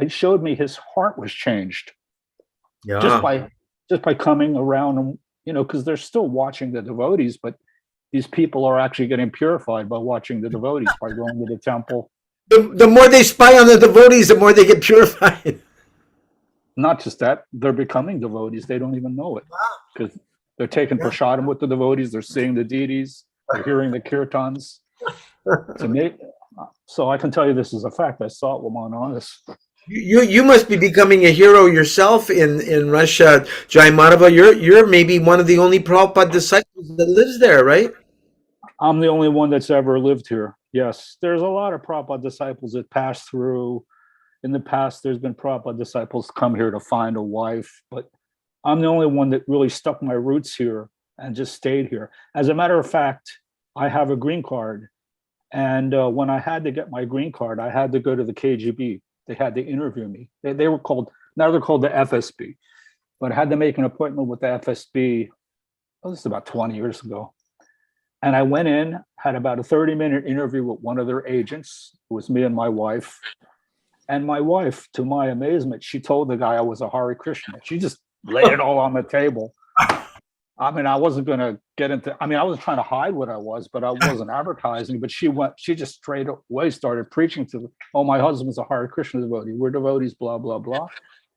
showed me his heart was changed Yeah. just by coming around, and because they're still watching the devotees, but these people are actually getting purified by watching the devotees, by going to the temple. The more they spy on the devotees, the more they get purified. Not just that, they're becoming devotees. They don't even know it, because they're taking prasadam with the devotees. They're seeing the deities. They're hearing the kirtans. So I can tell you this is a fact. I saw it with my eyes. You must be becoming a hero yourself in Russia, Jai Madhava. You're maybe one of the only Prabhupada disciples that lives there, right? I'm the only one that's ever lived here. Yes, there's a lot of Prabhupada disciples that pass through. In the past, there's been Prabhupada disciples come here to find a wife, but I'm the only one that really stuck my roots here and just stayed here. As a matter of fact, I have a green card. And when I had to get my green card, I had to go to the KGB. They had to interview me. They were called, now they're called the FSB, but I had to make an appointment with the FSB. Oh, this is about 20 years ago. And I went in, had about a 30-minute interview with one of their agents. It was me and my wife. And my wife, to my amazement, she told the guy I was a Hare Krishna. She just laid it all on the table. I mean, I wasn't going to get into, I was trying to hide what I was, but I wasn't advertising. But she just straight away started preaching to, oh, my husband's a Hare Krishna devotee. We're devotees, blah, blah, blah.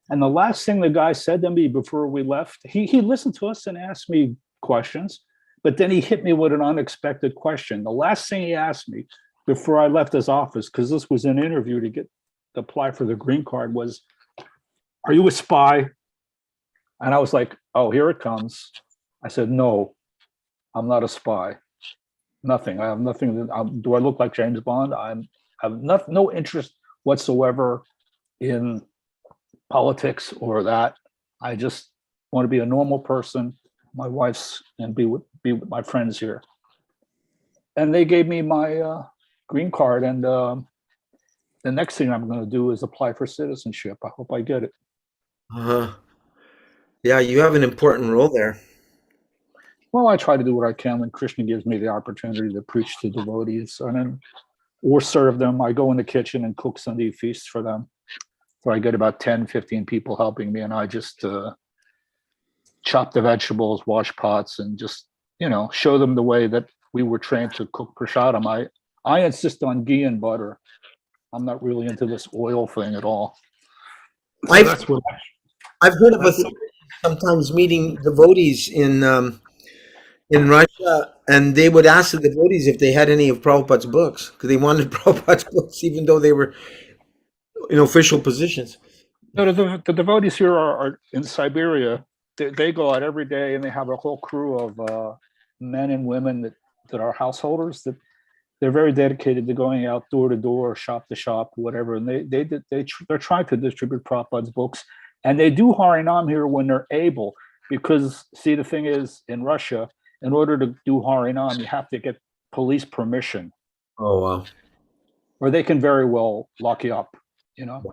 And the last thing the guy said to me before we left, he listened to us and asked me questions, but then he hit me with an unexpected question. The last thing he asked me before I left his office, because this was an interview to apply for the green card, was, are you a spy? And I was like, oh, here it comes. I said, no, I'm not a spy. Nothing. I have nothing. Do I look like James Bond? I have no interest whatsoever in politics or that. I just want to be a normal person, my wife's, and be with my friends here. And they gave me my green card. And the next thing I'm going to do is apply for citizenship. I hope I get it. Yeah, you have an important role there. Well, I try to do what I can when Krishna gives me the opportunity to preach to devotees or serve them. I go in the kitchen and cook Sunday feasts for them. So I get about 10, 15 people helping me, and I just chop the vegetables, wash pots, and just, show them the way that we were trained to cook prasadam. I insist on ghee and butter. I'm not really into this oil thing at all. So I've heard of authorities sometimes meeting devotees in Russia, and they would ask the devotees if they had any of Prabhupada's books, because they wanted Prabhupada's books, even though they were in official positions. No, the devotees here are in Siberia. They go out every day, and they have a whole crew of men and women that are householders. That they're very dedicated to going out door to door, shop to shop, whatever. And they're trying to distribute Prabhupada's books, and they do Harinam here when they're able. Because see, the thing is, in Russia, in order to do Harinam, you have to get police permission. Oh, wow. Or they can very well lock you up, Wow.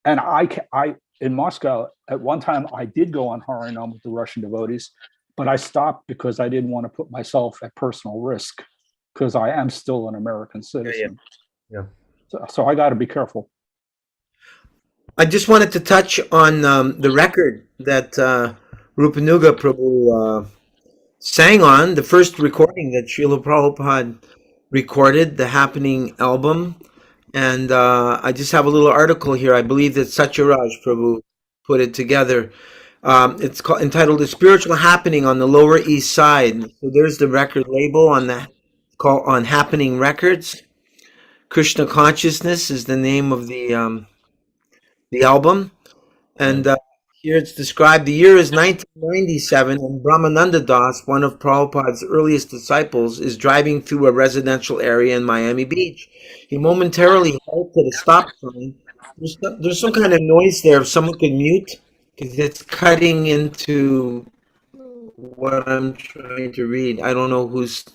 And I in Moscow, at one time, I did go on Harinam with the Russian devotees, but I stopped because I didn't want to put myself at personal risk, because I am still an American citizen. Yeah. So I got to be careful. I just wanted to touch on the record that Rupanuga Prabhu sang on, the first recording that Srila Prabhupada recorded, the Happening album. And I just have a little article here. I believe that Satyaraj Prabhu put it together. It's entitled "The Spiritual Happening on the Lower East Side." So there's the record label on Happening Records. Krishna Consciousness is the name of the album. And here it's described. The year is 1997, and Brahmananda Das, one of Prabhupada's earliest disciples, is driving through a residential area in Miami Beach. He momentarily halted at a stop sign. There's some kind of noise there. If someone could mute, because it's cutting into what I'm trying to read. I don't know who's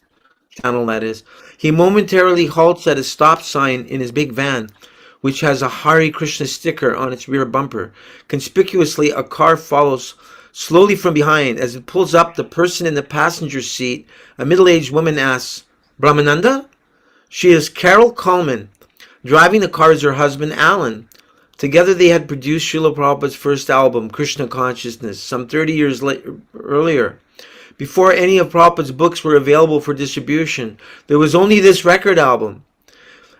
channel that is. He momentarily halts at a stop sign in his big van, which has a Hare Krishna sticker on its rear bumper. Conspicuously, a car follows slowly from behind. As it pulls up, the person in the passenger seat, a middle-aged woman, asks, "Brahmananda?" She is Carol Coleman. Driving the car is her husband, Alan. Together they had produced Srila Prabhupada's first album, Krishna Consciousness, some 30 years earlier. Before any of Prabhupada's books were available for distribution, there was only this record album,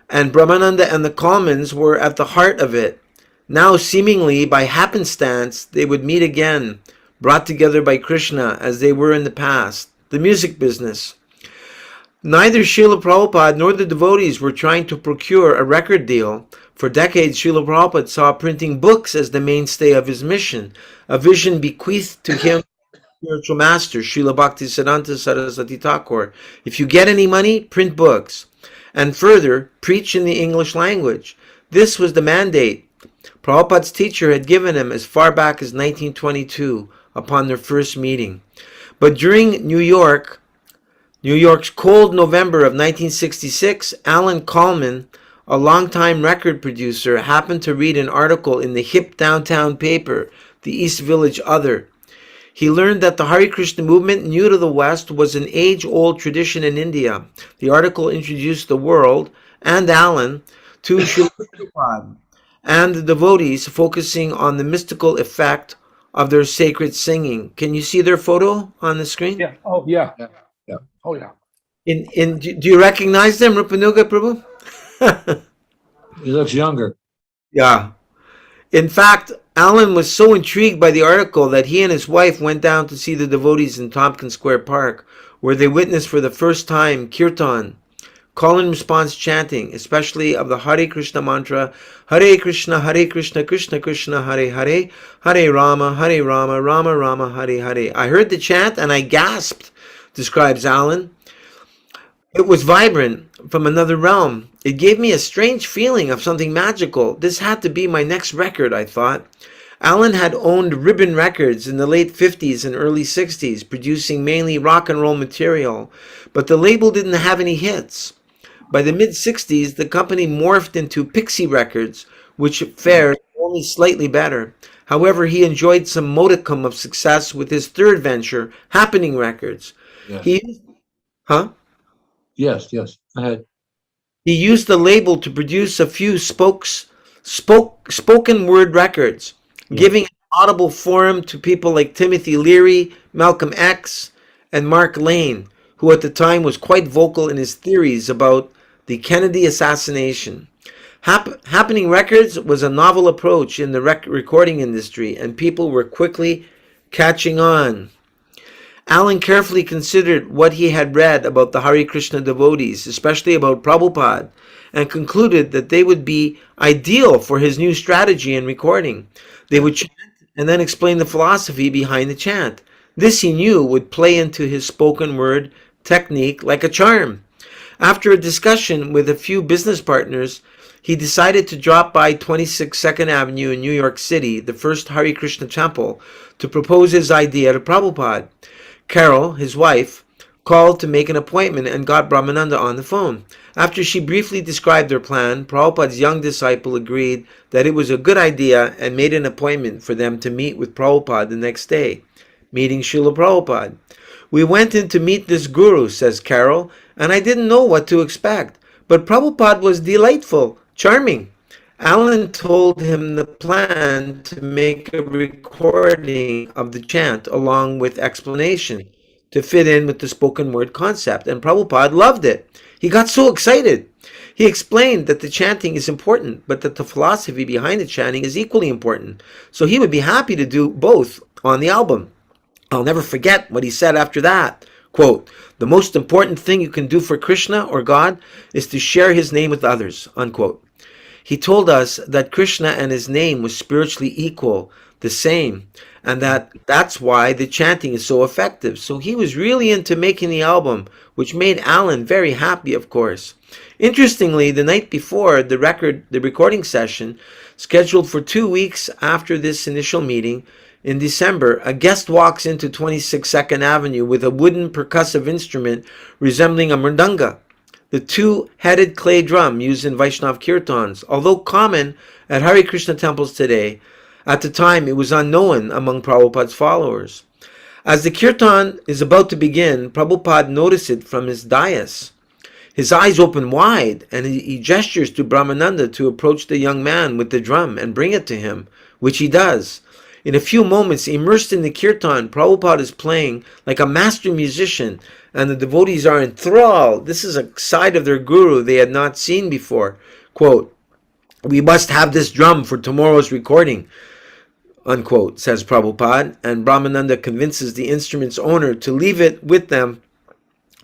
and Brahmananda and the Colemans were at the heart of it. Now, seemingly by happenstance, they would meet again, brought together by Krishna as they were in the past, the music business. Neither Srila Prabhupada nor the devotees were trying to procure a record deal. For decades, Srila Prabhupada saw printing books as the mainstay of his mission, a vision bequeathed to him spiritual master, Srila Bhaktisiddhanta Saraswati Thakur. If you get any money, print books. And further, preach in the English language. This was the mandate Prabhupada's teacher had given him as far back as 1922 upon their first meeting. But during New York's cold November of 1966, Alan Coleman, a longtime record producer, happened to read an article in the hip downtown paper, the East Village Other. He learned that the Hare Krishna movement, new to the West, was an age-old tradition in India. The article introduced the world, and Alan, to Srila Prabhupada and the devotees, focusing on the mystical effect of their sacred singing. Can you see their photo on the screen? Yeah. Oh, yeah. Yeah. Yeah. Oh, yeah. Do you recognize them, Rupanuga Prabhu? He looks younger. Yeah. In fact, Alan was so intrigued by the article that he and his wife went down to see the devotees in Tompkins Square Park, where they witnessed for the first time kirtan, call and response chanting, especially of the Hare Krishna mantra, Hare Krishna, Krishna Krishna, Hare Hare, Hare Rama, Rama Rama, Hare Hare. I heard the chant and I gasped, describes Alan. It was vibrant, from another realm. It gave me a strange feeling of something magical. This had to be my next record, I thought. Alan had owned Ribbon Records in the late 50s and early 60s, producing mainly rock and roll material, but the label didn't have any hits. By the mid-60s, the company morphed into Pixie Records, which fared only slightly better. However, he enjoyed some modicum of success with his third venture, Happening Records. Yes. Yes. Go ahead. He used the label to produce a few spoken word records, giving an audible forum to people like Timothy Leary, Malcolm X, and Mark Lane, who at the time was quite vocal in his theories about the Kennedy assassination. Happening Records was a novel approach in the recording industry, and people were quickly catching on. Alan carefully considered what he had read about the Hare Krishna devotees, especially about Prabhupada, and concluded that they would be ideal for his new strategy in recording. They would chant and then explain the philosophy behind the chant. This, he knew, would play into his spoken word technique like a charm. After a discussion with a few business partners, he decided to drop by 26 2nd Avenue in New York City, the first Hare Krishna temple, to propose his idea to Prabhupada. Carol, his wife, called to make an appointment and got Brahmananda on the phone. After she briefly described her plan, Prabhupada's young disciple agreed that it was a good idea and made an appointment for them to meet with Prabhupada the next day, meeting Srila Prabhupada. We went in to meet this guru, says Carol, and I didn't know what to expect. But Prabhupada was delightful, charming. Alan told him the plan to make a recording of the chant along with explanation to fit in with the spoken word concept, and Prabhupada loved it. He got so excited. He explained that the chanting is important, but that the philosophy behind the chanting is equally important, so he would be happy to do both on the album. I'll never forget what he said after that. Quote, "The most important thing you can do for Krishna or God is to share his name with others," unquote. He told us that Krishna and his name was spiritually equal, the same, and that's why the chanting is so effective. So he was really into making the album, which made Alan very happy, of course. Interestingly, the night before the recording session, scheduled for 2 weeks after this initial meeting, In December, a guest walks into 26 Second Avenue with a wooden percussive instrument resembling a mridanga, the two-headed clay drum used in Vaishnav kirtans. Although common at Hare Krishna temples today, at the time it was unknown among Prabhupada's followers. As the kirtan is about to begin, Prabhupada noticed it from his dais. His eyes open wide, and he gestures to Brahmananda to approach the young man with the drum and bring it to him, which he does. In a few moments, immersed in the kirtan, Prabhupada is playing like a master musician, and the devotees are enthralled. This is a side of their guru they had not seen before. Quote, "We must have this drum for tomorrow's recording," unquote, says Prabhupada, and Brahmananda convinces the instrument's owner to leave it with them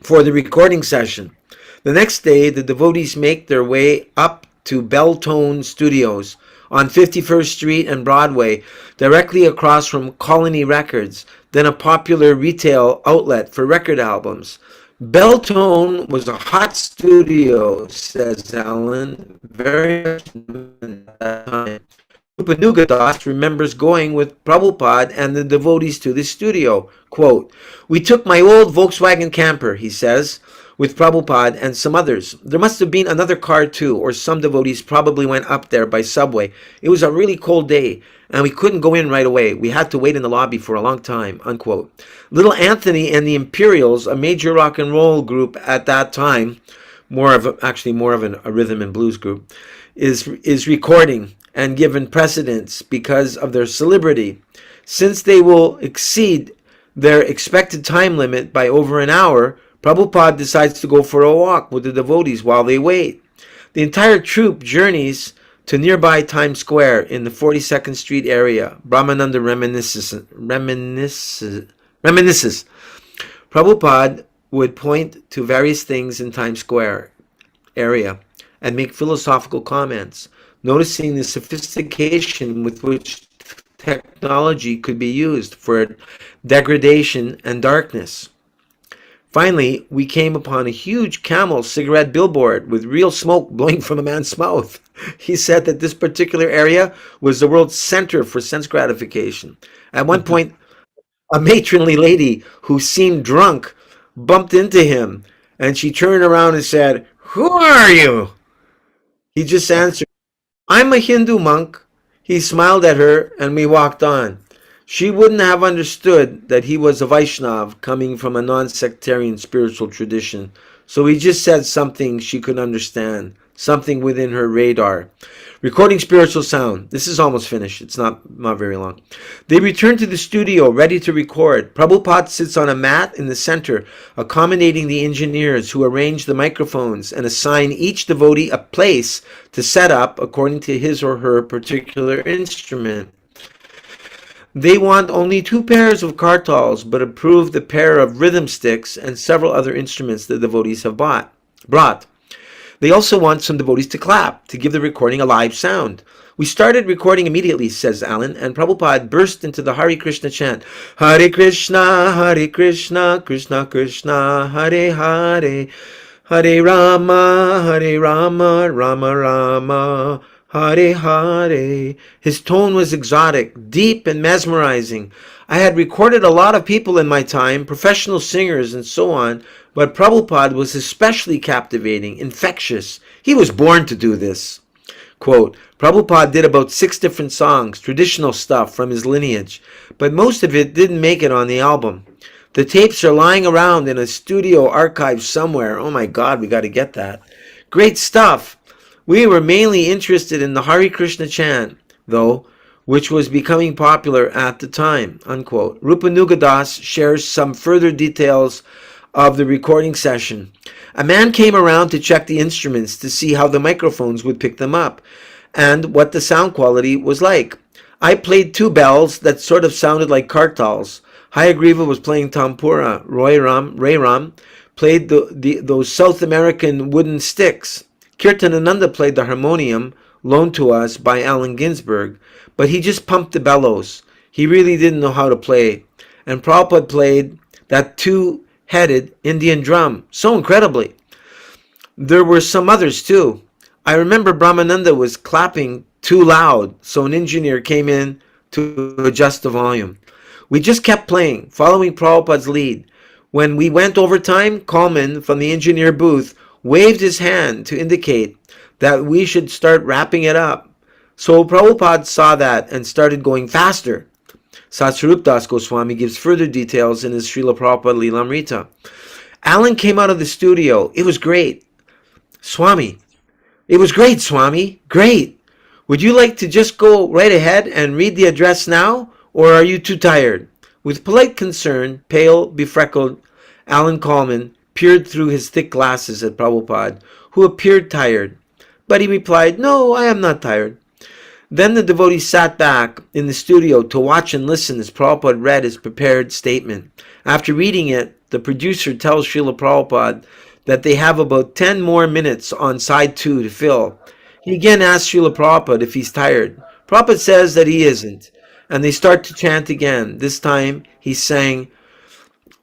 for the recording session. The next day, the devotees make their way up to Belltone Studios on 51st Street and Broadway, directly across from Colony Records, then a popular retail outlet for record albums. Belltone was a hot studio, says Alan, very much at that time. Rupanugadas remembers going with Prabhupada and the devotees to this studio. Quote, "We took my old Volkswagen camper," he says, "with Prabhupada and some others. There must have been another car too, or some devotees probably went up there by subway. It was a really cold day, and we couldn't go in right away. We had to wait in the lobby for a long time," unquote. Little Anthony and the Imperials, a major rock and roll group at that time, more of a rhythm and blues group, is recording and given precedence because of their celebrity. Since they will exceed their expected time limit by over an hour, Prabhupada decides to go for a walk with the devotees while they wait. The entire troupe journeys to nearby Times Square in the 42nd Street area. Brahmananda reminisces. Prabhupada would point to various things in Times Square area and make philosophical comments, noticing the sophistication with which technology could be used for degradation and darkness. Finally, we came upon a huge Camel cigarette billboard with real smoke blowing from a man's mouth. He said that this particular area was the world's center for sense gratification. At one point, a matronly lady who seemed drunk bumped into him, and she turned around and said, "Who are you?" He just answered, "I'm a Hindu monk." He smiled at her, and we walked on. She wouldn't have understood that he was a Vaishnav coming from a non-sectarian spiritual tradition, so he just said something she could understand, something within her radar. Recording spiritual sound. This is almost finished. It's not very long. They return to the studio, ready to record. Prabhupada sits on a mat in the center, accommodating the engineers who arrange the microphones and assign each devotee a place to set up according to his or her particular instrument. They want only 2 pairs of kartals, but approve the pair of rhythm sticks and several other instruments the devotees have brought. They also want some devotees to clap, to give the recording a live sound. "We started recording immediately," says Alan, and Prabhupada burst into the Hare Krishna chant. "Hare Krishna, Krishna Krishna, Hare Hare, Hare Rama, Rama Rama, Hare Hare." His tone was exotic, deep, and mesmerizing. I had recorded a lot of people in my time, professional singers and so on, but Prabhupada was especially captivating, infectious. He was born to do this. Quote, "Prabhupada did about 6 different songs, traditional stuff from his lineage, but most of it didn't make it on the album. The tapes are lying around in a studio archive somewhere. Oh my God, we got to get that. Great stuff. We were mainly interested in the Hare Krishna chant, though, which was becoming popular at the time," unquote. Rupanugadas shares some further details of the recording session. "A man came around to check the instruments to see how the microphones would pick them up and what the sound quality was like. I played 2 bells that sort of sounded like kartals. Hayagriva was playing tampura. Ray Ram played those South American wooden sticks. Kirtanananda played the harmonium loaned to us by Allen Ginsberg, but he just pumped the bellows. He really didn't know how to play. And Prabhupada played that 2-headed Indian drum so incredibly. There were some others too. I remember Brahmananda was clapping too loud, so an engineer came in to adjust the volume. We just kept playing, following Prabhupada's lead. When we went over time, Coleman from the engineer booth waved his hand to indicate that we should start wrapping it up. So Prabhupada saw that and started going faster. Satsvarup Das Goswami gives further details in his Srila Prabhupada Lilamrita. Alan came out of the studio. It was great. Swami. It was great, Swami. Great. Would you like to just go right ahead and read the address now, or are you too tired? With polite concern, pale, befreckled, Alan Coleman peered through his thick glasses at Prabhupada, who appeared tired. But he replied, "No, I am not tired." Then the devotee sat back in the studio to watch and listen as Prabhupada read his prepared statement. After reading it, the producer tells Srila Prabhupada that they have about 10 more minutes on side 2 to fill. He again asks Srila Prabhupada if he's tired. Prabhupada says that he isn't, and they start to chant again. This time he sang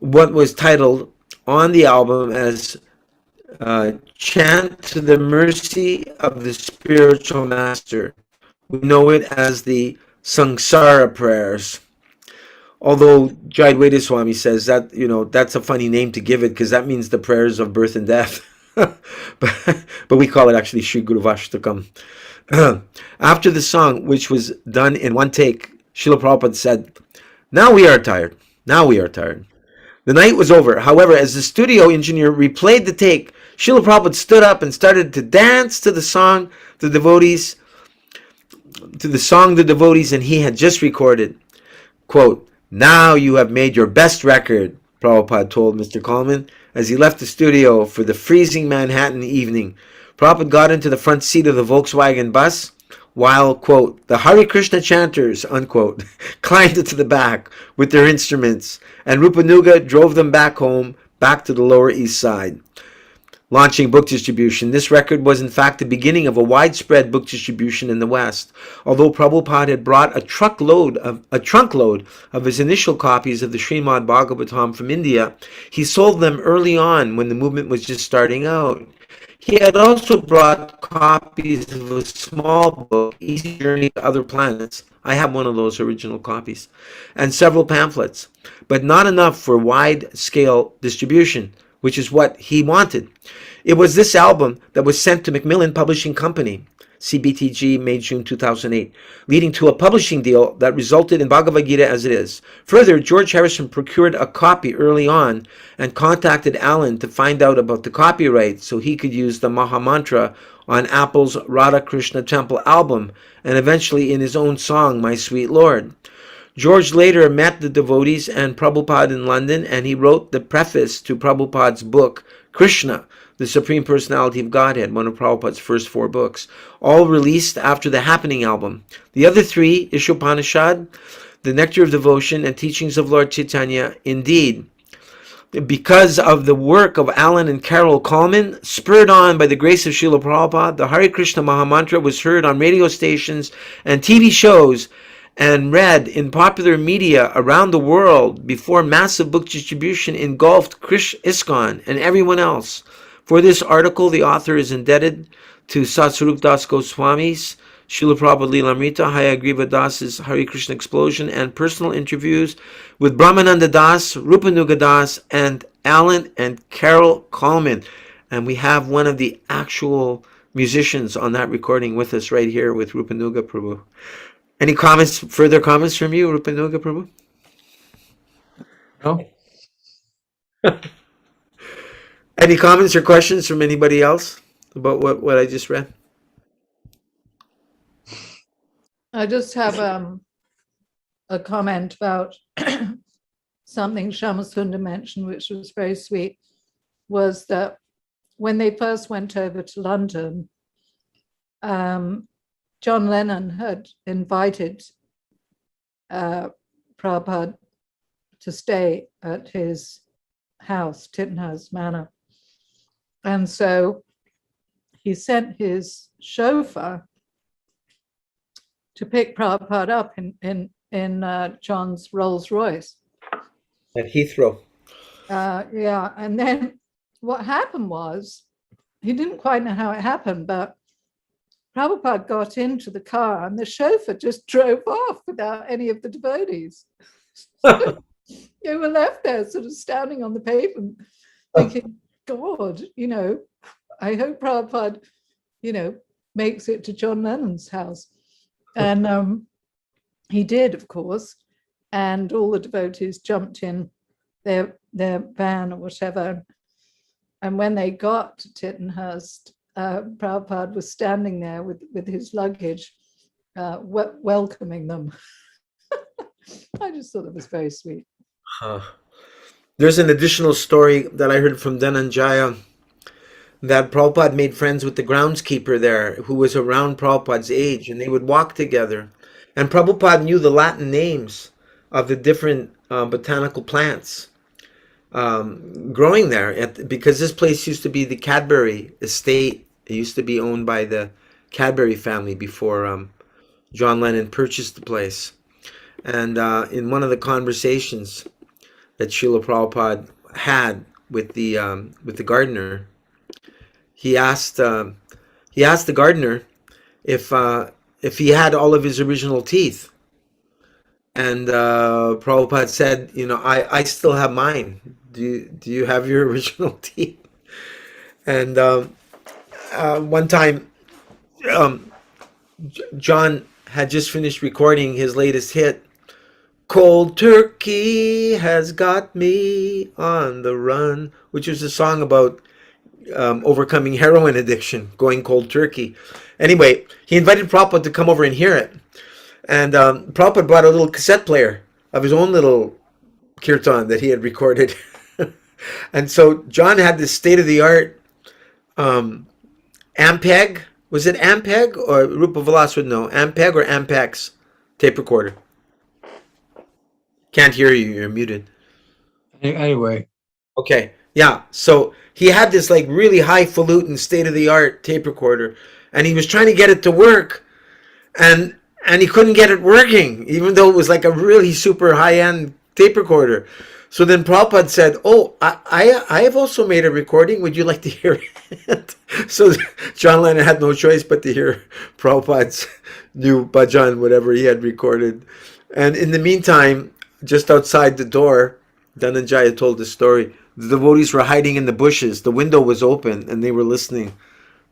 what was titled on the album as Chant to the Mercy of the Spiritual Master. We know it as the Sangsara prayers. Although Jayadvaita Swami says that, that's a funny name to give it because that means the prayers of birth and death. but we call it actually Sri Guru Vashtakam. After the song, which was done in one take, Srila Prabhupada said, "Now we are tired. Now we are tired." The night was over. However, as the studio engineer replayed the take, Srila Prabhupada stood up and started to dance to the song the devotees and he had just recorded. Quote, "Now you have made your best record," Prabhupada told Mr. Coleman as he left the studio for the freezing Manhattan evening. Prabhupada got into the front seat of the Volkswagen bus while, quote, "the Hare Krishna chanters," unquote, climbed into the back with their instruments, and Rupanuga drove them back home, back to the Lower East Side. Launching book distribution. This record was in fact the beginning of a widespread book distribution in the West. Although Prabhupada had brought a trunk load of his initial copies of the Srimad Bhagavatam from India, he sold them early on when the movement was just starting out. He had also brought copies of a small book, Easy Journey to Other Planets. I have one of those original copies, and several pamphlets, but not enough for wide-scale distribution, which is what he wanted. It was this album that was sent to Macmillan Publishing Company, CBTG, May, June 2008, leading to a publishing deal that resulted in Bhagavad Gita as it is. Further, George Harrison procured a copy early on and contacted Alan to find out about the copyright so he could use the Maha Mantra on Apple's Radha Krishna Temple album and eventually in his own song, My Sweet Lord. George later met the devotees and Prabhupada in London, and he wrote the preface to Prabhupada's book, Krsna, the Supreme Personality of Godhead, one of Prabhupada's first 4 books, all released after the Happening album. The other 3, Ishopanishad, The Nectar of Devotion, and Teachings of Lord Chaitanya, indeed, because of the work of Alan and Carol Coleman, spurred on by the grace of Srila Prabhupada, the Hare Krishna Mahamantra was heard on radio stations and TV shows and read in popular media around the world before massive book distribution engulfed ISKCON and everyone else. For this article, the author is indebted to Satsvarup Das Goswami's Srila Prabhupada Lilamrita, Hayagriva Das's Hare Krishna Explosion, and personal interviews with Brahmananda Das, Rupanuga Das, and Alan and Carol Coleman. And we have one of the actual musicians on that recording with us right here with Rupanuga Prabhu. Any further comments from you, Rupanuga Prabhu? No? Any comments or questions from anybody else about what I just read? I just have a comment about something Shamasunda mentioned, which was very sweet, was that when they first went over to London, John Lennon had invited Prabhupada to stay at his house, Tittenhouse Manor. And so he sent his chauffeur to pick Prabhupada up in John's Rolls Royce. At Heathrow. Yeah, and then what happened was, he didn't quite know how it happened, but Prabhupada got into the car and the chauffeur just drove off without any of the devotees. They were left there sort of standing on the pavement thinking, God, I hope Prabhupada, makes it to John Lennon's house. And he did, of course. And all the devotees jumped in their van or whatever. And when they got to Tittenhurst, Prabhupada was standing there with his luggage, welcoming them. I just thought it was very sweet. There's an additional story that I heard from Dhananjaya that Prabhupada made friends with the groundskeeper there who was around Prabhupada's age, and they would walk together. And Prabhupada knew the Latin names of the different botanical plants growing there because this place used to be the Cadbury estate. It used to be owned by the Cadbury family before John Lennon purchased the place. And in one of the conversations that Srila Prabhupada had with the gardener, he asked the gardener if he had all of his original teeth. And Prabhupada said, I still have mine. Do you have your original teeth? And one time, John had just finished recording his latest hit, Cold Turkey Has Got Me on the Run, which was a song about overcoming heroin addiction, going cold turkey. Anyway, he invited Prabhupada to come over and hear it. And Prabhupada brought a little cassette player of his own little kirtan that he had recorded. And so John had this state-of-the-art Ampeg. Was it Ampeg or Rupa Vilas would know? Ampeg or Ampex tape recorder? Can't hear you. You're muted. Anyway, Okay. Yeah. So he had this like really highfalutin state-of-the-art tape recorder, and he was trying to get it to work, and he couldn't get it working, even though it was like a really super high-end tape recorder. So then Prabhupada said, "Oh, I have also made a recording. Would you like to hear it?" So John Lennon had no choice but to hear Prabhupada's new bhajan, whatever he had recorded. And in the meantime, just outside the door, Dhananjaya told the story. The devotees were hiding in the bushes. The window was open, and they were listening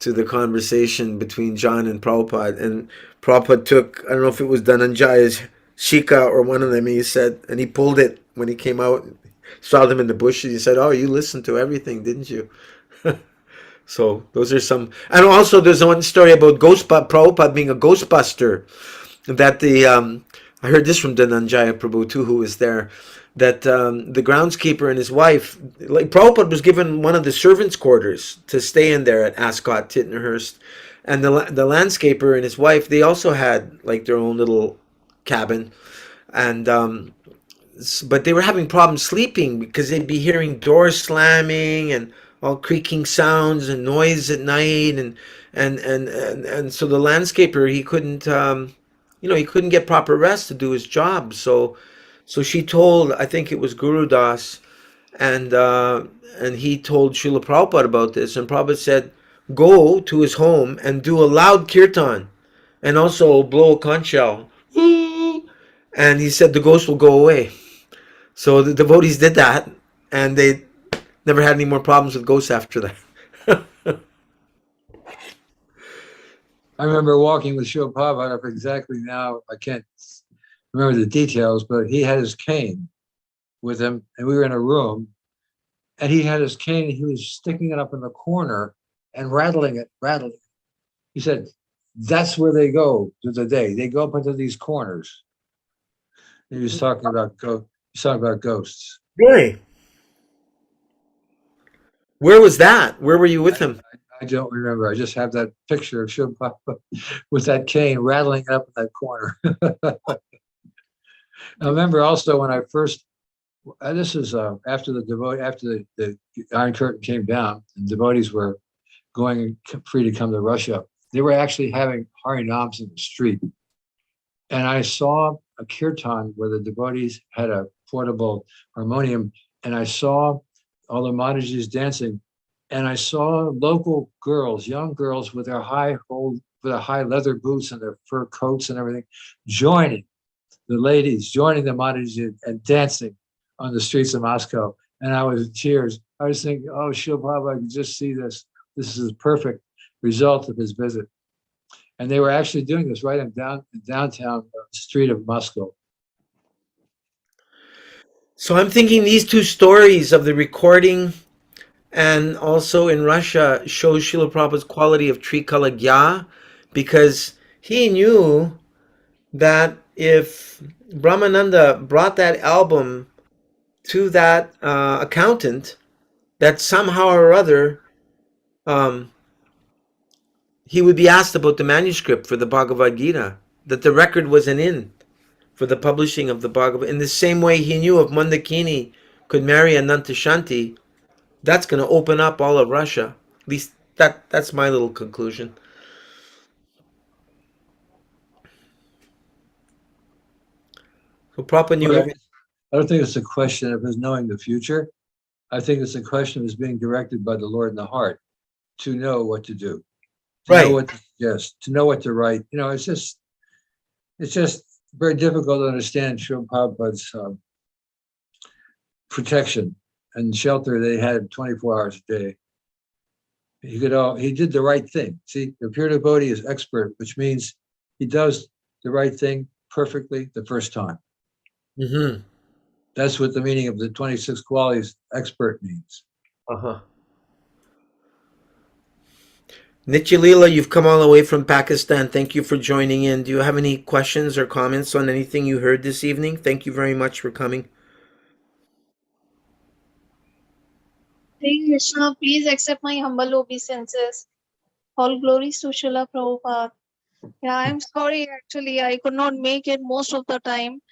to the conversation between John and Prabhupada. And Prabhupada took, I don't know if it was Dhananjaya's shika or one of them, he said, and he pulled it when he came out, saw them in the bushes. He said, "Oh, you listened to everything, didn't you?" So those are some. And also there's one story about Prabhupada being a ghostbuster. That I heard this from Dhananjaya Prabhu too, who was there, that the groundskeeper and his wife, like Prabhupada was given one of the servants' quarters to stay in there at Ascot, Tittenhurst, and the landscaper and his wife, they also had like their own little cabin, and but they were having problems sleeping because they'd be hearing doors slamming and all creaking sounds and noise at night, and so the landscaper, he couldn't he couldn't get proper rest to do his job. So she told, I think it was Guru Das, and he told Srila Prabhupada about this, and Prabhupada said, go to his home and do a loud kirtan, and also blow a conch shell, and he said the ghost will go away. So the devotees did that, and they never had any more problems with ghosts after that. I remember walking with Srila Prabhupada for exactly now. I can't remember the details, but he had his cane with him, and we were in a room, and he had his cane, and he was sticking it up in the corner and rattling it. He said, "That's where they go through the day. They go up into these corners." And he was talking about ghosts. Really? Where was that? Where were you with him? I don't remember. I just have that picture of Srila Prabhupada with that cane rattling it up in that corner. I remember also when I first, this is after the Iron Curtain came down, and devotees were going free to come to Russia. They were actually having Harinams in the street. And I saw a kirtan where the devotees had a portable harmonium, and I saw all the Maharajas dancing. and I saw local girls, young girls with their with their high leather boots and their fur coats and everything, joining the ladies, joining the Maharaji and dancing on the streets of Moscow. And I was in tears. I was thinking, oh, Srila Prabhupada, I can just see this. This is a perfect result of his visit. And they were actually doing this right in downtown street of Moscow. So I'm thinking these two stories of the recording and also in Russia shows Srila Prabhupada's quality of Trikala Gya, because he knew that if Brahmananda brought that album to that accountant, that somehow or other he would be asked about the manuscript for the Bhagavad Gita, that the record wasn't in for the publishing of the Bhagavad. In the same way he knew if Mandakini could marry Anantashanti, that's going to open up all of Russia. At least that's my little conclusion. So Prabhupada knew Well, everything. I don't think it's a question of his knowing the future. I think it's a question of his being directed by the Lord in the heart to know what to do, to know Right. what to suggest, to know what to write. You know, it's just very difficult to understand Srila Prabhupada's protection and shelter they had 24 hours a day. He did the right thing. See, the pure devotee is expert, which means he does the right thing perfectly the first time. Mm-hmm. That's what the meaning of the 26 qualities expert means. Uh-huh. Nityalila, you've come all the way from Pakistan. Thank you for joining in. Do you have any questions or comments on anything you heard this evening? Thank you very much for coming. Hare Krishna, please accept my humble obeisances. All glories to Srila Prabhupada. Yeah, I'm sorry, actually, I could not make it most of the time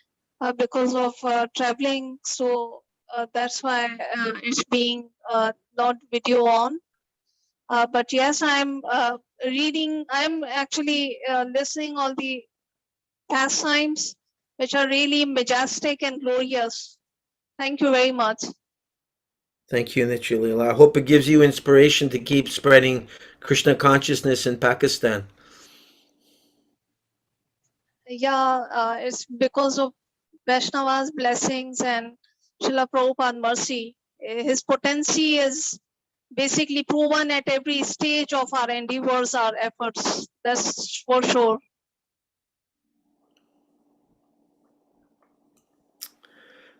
because of traveling. So that's why it's being not video on. But yes, I'm reading, I'm actually listening all the pastimes, which are really majestic and glorious. Thank you very much. Thank you, Nityalila. I hope it gives you inspiration to keep spreading Krishna consciousness in Pakistan. Yeah, it's because of Vaishnava's blessings and Srila Prabhupada mercy. His potency is basically proven at every stage of our endeavors, our efforts. That's for sure.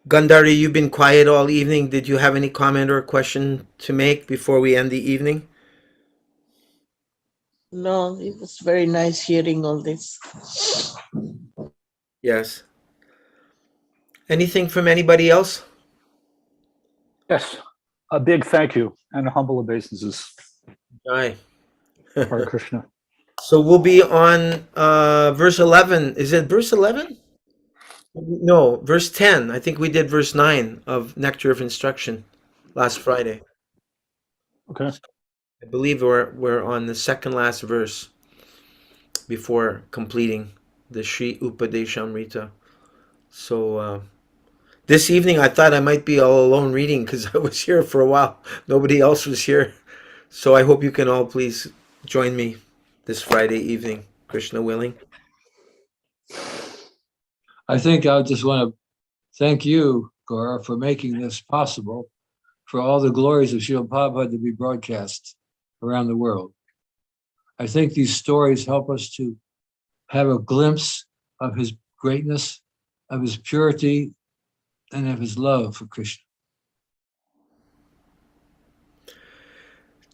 Gandhari, you've been quiet all evening. Did you have any comment or question to make before we end the evening? No, it was very nice hearing all this. Yes. Anything from anybody else? Yes, a big thank you and humble obeisances. Aye. Hare Krishna. So we'll be on verse 11. Is it verse 11? No, verse 10. I think we did verse 9 of Nectar of Instruction last Friday. Okay. I believe we're on the second last verse before completing the Sri Upadeshamrita. So this evening I thought I might be all alone reading because I was here for a while. Nobody else was here. So I hope you can all please join me this Friday evening, Krishna willing. I think I just want to thank you, Gaura, for making this possible, for all the glories of Srila Prabhupada to be broadcast around the world. I think these stories help us to have a glimpse of his greatness, of his purity, and of his love for Krishna.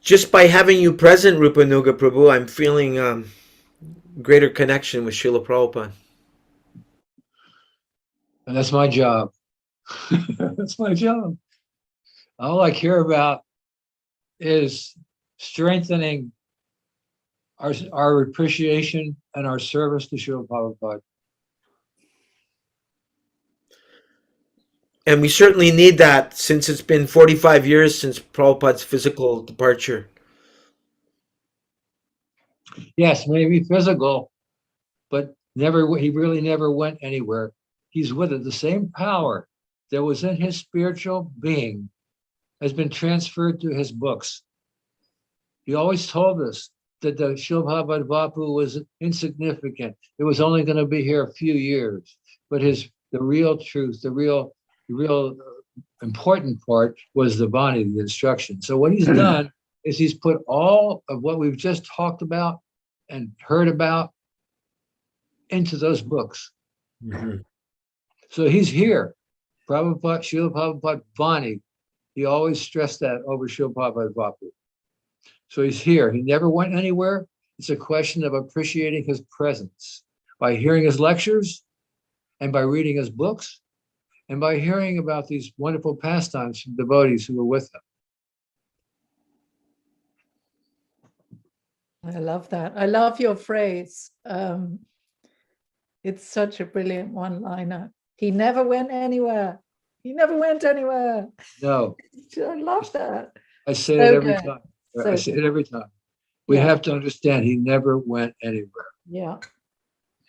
Just by having you present, Rupanuga Prabhu, I'm feeling greater connection with Srila Prabhupada. And that's my job. That's my job. All I care about is strengthening our appreciation and our service to Srila Prabhupada. And we certainly need that since it's been 45 years since Prabhupada's physical departure. Yes, maybe physical, but he really never went anywhere. He's with it. The same power that was in his spiritual being has been transferred to his books. He always told us that the Shilbhavad Vapu was insignificant. It was only going to be here a few years. But the real truth, the real important part was the Vani, the instruction. So what he's done is he's put all of what we've just talked about and heard about into those books. So he's here. Prabhupada, Srila Prabhupada Vani, he always stressed that over Srila Prabhupada Vapu. So he's here. He never went anywhere. It's a question of appreciating his presence by hearing his lectures and by reading his books and by hearing about these wonderful pastimes from devotees who were with him. I love that. I love your phrase. It's such a brilliant one-liner. He never went anywhere. He never went anywhere. No, I love that. I say So it every good. time. So I say good. it every time. We Yeah. have to understand he never went anywhere. Yeah.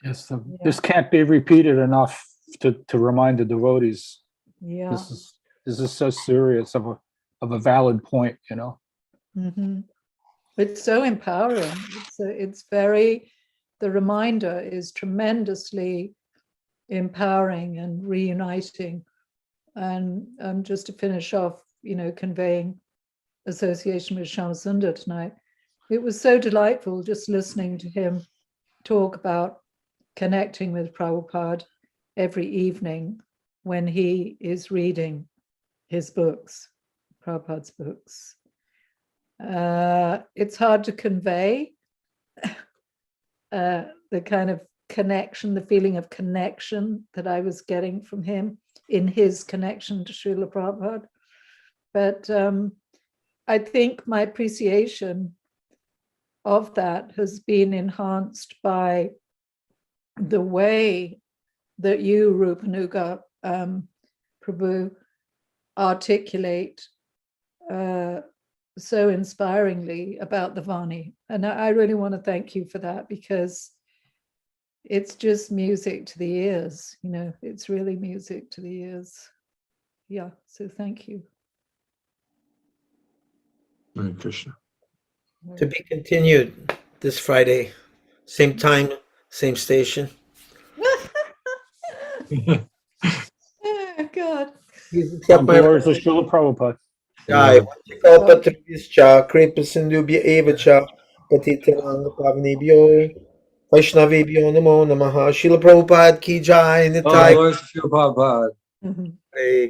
Yes, Yeah. this can't be repeated enough to remind the devotees. Yeah. This is so serious of a valid point, you know. Mhm. It's so empowering. It's very, the reminder is tremendously empowering and reuniting. And just to finish off, conveying association with Shyamsundar tonight, it was so delightful just listening to him talk about connecting with Prabhupada every evening when he is reading his books, Prabhupada's books. It's hard to convey the kind of connection, the feeling of connection that I was getting from him in his connection to Srila Prabhupada. But I think my appreciation of that has been enhanced by the way that you, Rupanuga Prabhu, articulate so inspiringly about the Vani. And I really want to thank you for that, because it's just music to the ears, it's really music to the ears. Yeah, so thank you. Hare Krishna. To be continued this Friday, same time, same station. Oh, God. Please accept my Glories of Srila Prabhupada. Jai. Kalpatriyascha, Kripasindubhya evacha, Patitanang Pavanebhyo, Vaishnavebhyo namo namaha. Srila Prabhupada ki jai, Oh, Nitai. glories to Srila Prabhupada. Mhm. Hare